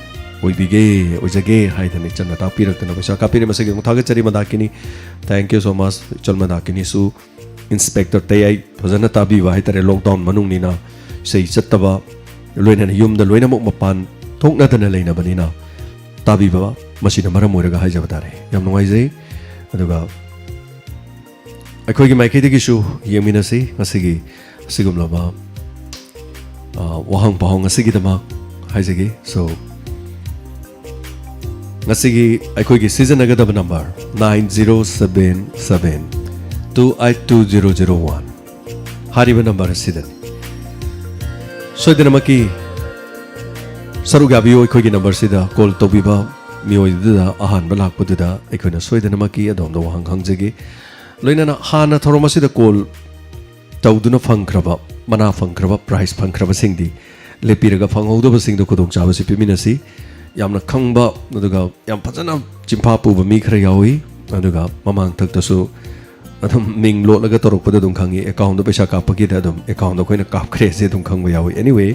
오이비게 오이자게 하이드니 짠나 다 피럭드나 보셔 카피리 마세게 타게짜리 마다키니 thank you so much 쩔마 다키니 수 inspector tayai phajana tabi wa haitare lockdown manung ni na sei chattaba loina yum da loina mok mapan thokna dana leina banina tabi ba masina maram moiraga haijaba tare yam nongai jai aduga ꯑꯩꯈꯣꯏꯒꯤ ꯃꯥꯏꯀꯩꯗꯒꯤ ꯁꯨ ꯌꯦꯡꯃꯤꯟꯅꯁꯤ ꯉꯁꯤꯒꯤ ꯑꯁꯤꯒꯨꯝꯂꯕ ꯋꯥꯍꯪ ꯄꯥꯎꯍꯪ ꯑꯁꯤꯒꯤꯗꯃꯛ ꯍꯥꯏꯖꯒꯦ ꯁꯣ ꯉꯁꯤꯒꯤ ꯑꯩꯈꯣꯏꯒꯤ ꯁꯤꯖꯤꯟꯅꯒꯗꯕ ꯅꯝꯕꯔ 9077282001 ꯍꯥꯏꯔꯤꯕ ꯅꯝꯕꯔ ꯑꯁꯤꯗꯅꯤ ꯁꯣꯏꯗꯅꯃꯛꯀꯤ ꯁꯔꯨꯛ ꯌꯥꯕꯤꯌꯨ ꯑꯩꯈꯣꯏꯒꯤ ꯅꯝꯕꯔꯁꯤꯗ ꯀꯣꯜ ꯇꯧꯕꯤꯕ ꯃꯤꯑꯣꯏꯗꯨꯗ ꯑꯍꯥꯟꯕ ꯂꯥꯛꯄꯗꯨꯗ ꯑꯩꯈꯣꯏꯅ ꯁꯣꯏꯗꯅꯃꯛꯀꯤ ꯑꯗꯣꯝꯗ ꯋꯥꯍꯪ ꯍꯪꯖꯒꯦ loina hana thoroma sida kol tawduna phangkraba mana phangkraba prize phangkraba singdi lepiraga phanghodaba singdo kodong chaba si piminasi yamna khangba aduga yam phajana chimpa puba mi khara yawi aduga mamang thaktasu adum ming lo laga torokpada dum khangi account da paisa kapagi da dum account da koina kap khre se dum khangba yawi anyway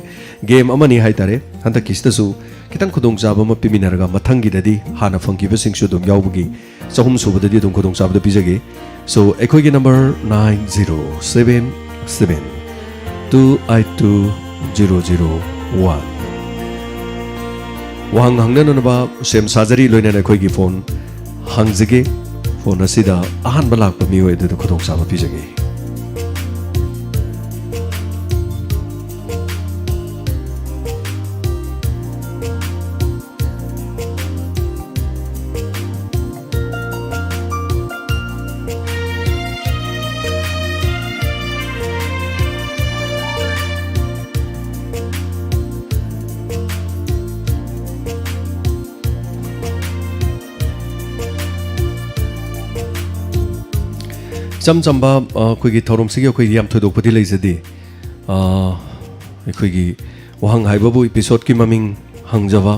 game amani haitare hanta kistasu kitang kodong chaba ma piminaraga mathangi dadi hana phangkiba singsu dum yawbugi chahum subadadi dum kodong chaba da pijage so ekhoi number 9077282001 wahang hangna na ba sem sajari loina na ekhoi gi phone hangjage phone asida ahan balak pa mi oi du khodong sa ba pijage ꯆꯝꯆꯝꯕ ꯑꯩꯈꯣꯏꯒꯤ ꯊꯧꯔꯝꯁꯤꯒꯤ ꯑꯩꯈꯣꯏꯒꯤ ꯌꯥꯝ ꯊꯣꯏꯗꯣꯛꯄꯗꯤ ꯂꯩꯖꯗꯦ ꯑꯩꯈꯣꯏꯒꯤ ꯋꯥꯍꯪ ꯍꯥꯏꯕꯕꯨ ꯏꯄꯤꯁꯣꯗꯀꯤ ꯃꯃꯤꯡ ꯍꯪꯖꯕ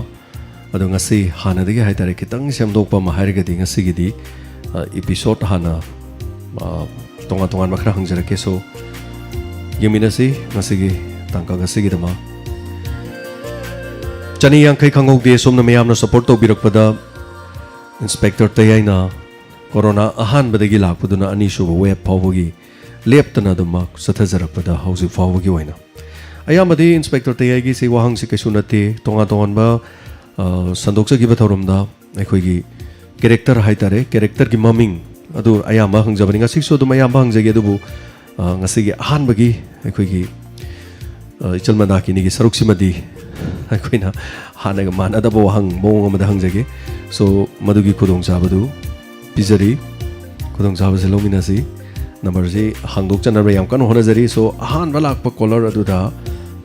ꯑꯗꯣ ꯉꯁꯤ ꯍꯥꯟꯅꯗꯒꯤ ꯍꯥꯏꯇꯥꯔꯦ ꯈꯤꯇꯪ ꯁꯦꯝꯗꯣꯛꯄ ꯑꯃ ꯍꯥꯏꯔꯒꯗꯤ ꯉꯁꯤꯒꯤꯗꯤ ꯏꯄꯤꯁꯣꯗ ꯍꯥꯟꯅ ꯇꯣꯉꯥꯟ ꯇꯣꯉꯥꯟꯕ ꯈꯔ ꯍꯪꯖꯔꯛꯀꯦ ꯁꯣ ꯌꯦꯡꯃꯤꯟꯅꯁꯤ ꯉꯁꯤꯒꯤ ꯇꯥꯡꯀꯛ ꯑꯁꯤꯒꯤꯗꯃꯛ ꯆꯅꯤ ꯌꯥꯡꯈꯩ ꯈꯪꯍꯧꯗꯦ ꯁꯣꯝꯅ ꯃꯌꯥꯝꯅ ꯁꯄꯣꯔꯠ ꯇꯧꯕꯤꯔꯛꯄꯗ ꯏꯟꯁꯄꯦꯛꯇꯔ ꯇꯌꯥꯏꯅ कोरोना अहानबदगी लाकपदुना अनीसुबा वेब फावबगी लेप्तना अदुमक सथजरकपदा हौजि फावबगी ओइना अयामदि इंस्पेक्टर तयागी से वाहंग से कैसु नते तोंगा तोंगनबा संदोक्सगिबा थौरमदा अखोइगी कैरेक्टर हाइतारे कैरेक्टर की ममिंग अदु अयामा हंगजबनि ngasiksु अदुम अयामा हंगजगे अदुबु ngasiगी अहानबगी अखोइगी इचलमदाकिनि गी सरुक्सिमदि अखोइना हानगा मानदबा वाहंग मोंग अमदा हंगजगे सो मदुगी खुदोंग चाबदु पिजरी खुदोंग चाबसे लौमिनासी नंबर से हांगदोक चनबा याम कन होनजरी सो अहानबा लाकपा कॉलर अदुदा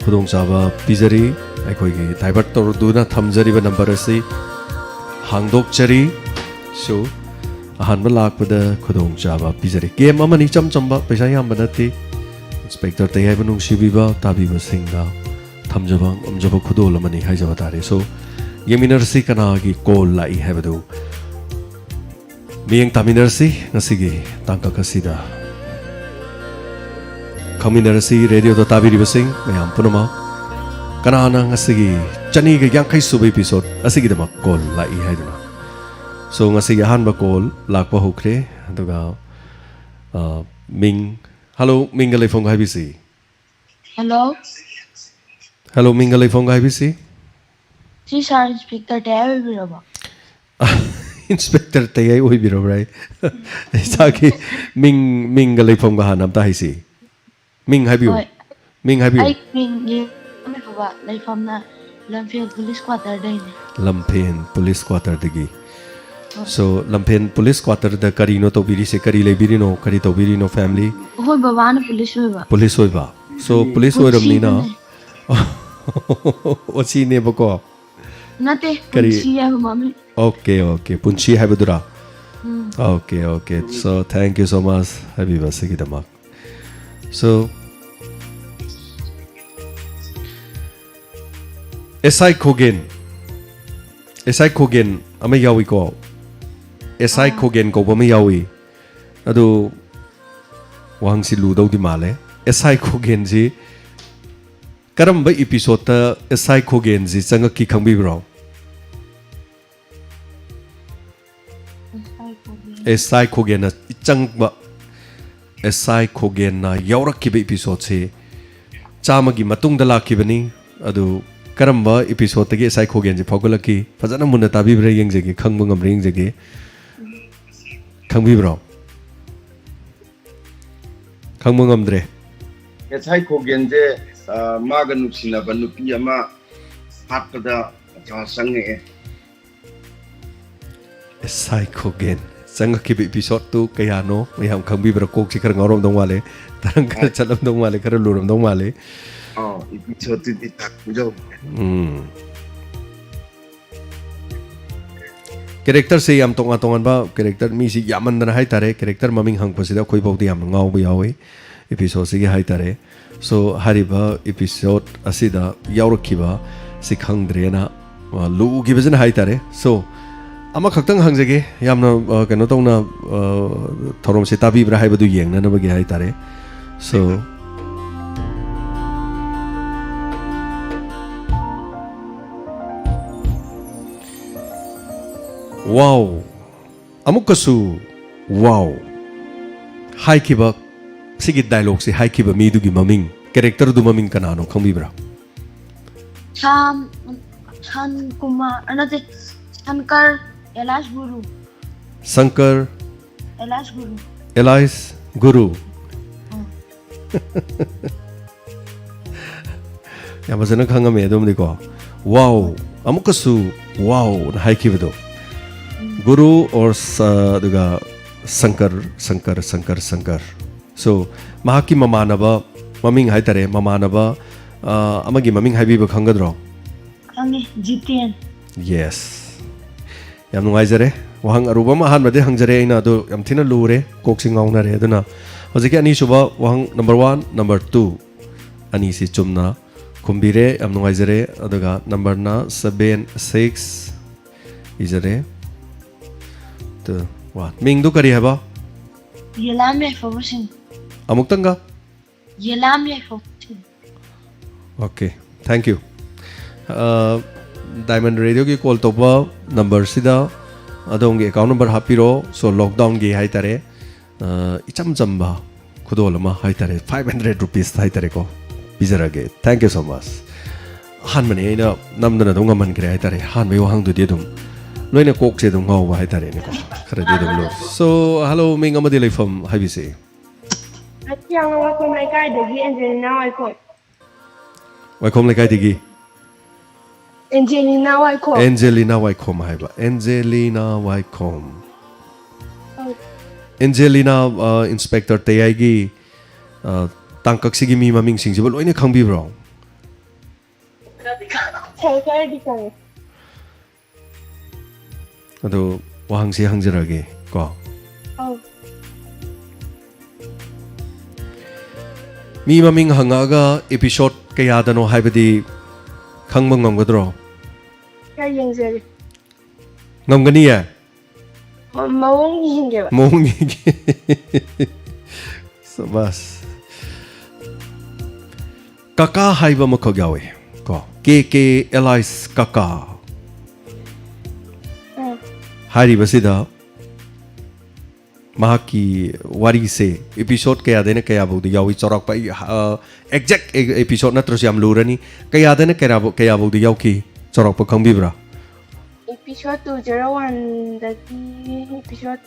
खुदोंग चाबा पिजरी अखोइगी डाइवर्ट तौरदुना थमजरीबा नंबर असी हांगदोक चरी सो अहानबा लाकपदा खुदोंग चाबा पिजरी गेम अमनि चमचमबा पैसा याम बनते इंस्पेक्टर तयाइबा नुंगसिबिबा ताबिबा सिंगा थमजबा अमजबा खुदोल अमनि हाइजबा तारे सो येमिनरसी कनागी कॉल लाई हैबदु मियंग तामिनरसी ngasiगी tangkakasida khaminerasi radio da tabiribasing mayam punama kanana ngasigi chani ga yankai subai episode asigi dama call lai haiduna so ngasigi hanba call lakpa hokre aduga ming hello mingalai phone haibisi hello mingalai phone haibisi जी सर इंस्पेक्टर टैब बिरबा इंस्पेक्टर तयाई ओइ बिरब्राय साकी मिंग लेफम गा नाम ता हाइसी मिंग हाइबियो आई मिंग ये मे बा लेफम ना लम्फेन पुलिस क्वार्टर दैने लम्फेन पुलिस क्वार्टर दगी सो लम्फेन पुलिस क्वार्टर द करिनो तो बिरी से करी लेबिरिनो करी तो बिरिनो फैमिली होय बाबा ना पुलिस होय बा सो पुलिस होय रमनी ना ओची ने बको नते पुंची है mummy Okay, punchi haibudura. Okay. So thank you so much, Habiba Sigidamak. So SI Kogen ama yawi ko. SI Kogen ko ba yawi. Ado wang si ludaw di male. SI Kogen ji karamba episode ta SI Kogen ji changa ki khangbi bro. SI Kogen Changba SI Kogen na Yaurakiba episode se Chamagi Matung Dalakibani Adu Karamba episode tagi SI Kogen Pogolaki Fazana Munda Tabibra Yangzagi Kangbungam Ringzagi Kangbibro Kangbungam Dre SI Kogenje Magan Nuksina Banupiyama Hapada Sange SI Kogen Sanga kibi episode tu kaya no mayam kangbibra kok si karang orom dong wale tarang kar chalam dong wale kar luram dong wale episode di tak jauh Karakter se yam tongan ba karakter mi si yaman na hai tare karakter maming hang pasida koi pau yam ngau ba yawe episode si hai tare so hariba episode asida yaurkiba si khang drena lu gi bazan hai tare so ama khakhtang hangjage yamna kano tongna thorom se tabi bra hai badu yeng na bagi hai tare so wow amukasu wow hai kiba sigi dialogue se hai kiba mi du gi maming character du maming kanano khangbi bra Chan Kumar another Shankar Elash Guru Shankar Elash Guru Elias Guru Yamazana khangame adom diko wow amukasu wow na hai kiba Guru or duga Shankar so mahaki mamanaba maming hai tare mamanaba amagi maming hai bi ba khangadro Khange Jitian yes yam nungaijare wahang aruba ma han bade hangjare ina do yam thina lure kok singong na re aduna hojiki ani suba wahang number 1 number 2 ani si chumna kumbire yam nungaijare aduga number na 7 6 ijare to what ming du kari haba Yelam Fobusin amuk tanga Yelam Fobusin okay thank you Diamond Radio ki call to ba number sida adong ge account number hapiro so lockdown ge hai tare icham chamba khudol ma hai tare 500 rupees hai tare ko bizarage thank you so much han mane ina namdana dong man kre hai tare han me wang du de dum loina kok se dum ngau ba hai tare ne ko khara de dum lo so hello ming amadi lai from hai bi se Yang aku mereka degi Angelina Waikot. Waikom lai kai digi Angelina Waikot. Angelina Waikom hai ba Angelina Waikom Oh. Angelina Inspector Tayagi tangkak sigi mi maming sing jibal loina khangbi bro Saya di sana. ado wahang si hangjarage ko Oh. mi maming hangaga episode kaya dano haibadi khangmang ngamgadro Saya yang jadi. ngamgani ya Mau hingga. mongi sabas kaka haiba makagawe ko KK Elias kaka hari basida mahaki wari se episode kaya dena kaya budi yawi chorak pa exact episode na terus yam lurani kaya dena kaya budi yauki chorak pa khangbi bra Episode 201 dari episode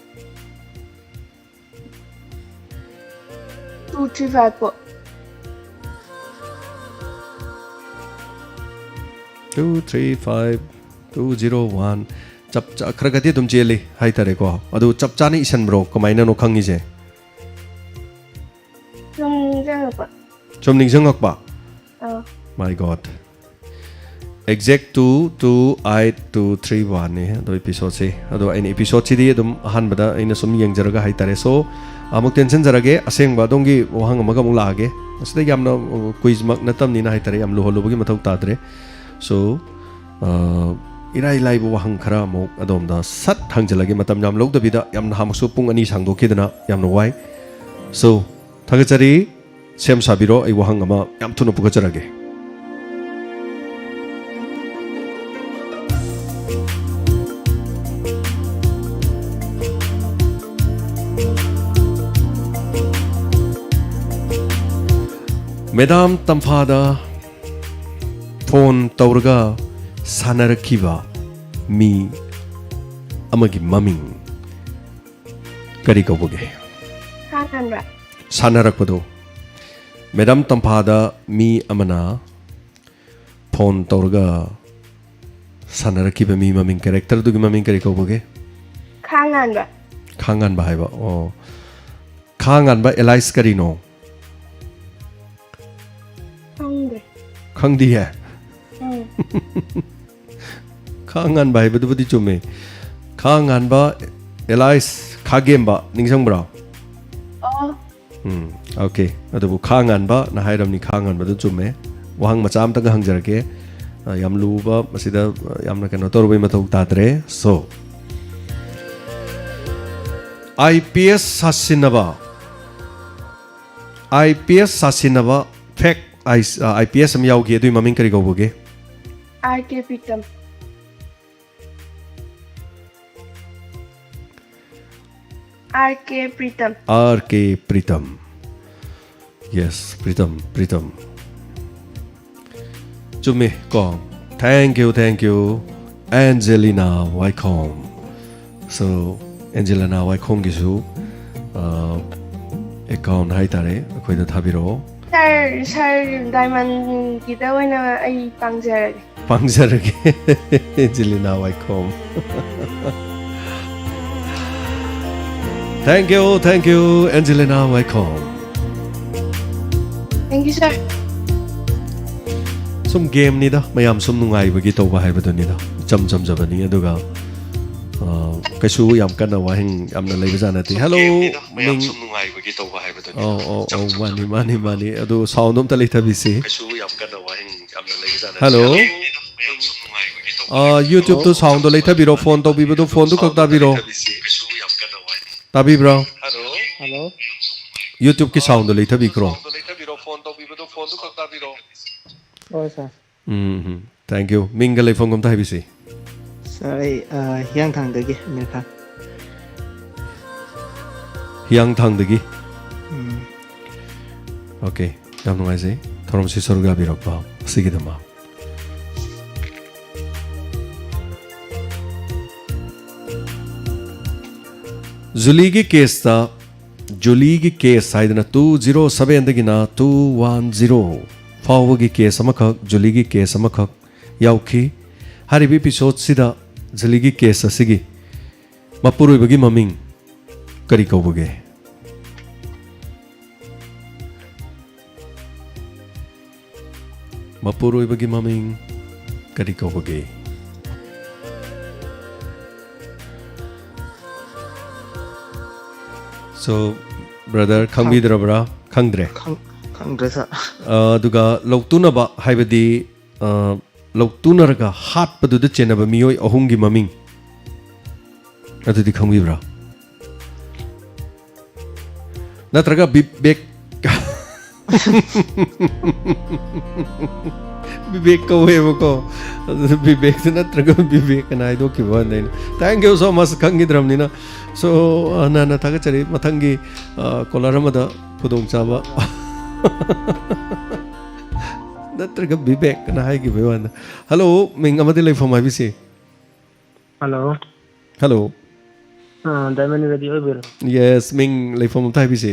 235 po. 235 201 chap cha khragati dum jeli hai tare ko adu chap cha ni isan bro kamaina no khangi je Yung jangan po. chom ning jangak ba Oh. my god exact 228231 ne do episode se ado in episode si di dum han bada ina sum yang jaraga hai tare so amuk tension jarage aseng ba dongi wahang amaga mung laage asda yamna quiz mak natam ni na hai tare yam lo holo bagi mathau tadre so irai lai bu wahang khara mok adom da sat hangjalage matam yam lok da bida yam na hamsu pung ani sangdo kidana yam no wai so thagachari sem sabiro ai wahang ama yam thuno pugajarage Madam Tamphada phone tawraga sanarakiba mi amagi maming kari kauboge ข้างกันแบบ sanarakpado Madam Tamphada mi amana phone tawraga sanarakiba mi maming character dugi maming kari kauboge ข้างกันแบบ khangan ba haiba oh khangan ba Elias karino ข้างเด็ก khangdi hai อืม khangan ba haiba du chume khangan ba Elias khagem ba ningsang bra อ๋อ okay adu khangan ba na hairam ni khangan ba du chume wahang macham ta hang jarake yam lu ba masida yam na kano tor bai mathau ta tre so IPS sasinaba fact IPS am yaw gi du maming kari go boge อาร์เคปิตัมอาร์เคปิตัม RK Pritam yes Pritam chume ko thank you Angelina Wycombe so Angelina Wycombe gi su account hai tare akhoi da thabiro ใช่ได้มันกีตาร์ไว้นะไอ้ปังเจอร์ pangjarage Angelina Wycombe thank you Angelina Wycombe thank you sir sum game ni da mayam sum nungai bagi to ba hai ba ni da cham jabani aduga kaisu yam kana wa hing amna lei bajana ti hello ming sum nungai bagi to ba hai ba ni oh mani adu sound um ta lei thabi si kaisu yam kana wa hing amna lei bajana hello YouTube to sound to lei thabi ro phone to bi bu phone to kak ta bi ro tabi bro hello YouTube ki sound to lei thabi kro oh sir thank you minga lei phone kom ta bi si sorry hiang thang dagi America hiang thang dagi mm okay yam ngai se thorom si sorga bi ro ba sigi dama Zuligi case saidana 207 dagina 210 fawagi case amakak Zuligi case amakak yauki haribi episode sida Zuligi case asigi mapuroi bagi maming kari kauboge mapuroi bagi maming kari kauboge so brother khangbidra bra khangdre khang dresa duga loktuna ba haibadi loktuna raga hat padu de chenaba miyoi ahungi maming adudi khangbibra natraga bibek bibek ko ko bibek natraga bibek na ido ki ban thank you so much khangidram ni na so na taga chari mathangi kolaramada pudong chaba natraga bibek na hai gi bewan hello ming amadi lai from ibc hello diamond ready oi ber yes ming lai from thai ibc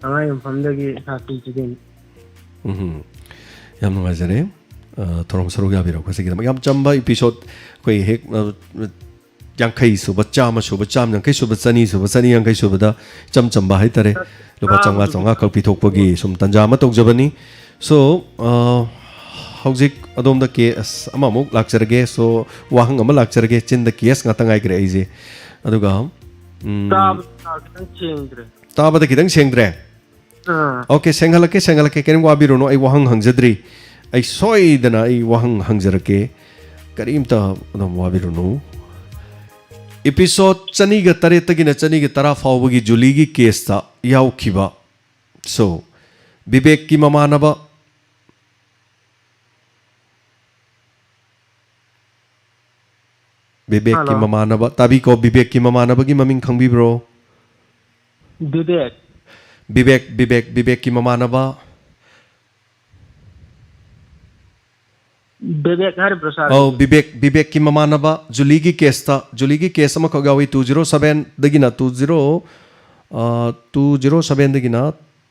amai from dagi happy chicken yam nungai jare thorom saru ga biro khasi gi yam chamba episode koi hek yankai suba cham yankai suba chani yankai suba da chamba hai tare lupa changa kal pi thok pagi sum tanja ma tok jabani so hojik adom da case ama muk lakcharge so wahang ama lakcharge chin da case nga tangai gre aije aduga ta ba da kidang chengdre okay senghalake kenem wa biro no ai wahang hangjadri ai soi dana ai wahang hangjarake karim ta adom wa biro no episode chani ga tare tagina chani ga tara fawbagi juligi case ta yaukhiba so bibek ki mamanaba bibek ki mamanaba tabi ko bibek ki mamanaba gi maming khangbi bro bibek bibek ki mamanaba Vivek her Prasad Oh, Bibek ki mamanaba Julie ki case ta Julie ki case ama kagawi 207 dagina 207 dagina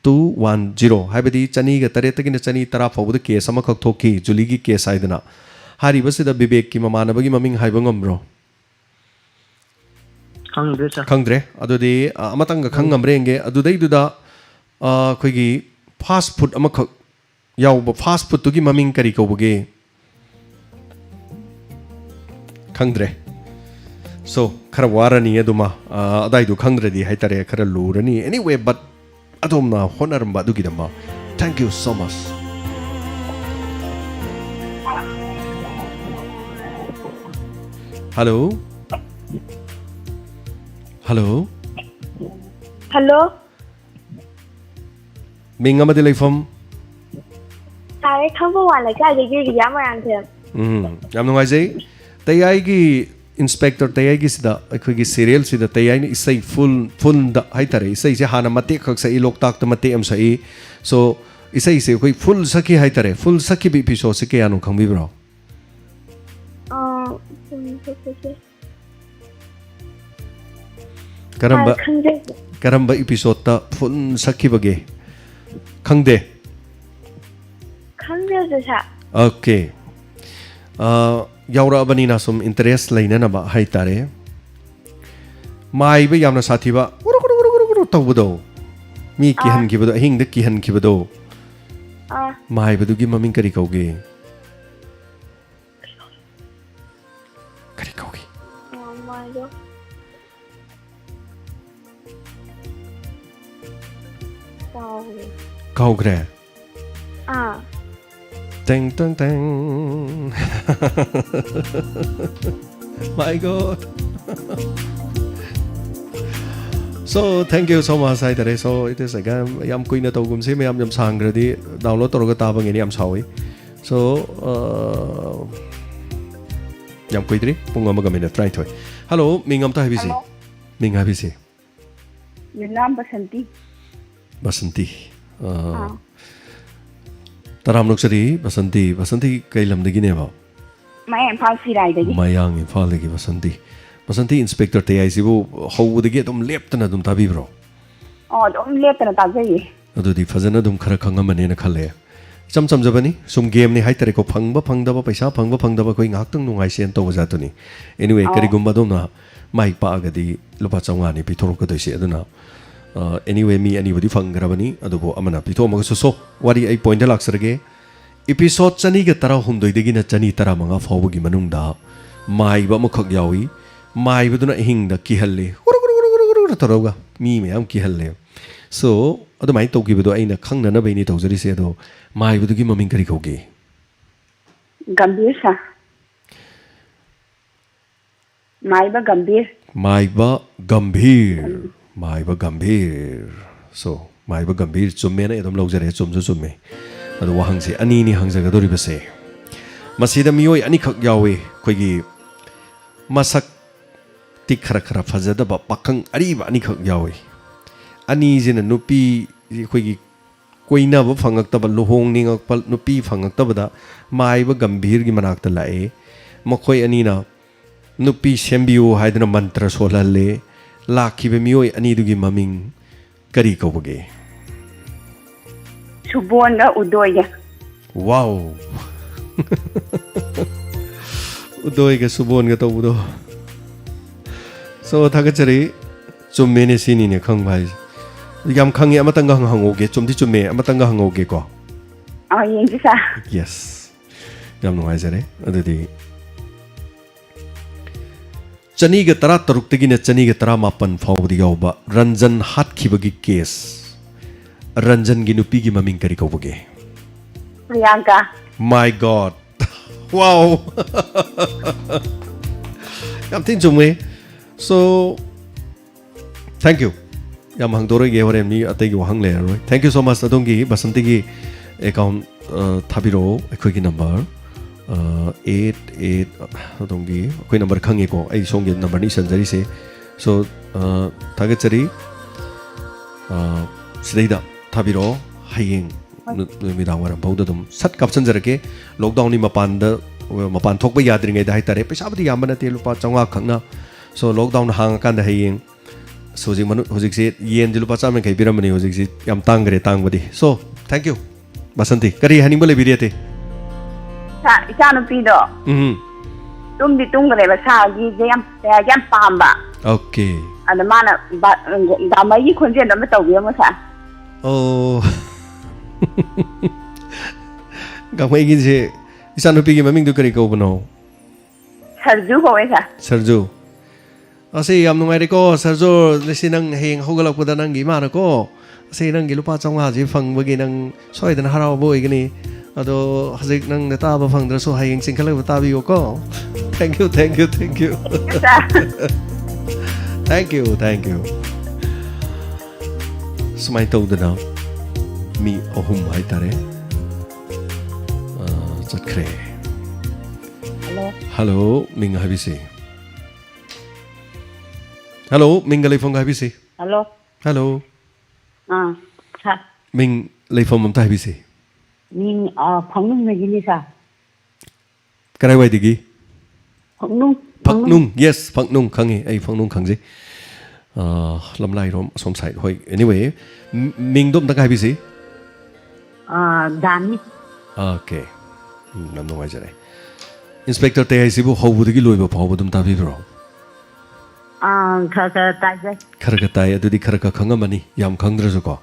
210 haibadi chani ga tare tagina chani tara fawda case ama khak thoki Julie ki case aidana hari basida Bibek ki mamanaba gi maming haiba ngamro खंग्रे sir khangdre adudi amatanga khangamrenge adudai duda khoigi fast food ama khak yawba fast food tugi maming kari kawbage khangdre so khara warani aduma adai du khangdredi haitare khara lurani anyway but adomna honaramba dugidama thank you so much hello hello Hello? ming amadi leifam Tare khamba wala ka degi riya maran the. yam nungaijai tayai gi inspector tayai gi sida akhoi gi serial sida tayai ni isai full da haitare isai se hana mate khak sai lok tak ta mate am sai so isai se khoi full saki haitare full saki bi episode se ke anu khangbi bro karamba episode ta full saki bage khangde Khangre de sa. okay yaura bani na sum interest laina na ba haitare mai ba yamna sathi ba tawbudo mi ki han ki bodo hing de ki han ki bodo mai bodu gi maming kari kauge kari kauge My God. kaugre Ah. teng teng teng my god so thank you so much haitare so it is again yam kuina tawgum se me yam sangradi download toroga tabang ni yam sawi so yam kuidri pung amaga minute try toy hello mingam ta habisi ming habisi Your name Basanti. basanti taram nuksari basanti kai lam dagi ne ba My am Fancy Rider. mayang imphal dagi basanti inspector te ai sibu how dagi dum leptana dum tabi bro Oh, don't let them tag you. adudi fazana dum khara khangamane na khale cham jabani sum game ni haitare ko phangba paisa phangba koi ngak tang nungai sen to ja to ni anyway kari gumba dum na mai pa agadi lupa chawnga ni pithor ko doi se aduna anyway mi anybody fangrabani adubo amana pitho mag so wari ai point laksarge episode chani ga tara hundoi degi na chani tara manga fawgi manungda mai ba mukhak yawi mai buduna hing da kihalle taraga mi me am kihalle so adumai to gibedo aina khangna na baini tawjari se do mai budugi maming kari khoge Gambir sa. Maiba Gambir. maiba gambhir so maiba gambhir chumme na edom lojare chumju chumme adu wahang se ani ni hangjaga dori base masida miyoi ani khak yawe khoigi masak ti khara phajada ba pakang ari ba ani khak yawe ani jena nupi khoigi koina ba phangak ta ba lohong ning ak pal nupi phangak ta ba da maiba gambhir gi manak ta lae mokhoi ani na nupi sembiu haidna mantra solalle lakhi be miyoi ani dugi maming kari kawage Subonga Udoya. wow udoy ga subon ga to udo so thagachari chumme ne sini ne khang bhai yam khangi amatanga hangoge chumdi chumme amatanga hangoge ko Oh, yin sa. yes yam nuai jare adudi chani ga tara taruk tegi na chani ga tara mapan fawdi yawba ranjan hat khibagi case ranjan gi nupi gi maming kari kawage Priyanka. my god wow yam tin chumwe so thank you yam hang dore ge hore mi atai gi wahang le roi thank you so much adongi basanti gi account thabiro ekhoi gi number 88 adongi koi number khangi ko ai song gi number ni sanjari se so thagachari sidaida thabiro hayeng numidang waram bauda dum sat kapsanjarake lockdown ni mapan thokba yadringai da haitare paisa badi yamba na te lupa changwa khangna so lockdown hang kan da hayeng so jing manu hojik se yen ji lupa chamen kai biramani hojik se yam tangre tangbadi so thank you basanti kari haning bole biriate Isa nupido. Tumdi tungre sa gi jam pamba. Okay. Ada mana da mai khonje da ma tawbi ma sa. Oh. Gamai gi je isa nupi gi maming du kari ko bano. Sarju ko sa. Sarju. Ase yam nungai re ko sarjo lesinang heng hogalak pada nang gi mana ko. Ase nang gi lupa changwa ji phang bagi nang soi dan harau boi gini. Ado hazik nang nataba phang dra so hayeng singkhala batabi ko. Thank you. Sa. Thank you. Sumai tawdana mi ahum haitare. Chatkre. Hello, ming habisi. Hello, ming leifong habisi. Hello. Sa. Ming leifong mamta habisi. Ning phangnung na gini sa. Karai wai digi. Phangnung. Yes, Phangnung khangi ai Phangnung khangji. Lamlai rom som side hoi. Anyway, ming dom ta kai bisi. Dani. Okay. Nam nong ai jare. Inspector te ai sibu hobu digi loiba phaw dum ta bi bro. Kha tai ja. Khara tai adudi khara ka khangamani yam khangdra jo ko.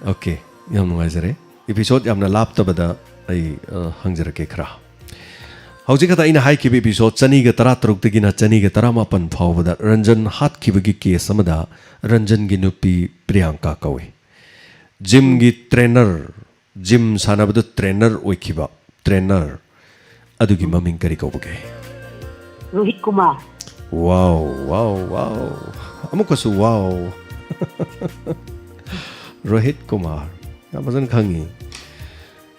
Okay. Yam nong ai jare. Episode yamna lap ta bada ai hangjara ke khara. Hauji kata ina hai ki episode chani ga tara truk te gina chani ga tara mapan phau bada Ranjan hat ki bagi ke samada Ranjan gi nupi Priyanka kawe. Gym gi trainer gym sana bada trainer oikiba trainer adugi maming kari ko bage. Rohit Kumar. Wow. Amukasu wow. Rohit Kumar. Amazon khangi.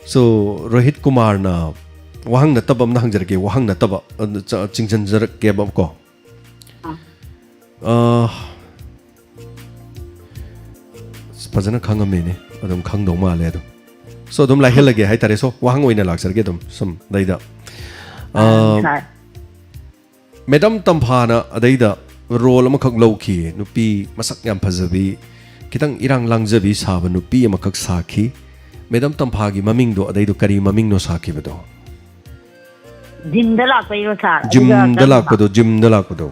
So Rohit Kumar na wahang na tabam na hangjar ke wahang na taba chingchan jar ke bab ko. Pazana khangame ne adum khangdo ma le do. So dum la helage hai tare so wahang oina laksar ke dum sum daida. Madam Tampana adaida role amakhak lawki nupi masak yam phajabi kitang irang langjabi saba nupi amakak sakhi Madam Tampagi maming do adaido kari maming no sakhi bedo. Gym da lak pai ro sa. Gym dalak bedo.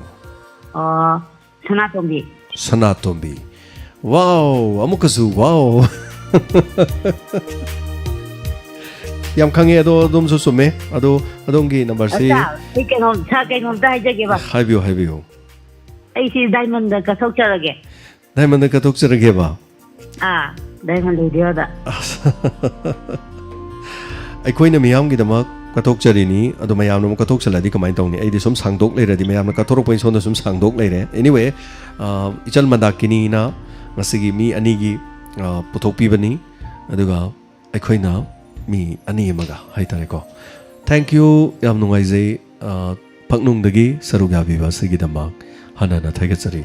Sanatombi. Wow, amukasu wow. Yam khange ado dum so sume ado adongi number si. Sa kai ngom da jage ba. Haibio. Ai si diamond da ka sok charage. Diamond ka tok charage ba. Diamond video da. Aikoina miyam gi damak katok charini ado mayam no katok chaladi kamai tawni ai di som sangdok leira di mayam na kathoro point so na som sangdok leire. Anyway, ichal mandakini na ngasigi mi anigi puthokpi bani aduga aikoina mi ani maga haitare ko. Thank you yam nungai jai Phangnung dagi saruga biba sigi damak hanana thaigatchari.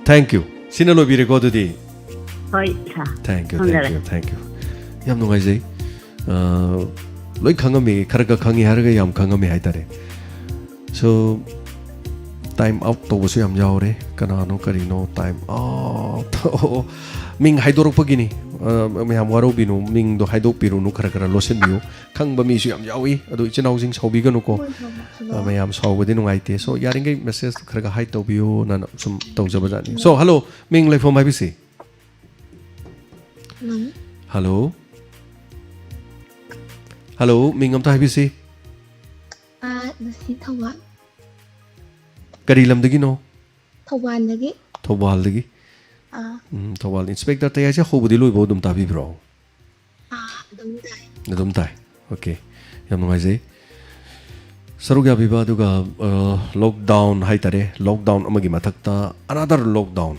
Thank you. Sinalo bi record di. Hoi sa. Thank you. Yam nungai jai loi khangami kharaga khangi haraga yam khangami haitare. So time out to bosu yam yaure kana no kari no time out ming haidorok pagini mayam waro binu ming do haidok piru nu khara losen biu khang ba mi su yam yawi adu ichinau jing saubi ganu ko mayam saubadi nungai te so yaringai message khara hai to biu na sum tau jabajani. So hello ming lai phom bisi. Hello ming am ta bisi. Nasi Thawal. Kari lam dagi no? Thawal lagi. Thawal inspector tay aja hobudi loi bodum tabi bro. Dum tai. Okay. Yam ngai jai. Sarugya biba duga lockdown haitare lockdown amagi mathakta another lockdown.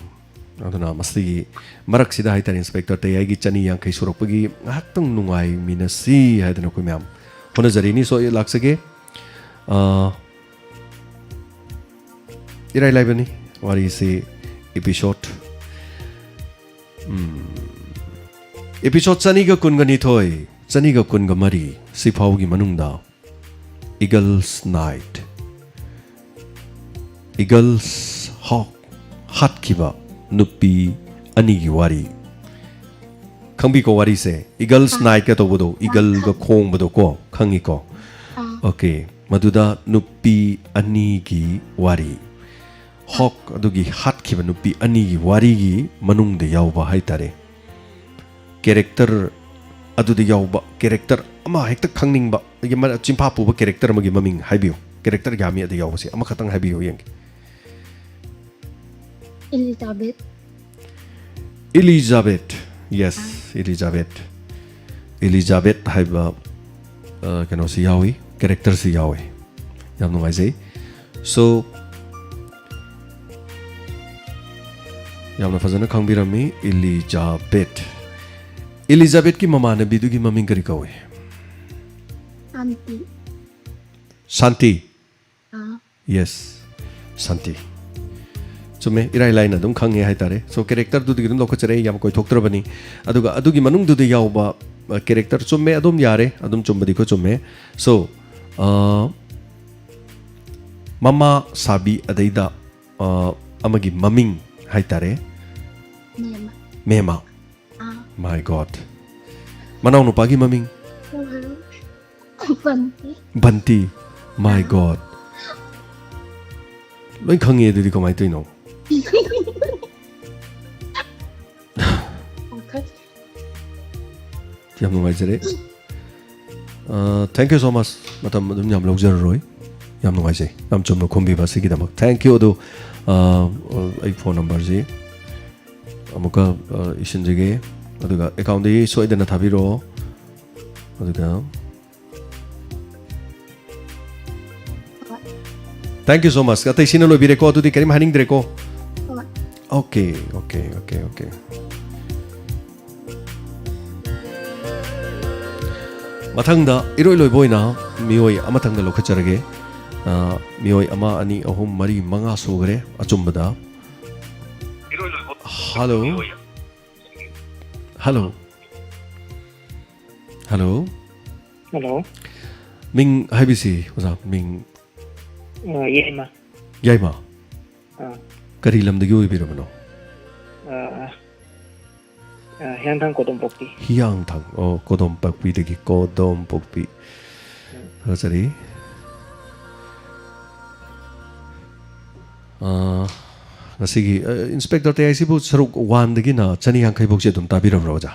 Aduna masti marak sida haitare inspector tay agi chani yang kai suropagi ngaktung nungai minasi haidana ko myam. Hona jarini so laksage irai lai bani wari si episode 에피소드 ꯆꯅꯤꯒ ꯀꯨꯟꯒ ꯅꯤꯊꯣꯏ ꯆꯅꯤꯒ ꯀꯨꯟꯒ ꯃꯔꯤ ꯁꯤꯐꯥꯎꯒꯤ ꯃꯅꯨꯡꯗ 이글스 나이트 이글스 헉 핫키바 누피 아니기 와리 캉비고 와리세 이글스 나이트 도보도 이글가 콩보도 고 캉이고 오케이 마두다 누피 아니기 와리 헉 아두기 핫키바 누피 아니기 와리기 만웅데 야우바 하이타레 캐릭터 aduda yawba character ama hekta khangning ba ge ma chimpa pu ba character ma gi maming haibiu character ga mi adu yawba se ama khatang haibiu yeng Elizabeth yes Elizabeth haiba kano si yawi character si yawi yam no ai so yam na fazana khangbirami Elizabeth की ममा ने बिदु की मम्मी करी कवे शांति yes शांति चुमे इराई लाइन अदुम खंगे हाय तारे सो कैरेक्टर दु दिगुम लोक चरे याम कोई थोक्तर बनी अदुगा अदुगी मनुंग दु यावबा कैरेक्टर चुमे अदुम यारे अदुम चुम्बदी को चुमे सो ममा साबी अदैदा अमगी ममिंग हाय तारे मेमा My God. Manau nupagi maming? Banti. My God. Loin khangi didi ko mai tino. Yam no mai jere. Thank you so much. Matam dum yam log jar roi. Yam no mai je. Yam chum no khumbi ba sigi damak. Thank you do ai phone number ji. Amuka isin jege. अदुगा अकाउंट दे सोइदना थाबिरो अदुगा थैंक यू सो मच अतै सिन लो बिरेको अदुदि करिम हानिंग द्रेको ओके मथंगदा इरोय लोय बोयना मियोय अमथंगदा लोखचरगे मियोय अमा अनि अहुम मरी मंगा सोगरे अचुम्बदा hello Hello. Ming habisi wasa Ming Yaima. Kari lam de yoy biro mano. Hiang thang kodom pokpi. Hiang thang oh kodom pokpi de ki kodom pokpi. Sorry. Nasigi inspector te aisi bu saruk wan de na chani hang khai bok je dum ta biro roja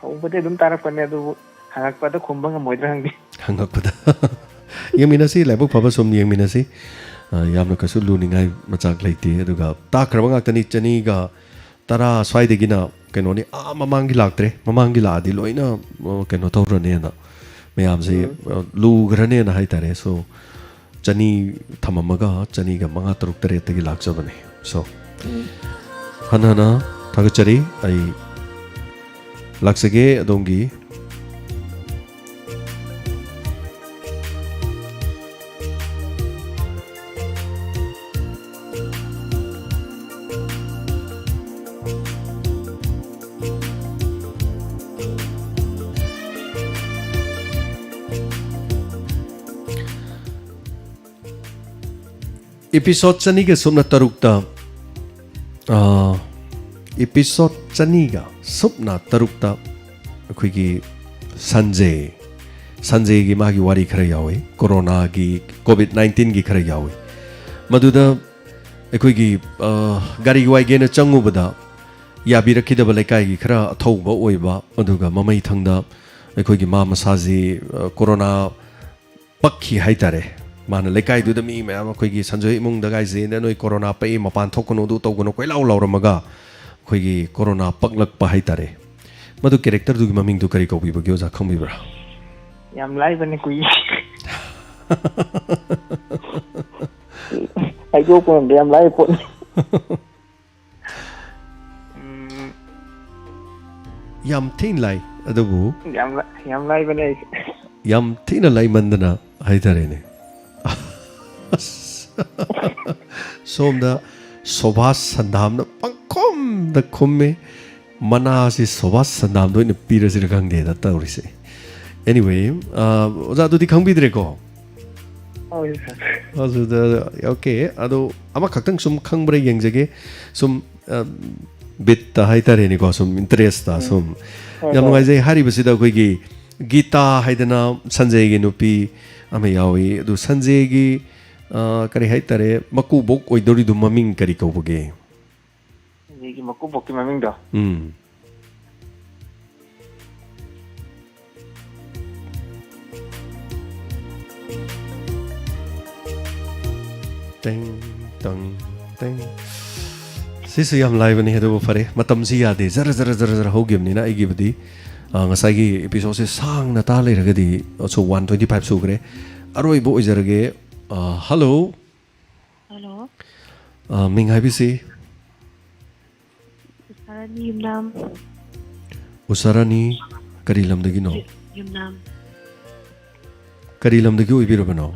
Haumbade dum tarak panne adu hangak pada khumbang moidra hangdi hangak pada yamina si laibok phaba som yamina si yamna kasu luningai machak leite aduga ta krabanga tani chani ga tara swai de gina keno ni mamangi laktre mamangi la di loina keno tawrane na mayam se lu grane na haitare so chani thamamaga chani ga manga taruk tare tagi lakjabane so hanana thagachari ai laksage adongi episode chaniga sumna tarukta episode chaniga supna tarukta akhigi sanjay gi magi wari khara yawe corona gi covid-19 gi khara yawe maduda akhigi gari wai gena changu bada yabira khidaba lekai gi khara thauba oiba aduga mamai thangda akhigi ma masaji corona pakhi haitare mana lekai du da mi ma khoi gi sanjoi imung da gai je na noi corona pe mapan thokono du to gono koi lau lau ramaga khoi gi corona paklak pa hai tare madu character du gi maming du kari ko bi ba gyo ja khang bi bra yam lai bane kui ai go ko yam lai ko yam tin lai adubu yam lai bane yam tin lai mandana hai tare ne somda sobhas sandhamna pangkom da khumme ꯃꯅꯥꯁꯤ ꯁꯣꯕꯥꯁ ꯁꯟꯗꯥꯝꯗ ꯑꯣꯏꯅ ꯄꯤꯔꯁꯤꯔ ꯈꯪꯗꯦꯗ ꯇꯧꯔꯤꯁꯦ anyway ꯑꯣꯖꯥꯗꯨꯗꯤ ꯈꯪꯕꯤꯗ꯭ꯔꯦꯀꯣ ꯍꯣꯏ ꯁꯥꯔ ꯑꯗꯨꯗ ꯑꯣꯀꯦ ꯑꯗꯣ ꯑꯃꯈꯛꯇꯪ ꯁꯨꯝ ꯈꯪꯕ꯭ꯔꯥ ꯌꯦꯡꯖꯒꯦ ꯁꯨꯝ ꯕꯤꯠꯇ ꯍꯥꯏꯇꯥꯔꯦꯅꯦꯀꯣ ꯁꯨꯝ ꯏꯟꯇꯔꯦꯁꯇ ꯁꯨꯝ ꯌꯥꯝ ꯅꯨꯡꯉꯥꯏꯖꯩ ꯍꯥꯏꯔꯤꯕꯁꯤꯗ ꯑꯩꯈꯣꯏꯒꯤ ꯒꯤꯇꯥ ꯍꯥꯏꯗꯅ ꯁꯟꯖꯌꯒꯤ ꯅꯨꯄꯤ ꯑꯃ ꯌꯥꯎꯏ ꯑꯗꯨ ꯁꯟꯖꯌꯒꯤ ꯀꯔꯤ ꯍꯥꯏꯇꯥꯔꯦ ꯃꯀꯨꯕꯣꯛ ꯑꯣꯏꯗꯧꯔꯤꯗꯨ ꯃꯃꯤꯡ ꯀꯔꯤ ꯀꯧꯕꯒꯦ ꯑꯩꯒꯤ ꯃꯀꯨꯕꯣꯛꯀꯤ ꯃꯃꯤꯡꯗꯣ ꯇꯦꯡ ꯇꯪ ꯇꯦꯡ ꯁꯤꯁꯨ ꯌꯥꯝ ꯂꯥꯏꯕꯅꯤ ꯑꯗꯨꯕꯨ ꯐꯔꯦ ꯃꯇꯝꯁꯤ ꯌꯥꯗꯦ ꯖꯔ ꯖꯔ ꯖꯔ ꯖꯔ ꯍꯧꯈꯤꯕꯅꯤꯅ ꯑꯩꯒꯤꯕꯨꯗꯤ ꯉꯁꯥꯏꯒꯤ 에피소드ꯁꯦ ꯁꯥꯡꯅ ꯇꯥ ꯂꯩꯔꯒꯗꯤ 125 ꯁꯨꯈ꯭ꯔꯦ ꯑꯔꯣꯏꯕ ꯑꯣꯏꯖꯔꯒꯦ ꯍꯜꯂꯣ ꯍꯜꯂꯣ ꯃꯤꯡ ꯍꯥꯏꯕꯤꯁꯤ ꯁꯥꯔꯅꯤ ꯌꯨꯝꯅꯥꯝ ꯎꯁꯥꯔꯥꯅꯤ ꯀꯔꯤ ꯂꯝꯗꯒꯤꯅꯣ ꯌꯨꯝꯅꯥꯝ ꯀꯔꯤ ꯂꯝꯗꯒꯤ ꯑꯣꯏꯕꯤꯔꯕꯅꯣ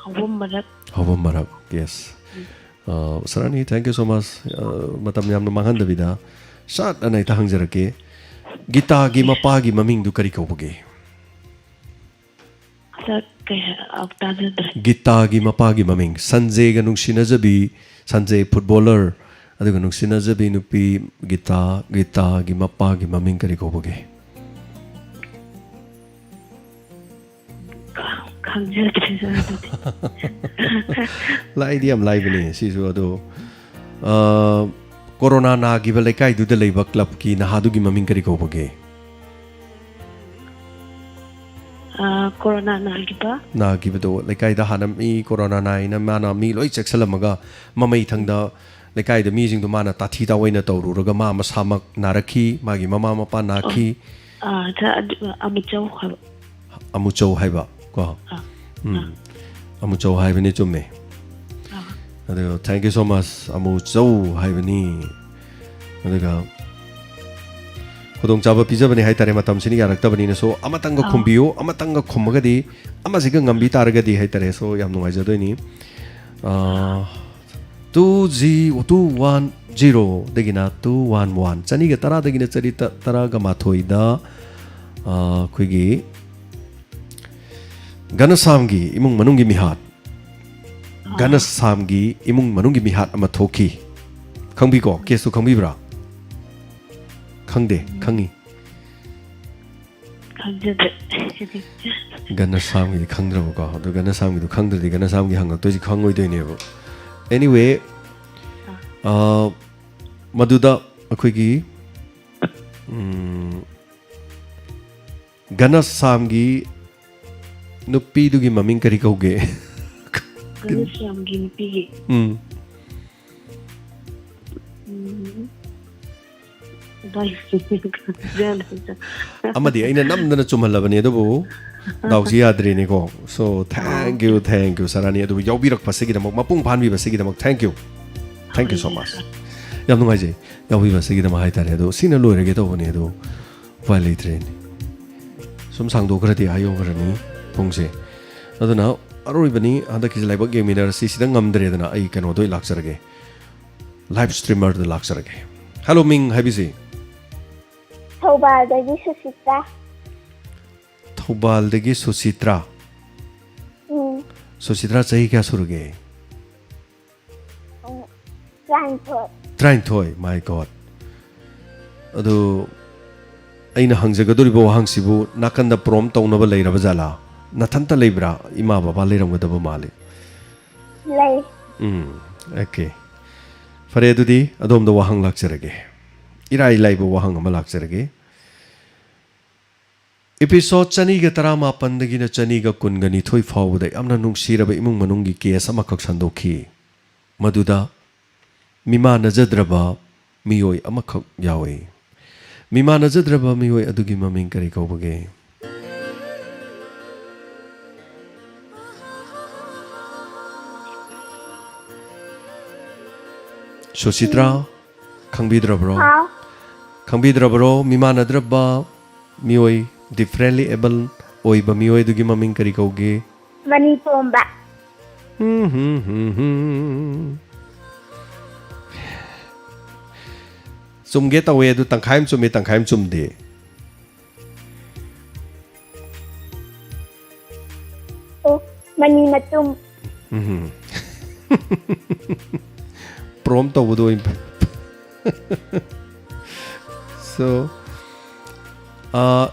ꯍꯧꯕꯝ ꯃꯔꯛ ꯍꯧꯕꯝ ꯃꯔꯛ ꯌꯦꯁ ꯎꯁꯥꯔꯥꯅꯤ ꯊꯦꯡꯛ ꯌꯨ ꯁꯣ ꯃꯆ ꯃꯇꯝ ꯌꯥꯝꯅ ꯃꯥꯡꯍꯟꯗꯕꯤꯗ ꯁꯥꯠ ꯑꯅ ꯍꯦꯛꯇ ꯍꯪꯖꯔꯛꯀꯦ ꯒꯤꯇꯥꯒꯤ ꯃꯄꯥꯒꯤ ꯃꯃꯤꯡꯗꯨ ꯀꯔꯤ ꯀꯧꯕꯒꯦ ꯁꯥꯔ ꯇꯥꯖꯗ꯭ꯔꯦ ꯒꯤꯇꯥꯒꯤ ꯃꯄꯥꯒꯤ ꯃꯃꯤꯡ ꯁꯟꯖꯦꯒ ꯅꯨꯡꯁꯤꯅꯖꯕꯤ ꯁꯟꯖꯦ ꯐꯨꯠꯕꯣꯂꯔ ꯑꯗꯨꯒ ꯅꯨꯡꯁꯤꯅꯖꯕꯤ ꯅꯨꯄꯤ ꯒꯤꯇꯥꯒꯤ ꯃꯄꯥꯒꯤ ꯃꯃꯤꯡ ꯀꯔꯤ ꯀꯧꯕꯒꯦ ꯈꯪꯖꯗ꯭ꯔꯦ ꯁꯥꯔ ꯑꯗꯨꯗꯤ ꯂꯥꯏꯗꯤ ꯌꯥꯝ ꯂꯥꯏꯕꯅꯦ ꯁꯤꯁꯨ ꯑꯗꯣ ꯀꯣꯔꯣꯅꯥ ꯅꯥꯈꯤꯕ ꯂꯩꯀꯥꯏꯗꯨꯗ ꯂꯩꯕ ꯀ꯭ꯂꯕꯀꯤ ꯅꯍꯥꯗꯨꯒꯤ ꯃꯃꯤꯡ ꯀꯔꯤ ꯀꯧꯕꯒꯦ ꯀꯣꯔꯣꯅꯥ ꯅꯥꯈꯤꯕꯗꯣ ꯂꯩꯀꯥꯏꯗ ꯍꯥꯟꯅ ꯃꯤ ꯀꯣꯔꯣꯅꯥ ꯅꯥꯏꯅ ꯃꯥꯅ ꯃꯤ ꯂꯣꯏ ꯆꯦꯛꯁꯜꯂꯝꯃꯒ ꯃꯃꯩ ꯊꯪꯗ ꯂꯩꯀꯥꯏꯗ ꯃꯤꯁꯤꯡꯗꯣ ꯃꯥꯅ ꯇꯥꯊꯤ ꯇꯥꯑꯣꯏꯅ ꯇꯧꯔꯨꯔꯒ ꯃꯥ ꯃꯁꯥꯃꯛ ꯅꯥꯔꯛꯈꯤ ꯃꯥꯒꯤ ꯃꯃꯥ ꯃꯄꯥ ꯅꯥꯈꯤ ꯑꯃꯨꯆꯧ ꯍꯥꯏꯕ ꯑꯃꯨꯆꯧ ꯍꯥꯏꯕ ꯀꯣ ꯑꯃꯨꯆꯧ ꯍꯥꯏꯕꯅꯤ ꯆꯨꯝꯃꯦ ꯑꯗꯨꯒ ꯊꯦꯡꯛ ꯌꯨ ꯁꯣ ꯃꯆ ꯑꯃꯨꯆꯧ ꯍꯥꯏꯕꯅꯤ ꯑꯗꯨꯒ ꯈꯨꯗꯣꯡꯆꯥꯕ ꯄꯤꯖꯕꯅꯤ ꯍꯥꯏꯇꯥꯔꯦ ꯃꯇꯝꯁꯤꯅ ꯌꯥꯔꯛꯇꯕꯅꯤꯅ ꯁꯣ ꯑꯃꯇꯪꯒ ꯈꯨꯝꯕꯤꯌꯨ ꯑꯃꯇꯪꯒ ꯈꯨꯝꯃꯒꯗꯤ ꯑꯃꯁꯤꯒ ꯉꯝꯕꯤ ꯇꯥꯔꯒꯗꯤ ꯍꯥꯏꯇꯥꯔꯦ ꯁꯣ ꯌꯥꯝ ꯅꯨꯡꯉꯥꯏꯖꯗꯣꯏꯅꯤ 210 ꯗꯒꯤꯅ 211 ꯆꯅꯤꯒ ꯇꯔꯥꯗꯒꯤꯅ ꯆꯅꯤ ꯇꯔꯥꯒ ꯃꯥꯊꯣꯏꯗ ꯑꯩꯈꯣꯏꯒꯤ ꯒꯅꯁꯥꯝꯒꯤ ꯏꯃꯨꯡ ꯃꯅꯨꯡꯒꯤ ꯃꯤꯍꯥꯠ ꯒꯅꯁꯥꯝꯒꯤ ꯏꯃꯨꯡ ꯃꯅꯨꯡꯒꯤ ꯃꯤꯍꯥꯠ ꯑꯃ ꯊꯣꯛꯈꯤ ꯈꯪꯕꯤꯀꯣ ꯀꯦꯁꯇꯨ ꯈꯪꯕꯤꯕ꯭ꯔꯥ ꯈꯪꯗꯦ ꯈꯪꯉꯤ ꯈꯪꯖꯗ꯭ꯔꯦ ꯒꯅꯁꯥꯝꯒꯤꯗꯤ ꯈꯪꯗ꯭ꯔꯕꯀꯣ ꯑꯗꯣ ꯒꯅꯁꯥꯝꯒꯤꯗꯣ ꯈꯪꯗ꯭ꯔꯗꯤ ꯒꯅꯁꯥꯝꯒꯤ ꯍꯪꯉꯛꯇꯣꯏꯁꯤ ꯈꯪꯉꯣꯏꯗꯣꯏꯅꯦꯕ anyway ꯃꯗꯨꯗ ꯑꯩꯈꯣꯏꯒꯤ ꯒꯅꯁꯥꯝꯒꯤ ꯅꯨꯄꯤꯗꯨꯒꯤ ꯃꯃꯤꯡ ꯀꯔꯤ ꯀꯧꯒꯦ ꯒꯅꯁ꯭ꯌꯥꯝꯒꯤ ꯅꯨꯄꯤꯒꯤ ꯑꯃꯗꯤ ꯑꯩꯅ ꯅꯝꯗꯅ ꯆꯨꯝꯍꯜꯂꯕꯅꯤ ꯑꯗꯨꯕꯨ ꯗꯥꯎꯁꯤ ꯌꯥꯗ꯭ꯔꯦꯅꯦꯀꯣ ꯁꯣ ꯊꯦꯡꯛ ꯌꯨ ꯁꯥꯔꯥꯅꯤ ꯑꯗꯨꯕꯨ ꯌꯥꯎꯕꯤꯔꯛꯄꯁꯤꯒꯤꯗꯃꯛ ꯃꯄꯨꯡ ꯐꯥꯍꯟꯕꯤꯕꯁꯤꯒꯤꯗꯃꯛ ꯊꯦꯡꯛ ꯌꯨ ꯁꯣ ꯃꯆ ꯌꯥꯝ ꯅꯨꯡꯉꯥꯏꯖꯩ ꯌꯥꯎꯕꯤꯕꯁꯤꯒꯤꯗꯃꯛ ꯍꯥꯏꯇꯥꯔꯦ ꯑꯗꯣ ꯁꯤꯅ ꯂꯣꯏꯔꯒꯦ ꯇꯧꯕꯅꯤ ꯑꯗꯣ ꯎꯄꯥꯏ ꯂꯩꯇ꯭ꯔꯦꯅꯦ ꯁꯨꯝ ꯁꯥꯡꯗꯣꯛꯈ꯭ꯔꯗꯤ ꯍꯥꯏꯌꯣꯈ꯭ꯔꯅꯤ ꯄꯨꯡꯁꯦ ꯑꯗꯨꯅ ꯑꯔꯣꯏꯕꯅꯤ ꯍꯟꯗꯛꯀꯤꯁꯤ ꯂꯥꯏꯕꯛ ꯌꯦꯡꯃꯤꯟꯅꯔꯁꯤ ꯁꯤꯗ ꯉꯝꯗ꯭ꯔꯦꯗꯅ ꯑꯩ ꯀꯩꯅꯣꯗ ꯂꯥꯛꯆꯔꯒꯦ ꯂꯥꯏꯚ ꯁ꯭ꯇ꯭ꯔꯤꯃꯔꯗ ꯂꯥꯛꯆꯔꯒꯦ ꯍꯜꯂꯣ ꯃꯤꯡ ꯍꯥꯏꯕꯤꯁꯤ ꯊꯧꯕꯥꯜꯗꯒꯤ ꯁꯨꯁꯤꯇ꯭ꯔꯥ ꯊꯧꯕꯥꯜꯗꯒꯤ ꯁꯨꯁꯤꯇ꯭ꯔꯥ ꯁꯨꯁꯤꯇ꯭ꯔꯥ ꯆꯍꯤ ꯀꯌꯥ ꯁꯨꯔꯒꯦ 23 ꯃꯥꯏ ꯒꯣꯠ ꯑꯗꯨ ꯑꯩꯅ ꯍꯪꯖꯒꯗꯧꯔꯤꯕ ꯋꯥꯍꯪꯁꯤꯕꯨ ꯅꯥꯀꯟꯗ ꯄ꯭ꯔꯣꯝ ꯇꯧꯅꯕ ꯂꯩꯔꯕ ꯖꯥꯠꯂꯥ ꯅꯊꯟꯇ ꯂꯩꯕ꯭ꯔꯥ ꯏꯃꯥ ꯕꯕꯥ ꯂꯩꯔꯝꯒꯗꯕ ꯃꯥꯜꯂꯤ ꯂꯩ ꯑꯣꯀꯦ ꯐꯔꯦ ꯑꯗꯨꯗꯤ ꯑꯗꯣꯝꯗ ꯋꯥꯍꯪ ꯂꯥꯛꯆꯔꯒꯦ ꯏꯔꯥꯏ ꯂꯥꯏꯕ ꯋꯥꯍꯪ ꯑꯃ ꯂꯥꯛꯆꯔꯒꯦ episode 119 ꯗꯒꯤꯅ 122 ꯐꯥꯎꯕꯗ ꯌꯥꯝꯅ ꯅꯨꯡꯁꯤꯔꯕ ꯏꯃꯨꯡ ꯃꯅꯨꯡꯒꯤ ꯀꯦꯁ ꯑꯃꯈꯛ ꯁꯟꯗꯣꯛꯈꯤ ꯃꯗꯨꯗ ꯃꯤꯃꯥꯟꯅꯖꯗ꯭ꯔꯕ ꯃꯤꯑꯣꯏ ꯑꯃꯈꯛ ꯌꯥꯎꯏ ꯃꯤꯃꯥꯟꯅꯖꯗ꯭ꯔꯕ ꯃꯤꯑꯣꯏ ꯑꯗꯨꯒꯤ ꯃꯃꯤꯡ ꯀꯔꯤ ꯀꯧꯕꯒꯦ ꯁꯨꯁꯤꯇ꯭ꯔꯥ ꯈꯪꯕꯤꯗ꯭ꯔꯕ꯭ꯔꯣ ꯈꯪꯕꯤꯗ꯭ꯔꯕ꯭ꯔꯣ ꯃꯤꯃꯥꯟꯅꯗ꯭ꯔꯕ ꯃꯤꯑꯣꯏ ꯗꯤꯐ꯭ꯔꯦꯟꯠꯂꯤ ꯑꯦꯕꯜ ꯑꯣꯏꯕ ꯃꯤꯑꯣꯏꯗꯨꯒꯤ ꯃꯃꯤꯡ ꯀꯔꯤ ꯀꯧꯒꯦ ꯃꯅꯤꯇꯣꯝꯕ chumge tawe du tangkhaim chume tangkhaim chumde Oh, mani matum. prom tawdo so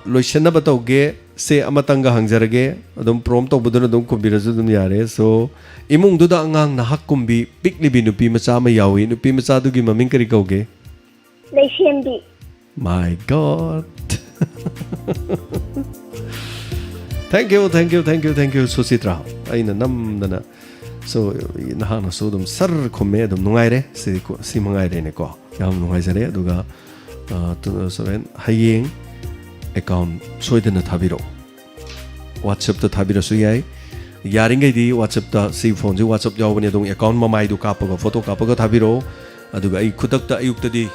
loishana batawge se amatanga hangjarage adum prom tawbuduna dum kumbirasu dum yare so imung duda angang nahak kumbi pikli bi nupi macha ma yawi nupi macha du gi maming kari kauge Leishenbi. my god thank you Susitra aina namdana so nahana so dum sar khomme dum nungaire si mangaire ne ko yam nungai jare aduga 2007 hayeng account soidana thabiro WhatsApp ta thabiro su yai yaringai di WhatsApp ta si phone ji WhatsApp jawbani dum account mamai du kapaga photo kapaga thabiro aduga ai khudak ta ayuk ta di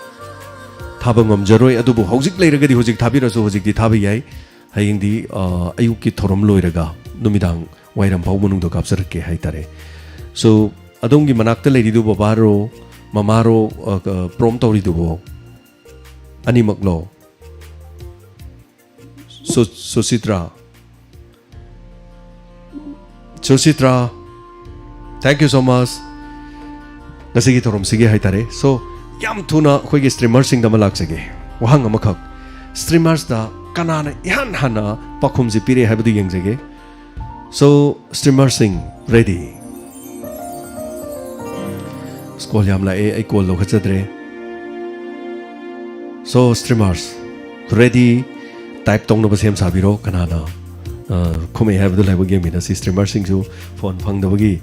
thabangam jaroi adubu hojik leiraga di hojik thabiro su hojik di thabi yai hayeng di ayuk ki thorom loiraga numidang wairam phau munung do kapsar ke haitare so adongi manakta leiri du babaro mamaro prom tori du bo ani maklo Susitra thank you so much ngasigi thorom sige haitare so yam thuna khoigi streamers sing da malak sige wahang amakhak streamers da kanana ihan hana pakhum ji pire habdu yeng jage so streamers sing ready school yam la ai call lo khachadre so streamers ready type tong no basem sabiro kanana khume habdu laibu game ina si streamers sing ju phone phang da bagi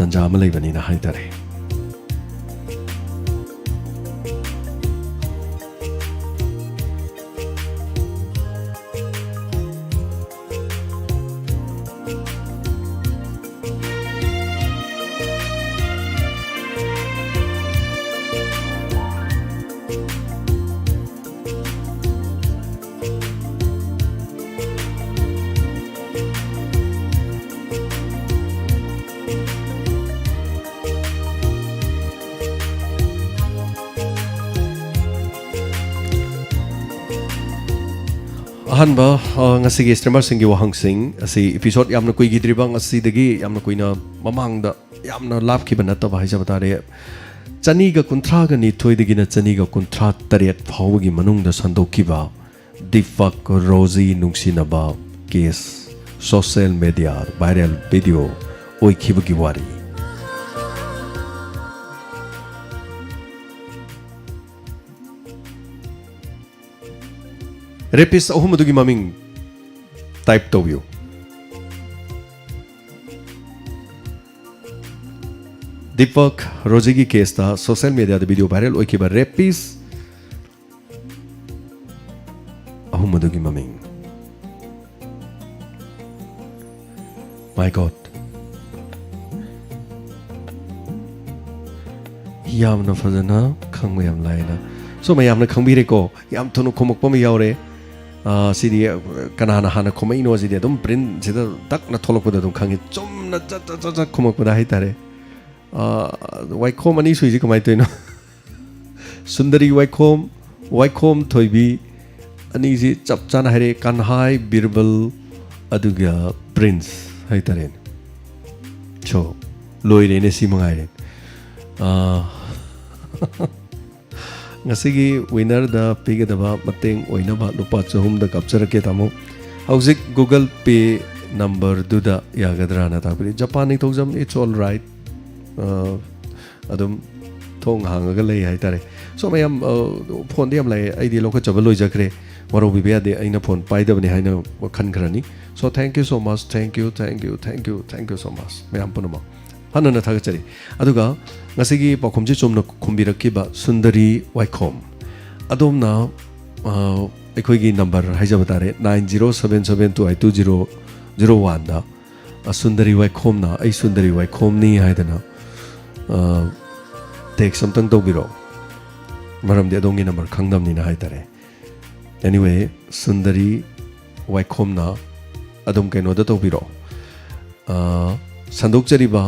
tanja ma laibani na haitare ahanba ngasigi streamer singi wahang sing asi episode yamna koi gidribang asi dagi yamna koina mamang da yamna lap ki banata ba haja batare chani ga kunthra ga ni thoi dagi na chani ga kunthra tariat phau gi manung da sandoki ba Deepak Rosie nungsina ba case social media viral video oi khibagi wari rapist ahum dugi maming type to you Deepak Rosie ki case ta social media da video viral oi kiba rapist ahum dugi maming my god yamna fazana khangma yam laina so mayamna khangbire ko yam thunu khomok pam yaure sidi kanana hana khomai no sidi dum print sida tak na tholok da dum khangi chomna cha khomok da hai tare waikhom ani suiji kamai toino sundari waikhom thoibi ani ji chapchan hare kanhai birbal aduga prince hai tare cho loire ne simangai re ngasigi winner da pigadaba mateng oina ba lupa chahum da capture ke tamo hauzik Google Pay number duda yagadra na tabri Japan thojam it's all right adum thong hangaga lei hai tare so mayam phone diam lai id lokha chabaloi jakre maro bibya de aina phone pai da bani haina khan khrani so thank you so much thank you so much mayam punama hanana thagachari aduga ngasigi pakhomji chomna khumbirakkiba Sundari Waikhom adomna ekhoigi number haijabatare 9077282001 da Sundari Waikhom na ai Sundari Waikhom ni haidana text something tobiro maramde adongi number khangdam ni na haitare anyway Sundari Waikhom na adom kaino da tobiro sandokjariba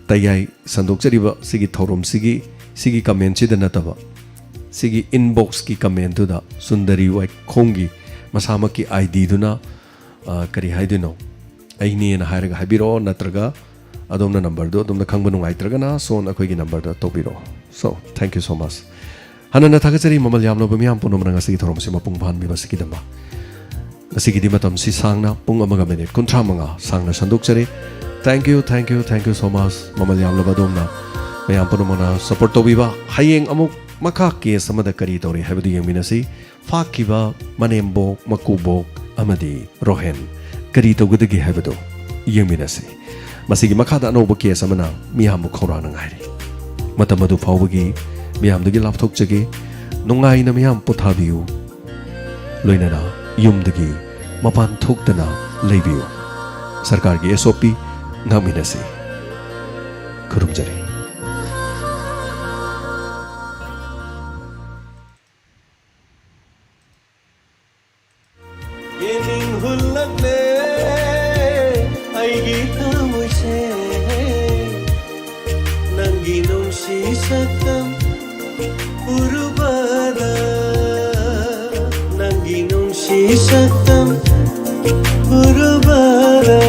tayai sandokjariba sigi thorom sigi comment si da nataba सिगी इनबॉक्स की कमेंट दुदा सुंदरी वाई खोंगी मसामा की आईडी दुना करी हाइदिनो अइनी ना हायरगा हाइबिरो नत्रगा अदोमना नंबर दो अदोमना खंगबा नुंगाइत्रगना सोन अखोइगी नंबर दा तोबिरो so thank you so much हनना थागचरी ममल यामलो बमियाम पुनमना ngasi thoromsi mapung bhan mi basiki dama ngasi di matam si sangna pung amaga minute kuntra manga sangna sandukchari thank you so much mamal yamlo badomna mayam punumana support tobiba hayeng amuk makha case amada kari tori habdu yeminasi fakiba manembo makubok amadi rohen kari togudagi habdu yeminasi masigi makhada anoba case amana miyam khorana ngairi matamadu fawbagi miyamdagi lapthokjagi nungai na miyam pothabiu loinana yumdagi mapan thokdana leibiu sarkar gi SOP ngaminasi khurumjari yening hullagle aigi kamuse nangi nungsi satam urubada nangi nungsi satam urubada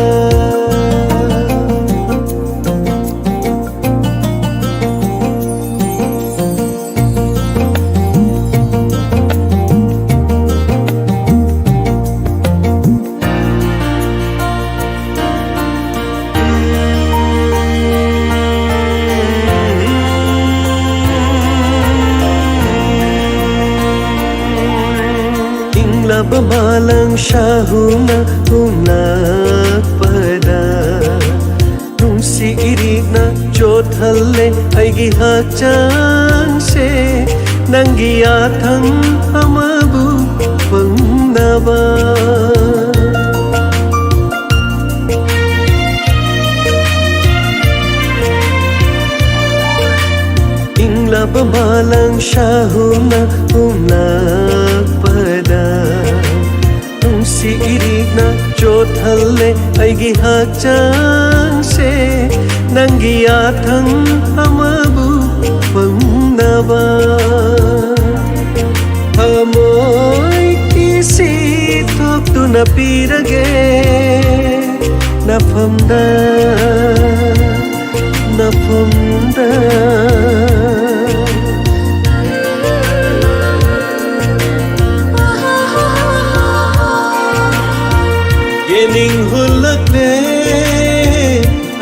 Malang syahuna unak pada Nungsi irina jodhalle aigi hacang se Nanggi athang amabu pangnaba Ingla malang syahuna unak pada si irina jodhalle aigi hacang se nangi athang amabu pangnaba amoy kisi thoktu na pirage nafamda yening hullagle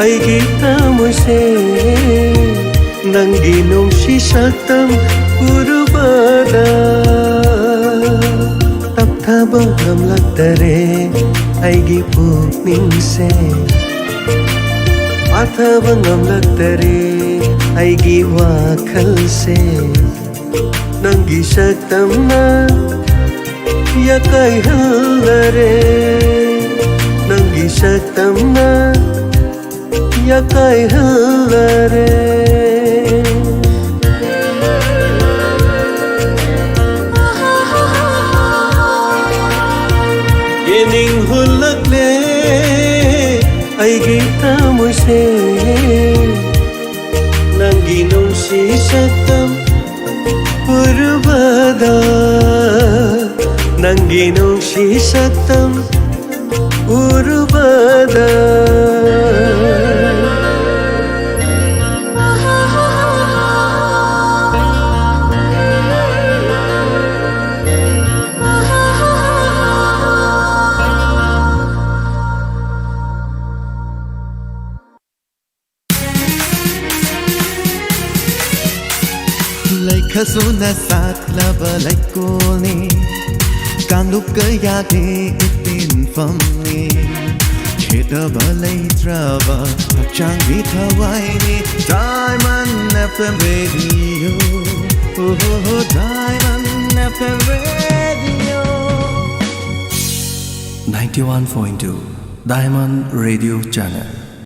aigi tamuse nangi nungsi satam urubada tapthaba ngamlaktare aigi pukningse athaba ngamlaktare aigi wakhalse nangi satamna yakai hallare nangi satamna yakai hallare yening hullagle aigi tamuse nangi nungsi satam urubada nangi nungsi satam urubada Khasuna sat laba laikoni kanuk kaya de itin famni cheta balai trava chang bithawai ni Diamond FM radio oh Diamond FM radio 91.2 Diamond Radio Channel